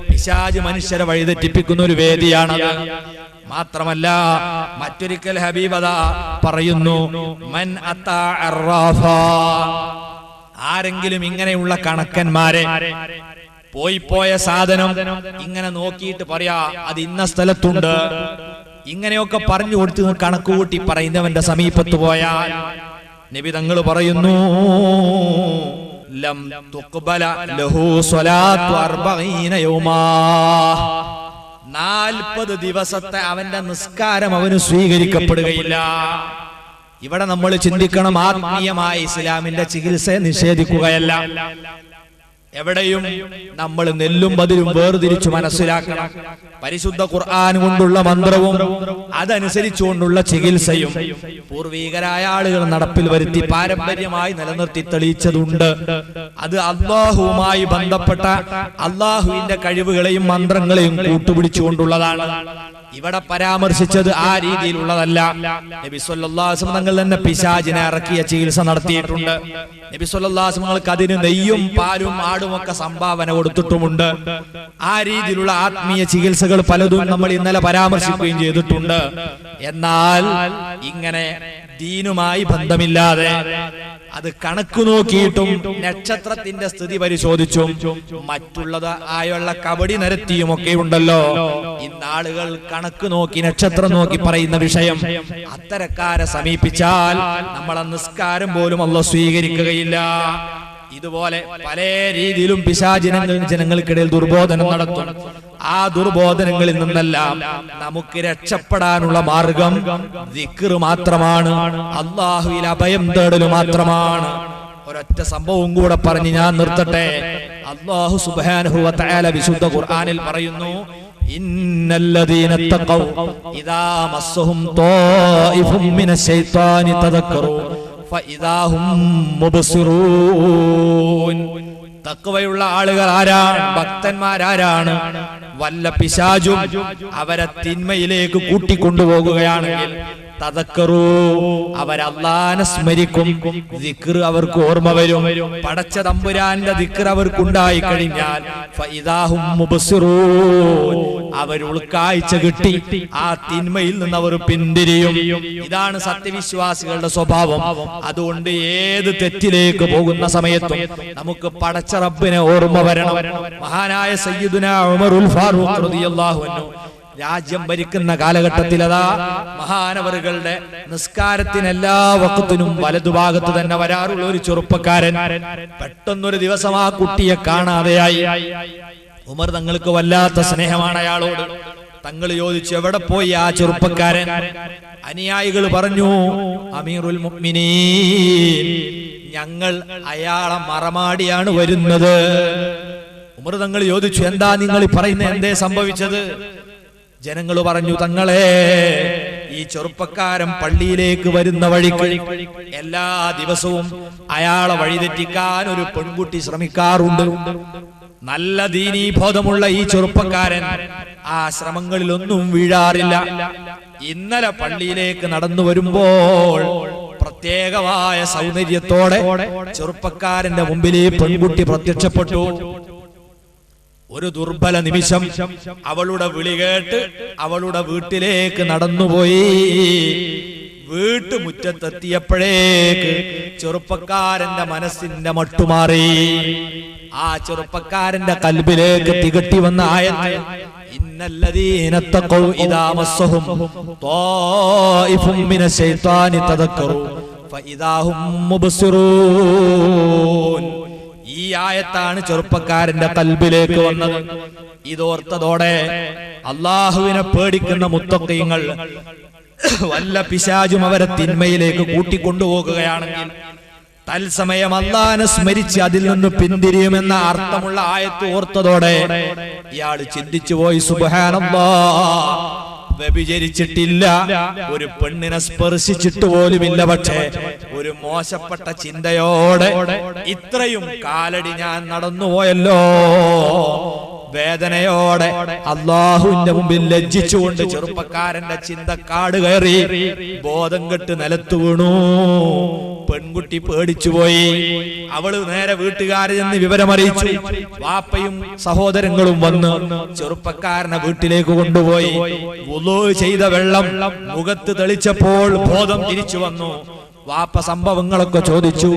പിശാച് മനുഷ്യരെ വഴിതെറ്റിപ്പിക്കുന്ന ഒരു വേദിയാണത്. മാത്രമല്ല മറ്റൊരിക്കൽ ഹബീബത പറയുന്നു, മൻ അതാ അർറാഫ, ആരെങ്കിലും ഇങ്ങനെയുള്ള കണക്കന്മാരെ പോയ സാധനം ഇങ്ങനെ നോക്കിയിട്ട് പറയാ അത് ഇന്ന സ്ഥലത്തുണ്ട്. ഇങ്ങനെയൊക്കെ പറഞ്ഞു കൊടുത്ത് കണക്ക് കൂട്ടി പറയുന്നവന്റെ സമീപത്ത് പോയാൽ നബി തങ്ങൾ പറയുന്നു ലം തുഖ്ബല ലഹു സ്വലാത്തു 40 യൗമാ, 40 ദിവസത്തെ അവന്റെ നിസ്കാരം അവന് സ്വീകരിക്കപ്പെടുകയില്ല. ഇവിടെ നമ്മൾ ചിന്തിക്കണം, ആത്മീയമായ ഇസ്ലാമിന്റെ ചികിത്സയെ നിഷേധിക്കുകയല്ല. എവിടെയും നമ്മൾ നെല്ലും ബദിലും വേർതിരിച്ചു മനസ്സിലാക്കണം. പരിശുദ്ധ ഖുർആൻ കൊണ്ടുള്ള മന്ത്രവും അതനുസരിച്ചുകൊണ്ടുള്ള ചികിത്സയും പൂർവീകരായ ആളുകൾ നടപ്പിൽ വരുത്തി പാരമ്പര്യമായി നിലനിർത്തി തെളിയിച്ചതുണ്ട്. അത് അല്ലാഹുവുമായി ബന്ധപ്പെട്ട അല്ലാഹുവിന്റെ കഴിവുകളെയും മന്ത്രങ്ങളെയും കൂട്ടുപിടിച്ചുകൊണ്ടുള്ളതാണ്. ഇവിടെ പരാമർശിച്ചത് ആ രീതിയിലുള്ളതല്ല. നബി സല്ലല്ലാഹു അലൈഹി വസല്ലം തങ്ങൾ തന്നെ പിശാചിനെ ഇറക്കിയ ചികിത്സ നടത്തിയിട്ടുണ്ട്. നബി സല്ലല്ലാഹു അലൈഹി വസല്ലം അതിന് നെയ്യും പാലും ആടും ഒക്കെ സംഭാവന കൊടുത്തിട്ടുമുണ്ട്. ആ രീതിയിലുള്ള ആത്മീയ ചികിത്സകൾ പലതും നമ്മൾ ഇന്നലെ പരാമർശിക്കുകയും ചെയ്തിട്ടുണ്ട്. എന്നാൽ ഇങ്ങനെ ദീനുമായി ബന്ധമില്ലാതെ അത് കണക്ക് നോക്കിയിട്ടും നക്ഷത്രത്തിന്റെ സ്ഥിതി പരിശോധിച്ചും മറ്റുള്ളത് ആയുള്ള കബഡി നിരത്തിയും ഒക്കെ ഉണ്ടല്ലോ. ഇന്നാളുകൾ കണക്ക് നോക്കി നക്ഷത്രം നോക്കി പറയുന്ന വിഷയം അത്തരക്കാരെ സമീപിച്ചാൽ നമ്മളെ നിസ്കാരം പോലും അല്ലാഹു സ്വീകരിക്കുകയില്ല. ഇതുപോലെ പല രീതിയിലും ജനങ്ങൾക്കിടയിൽ ദുർബോധനം നടത്തും. ആ ദുർബോധനങ്ങളിൽ നിന്നെല്ലാം നമുക്ക് രക്ഷപ്പെടാനുള്ള മാർഗം ദിക്ർ മാത്രമാണ്, അല്ലാഹുവിൽ അഭയം തേടൽ മാത്രമാണ്. ഒരൊറ്റ സംഭവം കൂടെ പറഞ്ഞ് ഞാൻ നിർത്തട്ടെ. അല്ലാഹു സുബ്ഹാനഹു വ തആല വിശുദ്ധ ഖുർആനിൽ പറയുന്നു, ഇന്നല്ലദീന തഖൗ ഇദാ മസ്സഹും ത്വായിഫും മിനശ് ശൈത്വാനി തദക്കറു ഫഇദാഹും മുബ്സിറൂൻ. തഖ്വയുള്ള ആളുകൾ ആരാണ്? ഭക്തന്മാരാരാണ്? വല്ല പിശാചും അവരെ തിന്മയിലേക്ക് കൂട്ടിക്കൊണ്ടുപോകുകയാണെങ്കിൽ തദക്കറൂ, അവർ അല്ലാഹനെ സ്മരിക്കും, ദിക്ർ അവർക്ക് ഓർമ്മ വരും. പടച്ച തമ്പുരാന്റെ ദിക്ർ അവർക്കുണ്ടായി കഴിഞ്ഞാൽ ഫഇദാഹും മുബ്സിറൂൻ, അവർ ഉൾക്കാഴ്ച കിട്ടി ആ തിന്മയിൽ നിന്ന് അവർ പിന്തിരിയും. ഇതാണ് സത്യവിശ്വാസികളുടെ സ്വഭാവം. അതുകൊണ്ട് ഏത് തെറ്റിലേക്ക് പോകുന്ന സമയത്തും നമുക്ക് പടച്ച റബ്ബിനെ ഓർമ്മ വരണം. മഹാനായ സയ്യിദുനാ ഉമറുൽ ഫാറൂഖ് റളിയല്ലാഹു അൻഹു രാജ്യം ഭരിക്കുന്ന കാലഘട്ടത്തിൽ അതാ മഹാനവറുകളുടെ നിസ്കാരത്തിന് എല്ലാ വഖത്തിനും വലതുഭാഗത്ത് തന്നെ വരാറുള്ള ഒരു ചെറുപ്പക്കാരൻ പെട്ടെന്നൊരു ദിവസം ആ കുട്ടിയെ കാണാതെയായി. ഉമർ തങ്ങൾക്ക് വല്ലാത്ത സ്നേഹമാണ് അയാളോട്. തങ്ങൾ ചോദിച്ചു, എവിടെ പോയി ആ ചെറുപ്പക്കാരൻ? അനുയായികൾ പറഞ്ഞു, അമീറുൽ മുഅ്മിനീൻ, ഞങ്ങൾ അയാളെ മറമാടിയാണ് വരുന്നത്. ഉമർ തങ്ങൾ ചോദിച്ചു, എന്താ നിങ്ങൾ പറയുന്നത്? എന്തേ സംഭവിച്ചത്? ജനങ്ങൾ പറഞ്ഞു, തങ്ങളെ, ഈ ചെറുപ്പക്കാരൻ പള്ളിയിലേക്ക് വരുന്ന വഴിക്ക് എല്ലാ ദിവസവും അയാളെ വഴിതെറ്റിക്കാൻ ഒരു പെൺകുട്ടി ശ്രമിക്കാറുണ്ട്. നല്ല ദീനീബോധമുള്ള ഈ ചെറുപ്പക്കാരൻ ആ ശ്രമങ്ങളിലൊന്നും വീഴാറില്ല. ഇന്നലെ പള്ളിയിലേക്ക് നടന്നു വരുമ്പോൾ പ്രത്യേകമായ സൗന്ദര്യത്തോടെ ചെറുപ്പക്കാരന്റെ മുമ്പിൽ ഈ പെൺകുട്ടി പ്രത്യക്ഷപ്പെട്ടു. ഒരു ദുർബല നിമിഷം അവളുടെ വിളി കേട്ട് അവളുടെ വീട്ടിലേക്ക് നടന്നുപോയി. വീട്ടുമുറ്റത്തെത്തിയപ്പോഴേക്ക് ചെറുപ്പക്കാരന്റെ മനസ്സിന്റെ മട്ടുമാറി. ആ ചെറുപ്പക്കാരന്റെ കൽബിലേക്ക് തികട്ടി വന്ന ആയത്ത്, ഇന്നല്ലദീന തഖൗ ഇദാ മസ്സഹും ത്വായിഫും മിനശ് ശൈത്വാനി തദക്കറു ഫഇദാഹും മുബ്സിറൂൻ. ഈ ആയത്താണ് ചെറുപ്പക്കാരന്റെ കൽബിലേക്ക് വന്നത്. ഇതോർത്തതോടെ അല്ലാഹുവിനെ പേടിക്കുന്ന മുത്തഖീങ്ങൾ വല്ല പിശാചും അവരെ തിന്മയിലേക്ക് കൂട്ടിക്കൊണ്ടുപോകുകയാണെങ്കിൽ തൽസമയം അല്ലാഹനെ സ്മരിച്ച് അതിൽ നിന്ന് പിന്തിരിയുമെന്ന അർത്ഥമുള്ള ആയത്ത് ഓർത്തതോടെ ഇയാൾ ചിന്തിച്ചുപോയി, സുബ്ഹാനല്ലാഹ്, വ്യഭിചരിച്ചിട്ടില്ല, ഒരു പെണ്ണിനെ സ്പർശിച്ചിട്ട് പോലുമില്ല, പക്ഷേ ഒരു മോശപ്പെട്ട ചിന്തയോടെ ഇത്രയും കാലടി ഞാൻ നടന്നുപോയല്ലോ. വേദനയോടെ അല്ലാഹുവിന്റെ മുമ്പിൽ ലജ്ജിച്ചുകൊണ്ട് ചെറുപ്പക്കാരന്റെ ചിന്ത കാട് കയറി ബോധം കെട്ട് നിലത്തു വീണു. പെൺകുട്ടി പേടിച്ചുപോയി. അവള് നേരെ വീട്ടുകാരെ ചെന്ന് വിവരമറിയിച്ചു. വാപ്പയും സഹോദരങ്ങളും വന്ന് ചെറുപ്പക്കാരനെ വീട്ടിലേക്ക് കൊണ്ടുപോയി. വുളൂ ചെയ്ത വെള്ളം മുഖത്ത് തെളിച്ചപ്പോൾ ബോധം തിരിച്ചു വന്നു. വാപ്പ സംഭവങ്ങളൊക്കെ ചോദിച്ചു,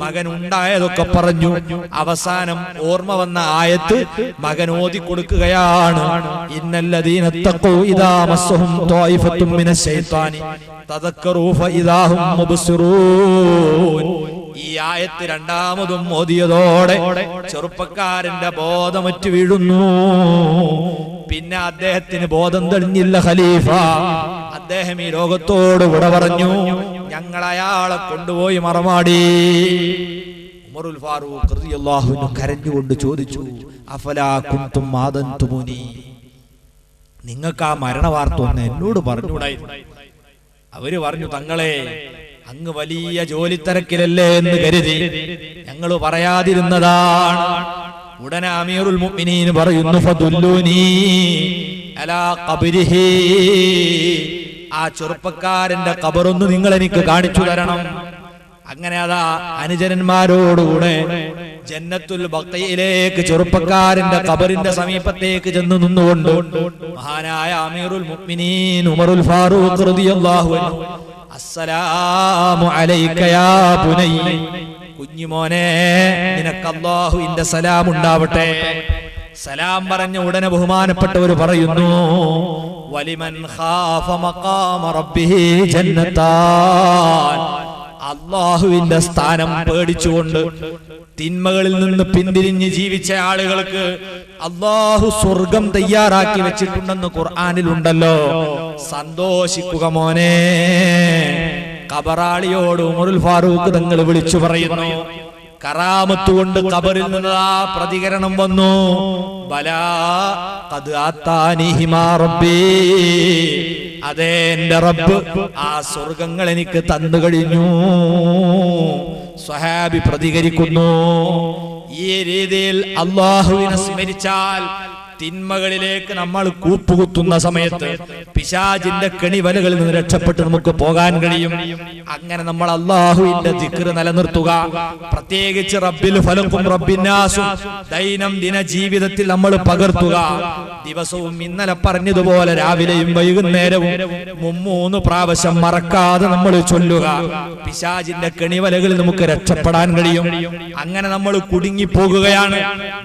മകൻ ഉണ്ടായതൊക്കെ പറഞ്ഞു. അവസാനം ഓർമ്മ വന്ന ആയത്ത് മകൻ ഓതി കൊടുക്കുകയാണ്. ഇന്നല്ലദീന തഖൂ ഇദാ മസ്സഹും ത്വായിഫത്തും മിനശ് ശൈത്വാനി തദക്കറൂ ഫഇദാ ഹും മുബ്സിറൂൻ. ഈ ആയത്ത് രണ്ടാമതും ഓതിയതോടെ ചെറുപ്പക്കാരന്റെ ബോധമറ്റ് വീഴുന്നു. പിന്നെ അദ്ദേഹത്തിന് ബോധം തെളിഞ്ഞില്ല. ഖലീഫ അദ്ദേഹം ഈ ലോകത്തോട് വിട പറഞ്ഞു. ഞങ്ങൾ അയാളെ കൊണ്ടുപോയി മറമാടി. ഉമറുൽ ഫാറൂഖ് റളിയല്ലാഹു അൻഹു കരഞ്ഞുകൊണ്ട് ചോദിച്ചു, അഫലാ കുൻതും ആദൻതുമുനി, നിങ്ങൾക്ക് ആ മരണവാർത്ത ഒന്ന് എന്നോട് പറഞ്ഞുകൂടായിരുന്നു? അവര് പറഞ്ഞു, തങ്ങളെ അങ്ങ് വലിയ ജോലി തിരക്കിലല്ലേ എന്ന് കരുതി ഞങ്ങൾ പറയാതിരുന്നതാണ്. ഉടനെ അമീറുൽ മുഅ്മിനീൻ പറയുന്നു, ഫദുല്ലൂനി അലാ ഖബ്രിഹി, ആ ചെറുപ്പക്കാരന്റെ ഖബറൊന്ന് നിങ്ങൾ എനിക്ക് കാണിച്ചു തരണം. അങ്ങനെ അതാ അനുജനന്മാരോടുകൂടെ ജന്നത്തുൽ ബഖീയിലേക്ക് ചെറുപ്പക്കാരന്റെ ഖബറിന്റെ സമീപത്തേക്ക് ചെന്ന് നിന്നുകൊണ്ട് മഹാനായ അമീറുൽ മുഅ്മിനീൻ ഉമറുൽ ഫാറൂഖ് റളിയല്ലാഹു അൻഹു, അസ്സലാമു അലൈക യാ ബുനയ്യ, കുഞ്ഞുമോനെ നിനക്ക് അല്ലാഹുവിന്റെ സലാം ഉണ്ടാവട്ടെ. സലാം പറഞ്ഞ ഉടനെ ബഹുമാനപ്പെട്ടവർ പറയുന്നു, വലിമൻ ഖാഫ മഖാമ റബ്ബിഹി ജന്നത്താൻ, അല്ലാഹുവിന്റെ സ്ഥാനം പേടിച്ചുകൊണ്ട് തിന്മകളിൽ നിന്ന് പിന്തിരിഞ്ഞ് ജീവിച്ച ആളുകൾക്ക് അല്ലാഹു സ്വർഗം തയ്യാറാക്കി വെച്ചിട്ടുണ്ടെന്ന് ഖുർആനിലുണ്ടല്ലോ. സന്തോഷിക്കുക മോനെ. ഖബറാളിയോട് ഉമറുൽ ഫാറൂഖ് തങ്ങൾ വിളിച്ചു പറയുന്നു. കറാമത്ത് കൊണ്ട് ഖബറിൽ നിന്ന് ആ പ്രതികരണം വന്നു, ബലാ ഖദ് ആതാനിഹിമാ റബ്ബി, അതേ എന്റെ റബ്ബ് ആ സ്വർഗങ്ങൾ എനിക്ക് തന്നു കഴിഞ്ഞു. സ്വഹാബി പ്രതികരിക്കുന്നു, ഈ രീതിയിൽ അല്ലാഹുവിനെ സ്മരിച്ചാൽ തിന്മകളിലേക്ക് നമ്മൾ കൂപ്പുകുത്തുന്ന സമയത്ത് പിശാചിന്റെ കെണിവലകളിൽ നിന്ന് രക്ഷപ്പെട്ട് നമുക്ക് പോകാൻ കഴിയും. അങ്ങനെ നമ്മൾ അല്ലാഹുവിന്റെ ദിക്ർ നിലനിർത്തുക. പ്രത്യേകിച്ച് റബ്ബിൽ ഫലക്കും റബ്ബിന്നാസും ദൈനംദിന ജീവിതത്തിൽ നമ്മൾ പകർത്തുക. ദിവസവും ഇന്നലെ പറഞ്ഞതുപോലെ രാവിലെയും വൈകുന്നേരവും 3 പ്രാവശ്യം മറക്കാതെ നമ്മൾ ചൊല്ലുക. പിശാചിന്റെ കെണിവലകളിൽ നമുക്ക് രക്ഷപ്പെടാൻ കഴിയും. അങ്ങനെ നമ്മൾ കുടുങ്ങിപ്പോകുകയാണ്.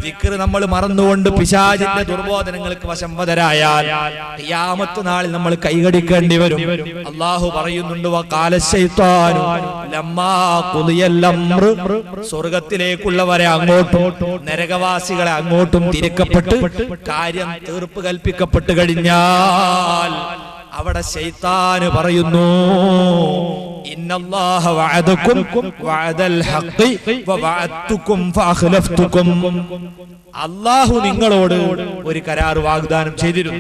ദിക്ർ നമ്മൾ മറന്നുകൊണ്ട് പിശാചിന്റെ ദുർബോധനങ്ങൾക്ക് വശംവദരായാൽ ഖിയാമത്ത് നാളിൽ നമ്മൾ കൈകടിക്കേണ്ടി വരും. അല്ലാഹു പറയുന്നുണ്ട്, വഖാല ശൈത്താനു ലമ്മാ ഖുദിയൽ അംർ, സ്വർഗ്ഗത്തിലേക്കുള്ളവരെ അങ്ങോട്ടും നരകവാസികളെ അങ്ങോട്ടും തിരിക്കപ്പെട്ട് കാര്യം തീർപ്പ് കൽപ്പിക്കപ്പെട്ട് കഴിഞ്ഞാൽ അവിടെ ശൈത്താന് പറയുന്നു, ഇന്നല്ലാഹ വഅദകും വഅദൽ ഹഖ് വവഅദ്തുകും ഫഅഖ്ലഫ്തുകും, അല്ലാഹു നിങ്ങളോട് ഒരു കരാർ വാഗ്ദാനം ചെയ്തിരുന്നു,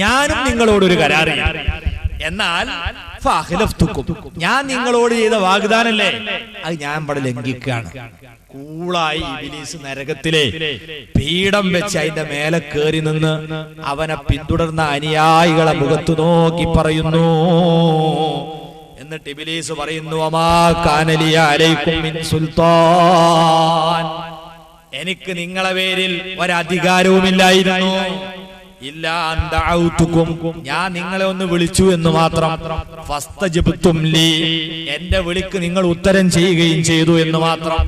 ഞാനും നിങ്ങളോട് ഒരു കരാർ ചെയ്തു. എന്നാൽ ഫഅഖ്ലഫ്തുകും, ഞാൻ നിങ്ങളോട് ചെയ്ത വാഗ്ദാനല്ലേ അത് ഞാൻ ഇവിടെ ലംഘിക്കുകയാണ്. കൂളായി ഇബ്ലീസ് നരകത്തിലെ പീഠം വെച്ച് അതിന്റെ മേലെ കയറി നിന്ന് അവനെ പിന്തുടർന്ന അനുയായികളെ മുഖത്തു നോക്കി പറയുന്നു. എന്നിട്ട് ഇബ്ലീസ് പറയുന്നു, വമാ കാനലി അലൈക്കും മിൻ സുൽത്താൻ, എനിക്ക് നിങ്ങളെ പേരിൽ ഒരധികാരവുമില്ലായിരുന്നു. ഇല്ലാ അൻ ദഅൗതുകും, ഞാൻ നിങ്ങളെ ഒന്ന് വിളിച്ചു എന്ന് മാത്രം. ഫസ്തജബ്തും ലീ, എന്റെ വിളിക്ക് നിങ്ങൾ ഉത്തരം ചെയ്യുകയും ചെയ്തു എന്ന് മാത്രം.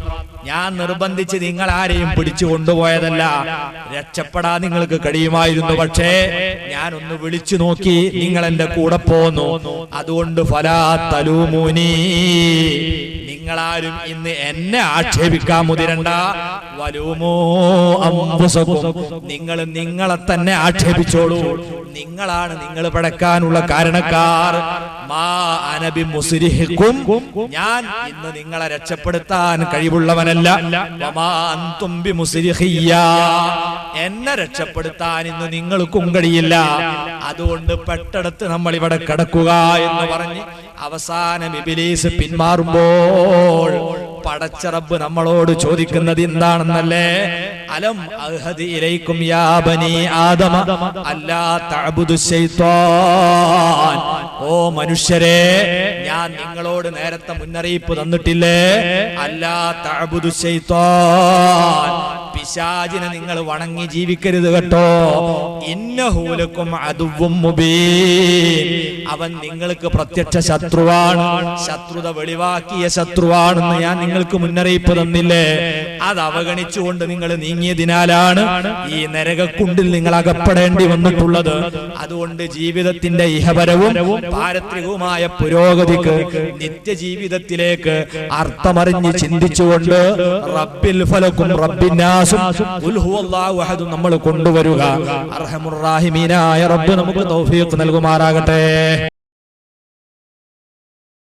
ഞാൻ നിർബന്ധിച്ച് നിങ്ങൾ ആരെയും പിടിച്ചു കൊണ്ടുപോയതല്ല. രക്ഷപ്പെടാൻ നിങ്ങൾക്ക് കഴിയുമായിരുന്നു, പക്ഷേ ഞാനൊന്ന് വിളിച്ചു നോക്കി, നിങ്ങൾ എന്റെ കൂടെ പോന്നു. അതുകൊണ്ട് ഫലാ തലൂമൂനി, നിങ്ങളാരും ഇന്ന് എന്നെ ആക്ഷേപിക്കാൻ മുതിരണ്ട. വലൂമോ അംഫുസകും, നിങ്ങൾ നിങ്ങളെ തന്നെ ആക്ഷേപിച്ചോളൂ. നിങ്ങളാണ് നിങ്ങൾ പടക്കാനുള്ള കാരണക്കാർ. മാ അനബി മുസ്രിഹിക്കും, ഞാൻ ഇന്ന് നിങ്ങളെ രക്ഷപ്പെടുത്താൻ കഴിവുള്ളവനല്ല. വമാ അൻതും ബിമുസ്രിഹിയ്യ, എന്നെ രക്ഷപ്പെടുത്താൻ ഇന്ന് നിങ്ങൾക്കും കഴിയില്ല. അതുകൊണ്ട് പെട്ടെടുത്ത് നമ്മൾ ഇവിടെ കിടക്കുക എന്ന് പറഞ്ഞ് അവസാനം ഇബ്ലീസ് പിന്മാറുമ്പോൾ പടച്ച റബ്ബ് നമ്മളോട് ചോദിക്കുന്നത് എന്താണെന്നല്ലേ, അലം അഹദി ഇലൈക്കും യാ ബനി ആദമ അല്ലാ തഅബുദു ശൈത്താൻ, ഓ മനുഷ്യരെ ഞാൻ നിങ്ങളോട് നേരത്തെ മുന്നറിയിപ്പ് തന്നിട്ടില്ലേ, അല്ലാ തഅബുദു ശൈത്താൻ, പിശാചിനെ നിങ്ങൾ വണങ്ങി ജീവിക്കരുത് കേട്ടോ. ഇന്നഹു ലക്കും അദുവ്വും മുബീൻ, അവൻ നിങ്ങൾക്ക് പ്രത്യക്ഷ ശത്രുവാണ്, ശത്രുത വെളിവാക്കിയ ശത്രുവാണെന്ന് ഞാൻ നിങ്ങൾക്ക് മുന്നറിയിപ്പ് തന്നില്ലേ? അത് അവഗണിച്ചുകൊണ്ട് നിങ്ങൾ നീങ്ങിയതിനാലാണ് ഈ നരകക്കുണ്ടിൽ നിങ്ങൾ അകപ്പെടേണ്ടി വന്നിട്ടുള്ളത്. അതുകൊണ്ട് ജീവിതത്തിന്റെ ഇഹപരവും പാരത്രികവുമായ പുരോഗതിക്ക്, നിത്യജീവിതത്തിലേക്ക് അർത്ഥമറിഞ്ഞ് ചിന്തിച്ചുകൊണ്ട് റബ്ബിൽ ഫലക്കും റബ്ബിൻ നാസും ഖുൽ ഹുവല്ലാഹു അഹദ് നമ്മൾ കൊണ്ടുവരിക. അർഹമുർ റഹീമീനായ റബ്ബ് നമുക്ക് തൗഫീഖ് നൽകുമാറാകട്ടെ.